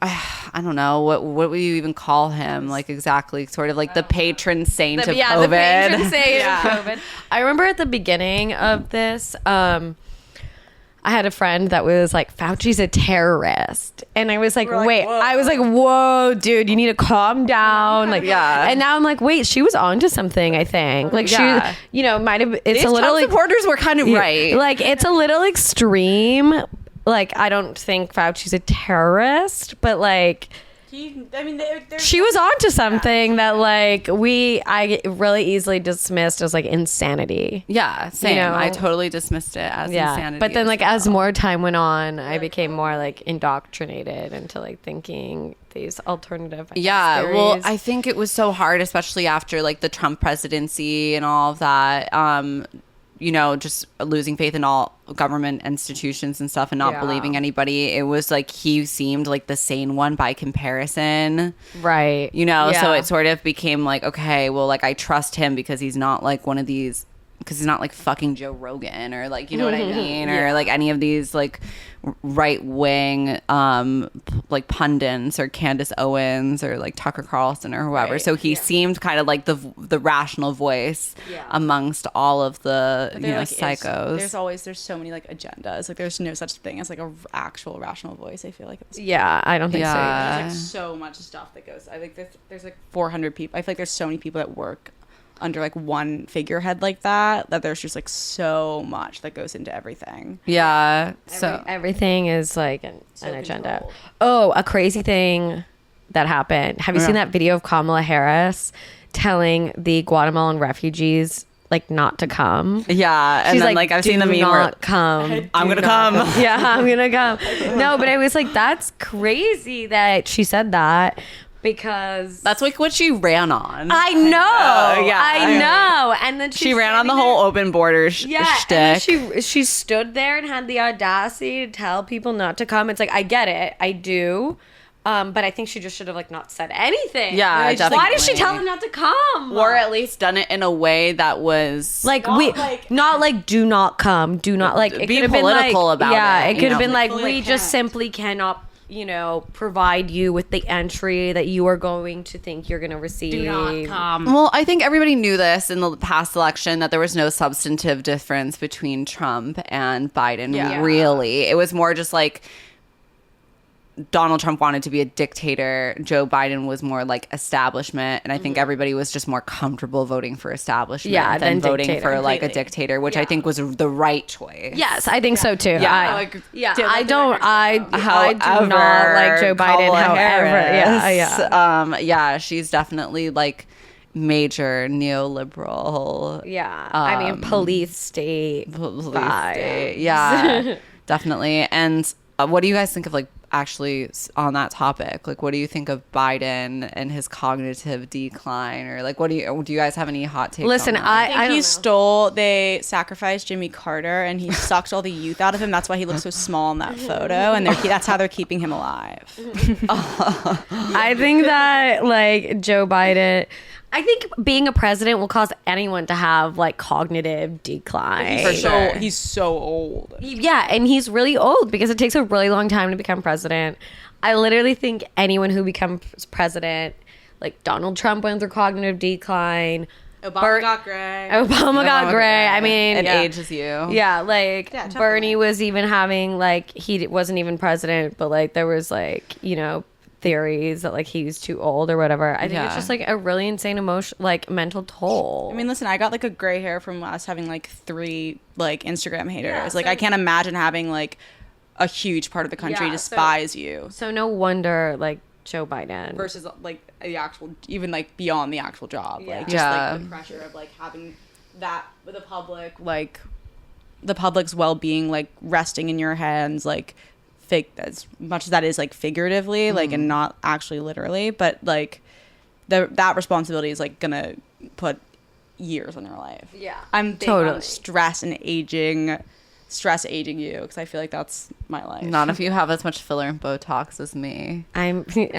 I don't know what would you even call him, like exactly, sort of like the patron saint of COVID. The patron saint of COVID. I remember at the beginning of this, I had a friend that was like, Fauci's a terrorist, and I was like, wait, I was like, whoa, dude, you need to calm down, like, Yeah. And now I'm like, wait, she was onto something, I think, like she, might have. It's These a little Trump supporters were kind of right, like it's a little extreme. Like, I don't think Fauci's a terrorist, but like, she was onto something that like I really easily dismissed as like insanity. Yeah, same. I totally dismissed it as insanity. But then like as more time went on, I became more like indoctrinated into like thinking these alternative theories. Well, I think it was so hard, especially after like the Trump presidency and all of that. Just losing faith in all government institutions and stuff and not believing anybody. It was like he seemed like the sane one by comparison. Right. So it sort of became like, okay, well, like I trust him because he's not like one of these, because he's not like fucking Joe Rogan or like, you know what I mean? Or like any of these like right wing like pundits or Candace Owens or like Tucker Carlson or whoever. Right. So he seemed kind of like the rational voice amongst all of the like, psychos. There's so many like agendas. Like there's no such thing as like a actual rational voice. I feel like I don't think so. There's like so much stuff that goes. I think there's like 400 people. I feel like there's so many people that work under like one figurehead like that there's just like so much that goes into everything. So everything is like an agenda. Oh, a crazy thing that happened. Have you seen that video of Kamala Harris telling the Guatemalan refugees like not to come? And she's then like I've seen the meme where come. I'm gonna come. I'm gonna come. No, but I was like, that's crazy that she said that. Because that's like what she ran on. I know. I know. And then she ran on the whole open borders shtick. And she stood there and had the audacity to tell people not to come. It's like, I get it. I do. But I think she just should have like not said anything. Yeah, definitely. Why did she tell them not to come? Or at least done it in a way that was like not like do not come. Do not like it be could have political been like, about it. Yeah, it could have been like we just simply cannot provide you with the entry that you are going to think you're going to receive. Do not come. Well, I think everybody knew this in the past election that there was no substantive difference between Trump and Biden. Really, it was more just like Donald Trump wanted to be a dictator. Joe Biden was more like establishment. And I think everybody was just more comfortable voting for establishment than voting for like a dictator, which I think was the right choice. Yes, I think so too. I do However, not like Joe Biden. However, she's definitely like major neoliberal. I mean, police state vibes. Definitely. And what do you guys think of like actually on that topic, like, what do you think of Biden and his cognitive decline, or like, what do you guys have any hot takes? Listen, on that? I think they sacrificed Jimmy Carter and he sucked all the youth out of him. That's why he looks so small in that photo, and that's how they're keeping him alive. I think that like Joe Biden, I think being a president will cause anyone to have like cognitive decline. For sure. He's so old. Yeah, and he's really old because it takes a really long time to become president. I literally think anyone who becomes president, like Donald Trump went through cognitive decline. Obama got gray. Obama got gray. I mean, it yeah. ages you. Yeah, like Yeah, definitely. Bernie was even having like he wasn't even president, but like there was like, you know, theories that like he was too old or whatever. I think it's just like a really insane emotion, like mental toll. I mean, listen, I got like a gray hair from us having like 3 like Instagram haters. Like I can't imagine having like a huge part of the country despise you. So no wonder like Joe Biden Versus like the actual, even like beyond the actual job. Yeah. Like just like the pressure of like having that with the public, like the public's well-being like resting in your hands, like fake as much as that is like figuratively, like and not actually literally, but like that responsibility is like gonna put years on your life. Yeah. I'm big Totally. on stress aging you, because I feel like that's my life. Not if you have as much filler and Botox as me. I'm You-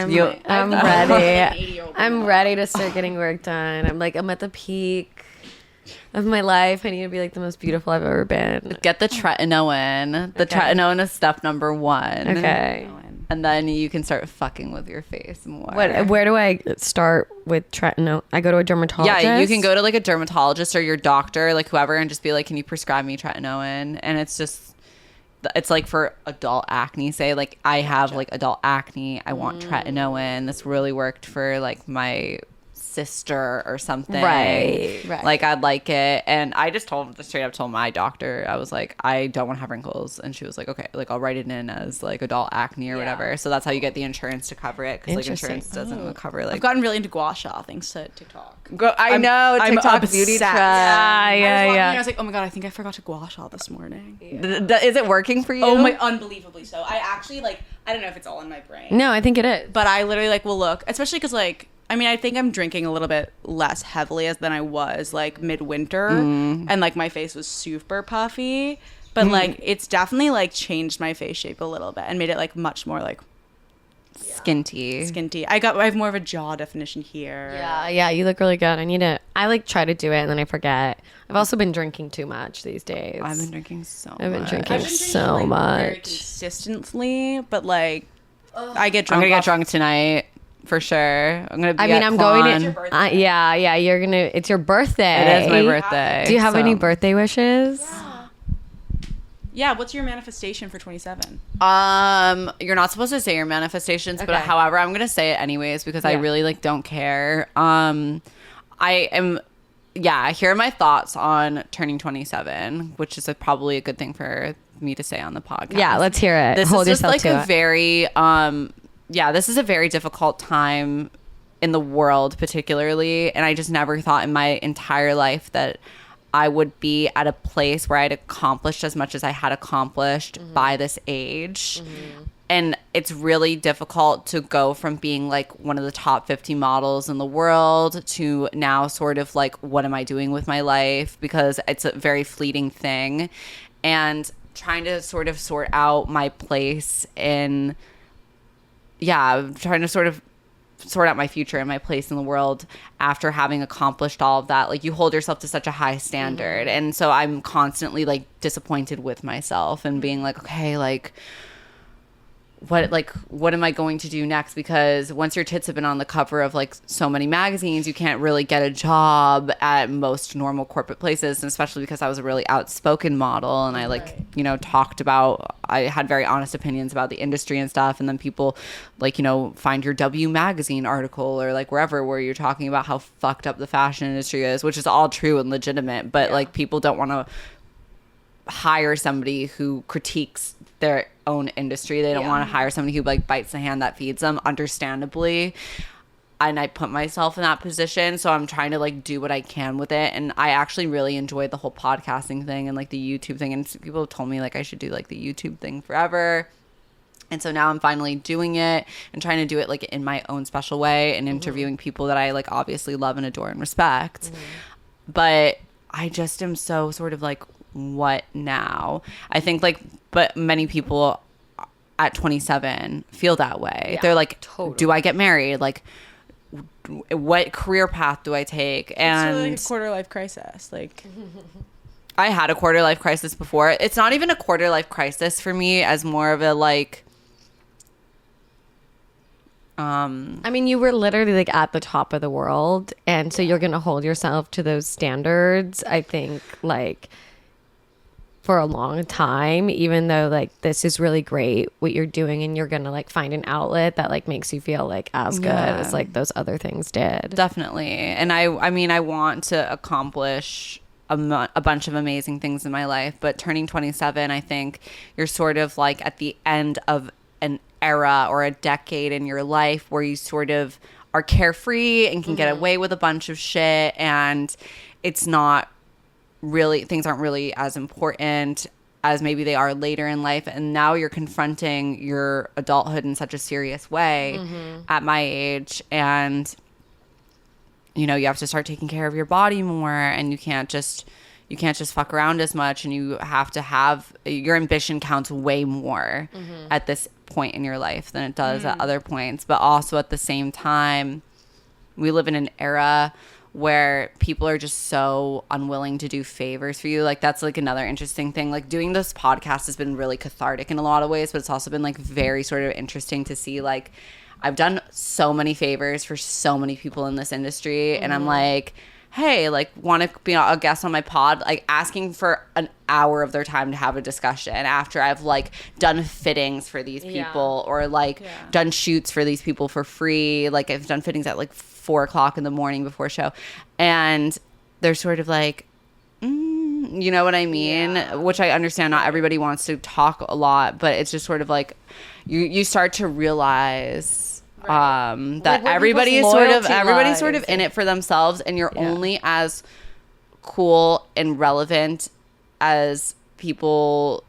ready. I'm ready to start getting work done. I'm at the peak of my life. I need to be like the most beautiful I've ever been. Get the tretinoin. The tretinoin is step number 1. Okay. And then you can start fucking with your face more. Where do I start with tretinoin? I go to a dermatologist. Yeah, you can go to like a dermatologist or your doctor, like whoever, and just be like, can you prescribe me tretinoin? And it's like for adult acne, say like I have like adult acne, I want tretinoin. This really worked for like my sister or something. Right. Like I'd like it. And I just straight up told my doctor, I was like, I don't want to have wrinkles. And she was like, okay, like I'll write it in as like adult acne or whatever. So that's how you get the insurance to cover it, because like Interesting. insurance doesn't cover like I've gotten really into gua sha thanks to TikTok. I know I'm TikTok obsessed. beauty trend. I was like, oh my god, I think I forgot to gua sha this morning. Is it working for you? Oh my, unbelievably so. I actually like, I don't know if it's all in my brain. No, I think it is. But I literally like will look, especially because like, I mean, I think I'm drinking a little bit less heavily than I was like midwinter, and like my face was super puffy. But like, it's definitely like changed my face shape a little bit and made it like much more like skinty. I have more of a jaw definition here. Yeah, you look really good. I like try to do it and then I forget. I've also been drinking too much these days. I've been drinking so much. I've been drinking I've been so drinking, like, very much. consistently, but like, I get I'm drunk. gonna get off- drunk tonight for sure. I'm gonna be I'm going to. birthday. Yeah, you're gonna. It's your birthday. It is my birthday. Do you have so- any birthday wishes? Yeah, what's your manifestation for 27? You're not supposed to say your manifestations, but Okay. however, I'm gonna say it anyways because I Yeah. really like don't care. I am. Yeah, here are my thoughts on turning 27, which is probably a good thing for me to say on the podcast. Yeah, let's hear it. This Hold is just yourself like to a it. very this is a very difficult time in the world, particularly, and I just never thought in my entire life that I would be at a place where I'd accomplished as much as I had accomplished by this age. And it's really difficult to go from being like one of the top 50 models in the world to now sort of like, what am I doing with my life? Because it's a very fleeting thing. And trying to sort of sort out my place in, trying to sort of sort out my future and my place in the world after having accomplished all of that. Like, you hold yourself to such a high standard. And so I'm constantly like disappointed with myself and being like, okay, like what am I going to do next? Because once your tits have been on the cover of like so many magazines, you can't really get a job at most normal corporate places. And especially because I was a really outspoken model and I talked about, I had very honest opinions about the industry and stuff. And then people find your W magazine article or like wherever where you're talking about how fucked up the fashion industry is, which is all true and legitimate. But like, people don't want to hire somebody who critiques their own industry. They don't want to hire somebody who like bites the hand that feeds them, understandably. And I put myself in that position, so I'm trying to like do what I can with it. And I actually really enjoyed the whole podcasting thing and like the YouTube thing, and people told me like I should do like the YouTube thing forever. And so now I'm finally doing it and trying to do it like in my own special way and interviewing people that I like obviously love and adore and respect. But I just am so sort of like, what now? I think like, but many people at 27 feel that way. Yeah, they're like, totally. do I get married? Like, what career path do I take? And It's like a quarter life crisis. Like, I had a quarter life crisis before. It's not even a quarter life crisis for me, as more of a like, I mean, you were literally like at the top of the world, and so you're gonna hold yourself to those standards, I think, like for a long time, even though like this is really great what you're doing, and you're gonna like find an outlet that like makes you feel like as good as like those other things did. Definitely. And I mean, I want to accomplish a bunch of amazing things in my life, but turning 27, I think you're sort of like at the end of an era or a decade in your life where you sort of are carefree and can get away with a bunch of shit, and it's not really, things aren't really as important as maybe they are later in life. And now you're confronting your adulthood in such a serious way at my age, and you know, you have to start taking care of your body more, and you can't just fuck around as much, and you have to have, your ambition counts way more at this point in your life than it does at other points. But also at the same time, we live in an era where people are just so unwilling to do favors for you. Like, that's like another interesting thing. Like, doing this podcast has been really cathartic in a lot of ways, but it's also been like very sort of interesting to see, like, I've done so many favors for so many people in this industry, and I'm like, hey, like, want to be a guest on my pod? Like, asking for an hour of their time to have a discussion after I've like done fittings for these people, or like done shoots for these people for free. Like, I've done fittings at like 4 o'clock in the morning before show, and they're sort of like, you know what I mean? Which I understand. Not everybody wants to talk a lot, but it's just sort of like you start to realize that like everybody is everybody's sort of in it for themselves, and you're only as cool and relevant as people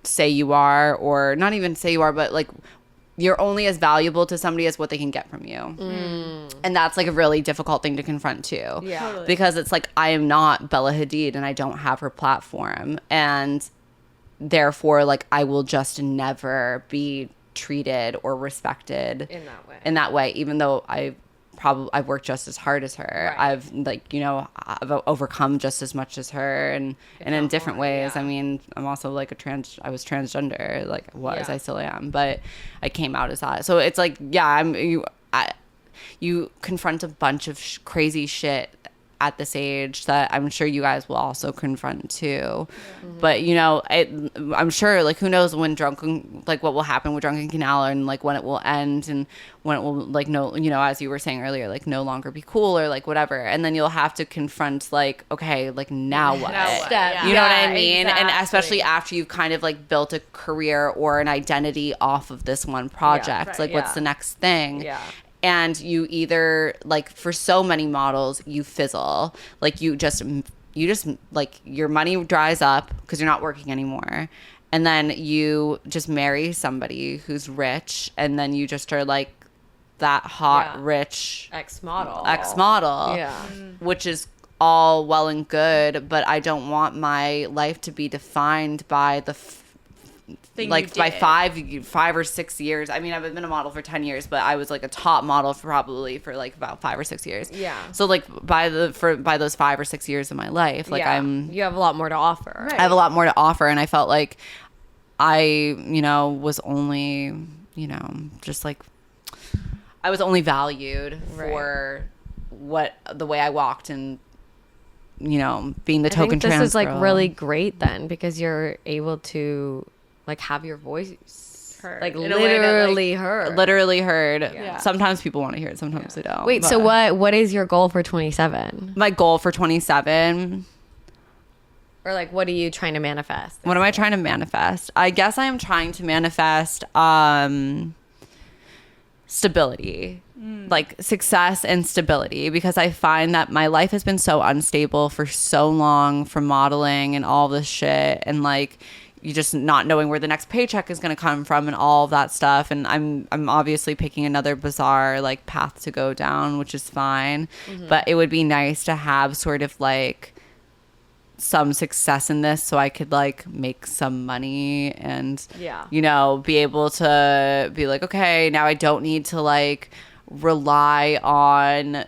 say you are, or not even say you are, but like you're only as valuable to somebody as what they can get from you. And that's like a really difficult thing to confront too. Yeah. Totally. Because it's like, I am not Bella Hadid and I don't have her platform, and therefore like I will just never be treated or respected in that way, even though I've worked just as hard as her. I've like, you know, I've overcome just as much as her, and in different ways. I mean, I'm also like I was transgender, like I still am, but I came out as that. So it's like, you confront a bunch of crazy shit at this age that I'm sure you guys will also confront too. But you know, I'm sure, like, who knows when what will happen with Drunken Canal, and like when it will end, and when it will like as you were saying earlier, like no longer be cool, or like whatever. And then you'll have to confront like, okay, like now what? You know what I mean? Exactly. And especially after you've kind of like built a career or an identity off of this one project, what's the next thing? And you either, like, for so many models, you fizzle. Like, you just like, your money dries up because you're not working anymore. And then you just marry somebody who's rich, and then you just are like that hot, rich ex-model. Which is all well and good, but I don't want my life to be defined by the by 5 or 6 years. I mean, I've been a model for 10 years, but I was like a top model for like about 5 or 6 years. So like by those 5 or 6 years of my life, like you have a lot more to offer. I have a lot more to offer, and I felt like I, was only, just like I was only valued for the way I walked, and being the token trans girl. This is like really great then, because you're able to like have your voice heard. Like literally heard. Yeah. Sometimes people want to hear it, sometimes they don't. Wait, so what is your goal for 27? My goal for 27, or like, what are you trying to manifest? What am I trying to manifest? I guess I am trying to manifest stability. Like success and stability, because I find that my life has been so unstable for so long, from modeling and all this shit, and like, you just not knowing where the next paycheck is going to come from and all of that stuff. And I'm obviously picking another bizarre like path to go down, which is fine. But it would be nice to have sort of like some success in this so I could like make some money and, you know, be able to be like, okay, now I don't need to like rely on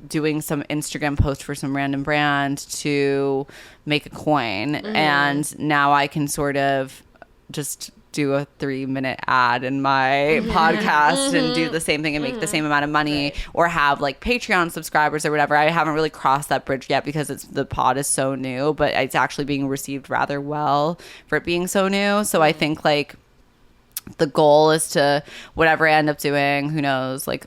doing some Instagram post for some random brand to make a coin. And now I can sort of just do a 3-minute ad in my podcast and do the same thing and make the same amount of money, or have like Patreon subscribers or whatever. I haven't really crossed that bridge yet because the pod is so new, but it's actually being received rather well for it being so new. So I think like the goal is to, whatever I end up doing, who knows, like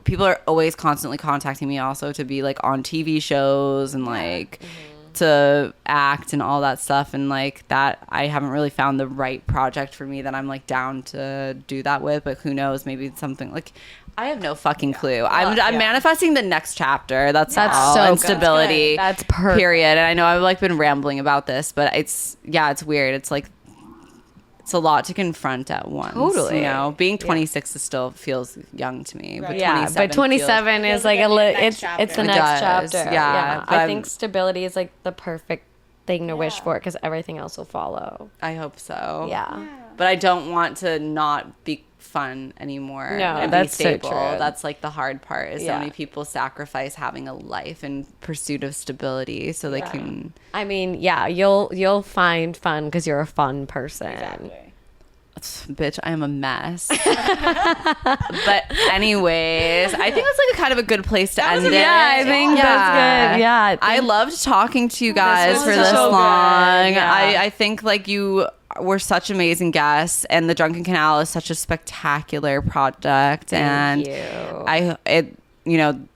people are always constantly contacting me also to be like on TV shows and like to act and all that stuff, and like that I haven't really found the right project for me that I'm like down to do that with. But who knows, maybe it's something like, I have no fucking clue. I'm manifesting the next chapter. That's all. so And good. stability. That's perfect. Period. And I know I've like been rambling about this, but it's weird. It's like, it's a lot to confront at once. Totally. You know, being 26 is still feels young to me. But Yeah, 27 but 27 is like it's the It next does, chapter. yeah, but I I'm- think stability is like the perfect thing to wish for, because everything else will follow. I hope so. Yeah. But I don't want to not be fun anymore. No, and that's be so stable. true. That's like the hard part. Is so Yeah. many people sacrifice having a life in pursuit of stability so they can. I mean, yeah, you'll find fun because you're a fun person. Bitch, I am a mess. But anyways, I think that's like a kind of a good place to end it. Yeah, I think that's good. Yeah, I loved talking to you guys was for so this good. long. Yeah. I think like you were such amazing guests, and the Drunken Canal is such a spectacular project. Thank and you.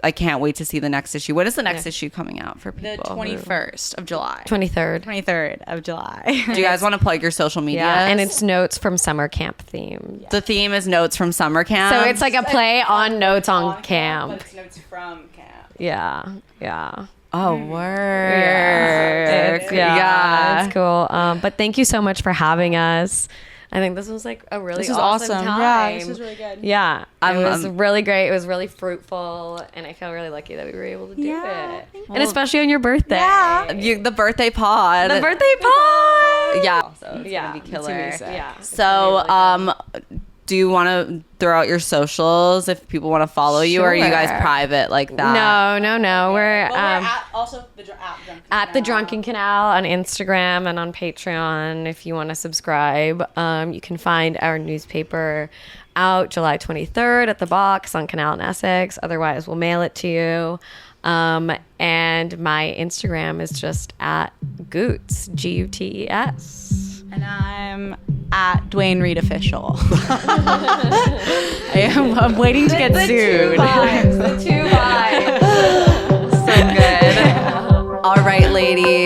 I can't wait to see the next issue. When is the next issue coming out for people? The 21st of July. 23rd. 23rd of July. Do you guys want to plug your social media? Yeah, and it's notes from summer camp theme. the theme is notes from summer camp. So it's like a play on notes on camp. But it's notes from camp. Yeah, yeah. oh word. It's cool. But thank you so much for having us. I think this was like a really This was awesome awesome. time. Yeah, this was really good. Yeah, it was really great. It was really fruitful, and I feel really lucky that we were able to do it. And especially on your birthday. Yeah. The birthday pod. The birthday pod. Yeah. So it's Yeah, gonna be it's killer. gonna be sick. Yeah. So, do you want to throw out your socials if people want to follow you, or are you guys Sure. private like that? No. We're also the at the Drunken Canal on Instagram and on Patreon. If you want to subscribe, you can find our newspaper out July 23rd at the Box on Canal in Essex. Otherwise, we'll mail it to you. And my Instagram is just at Goots, Gutes. And I'm at Dwayne Reed Official. I'm waiting to get sued. The two vibes. So good. All right, ladies.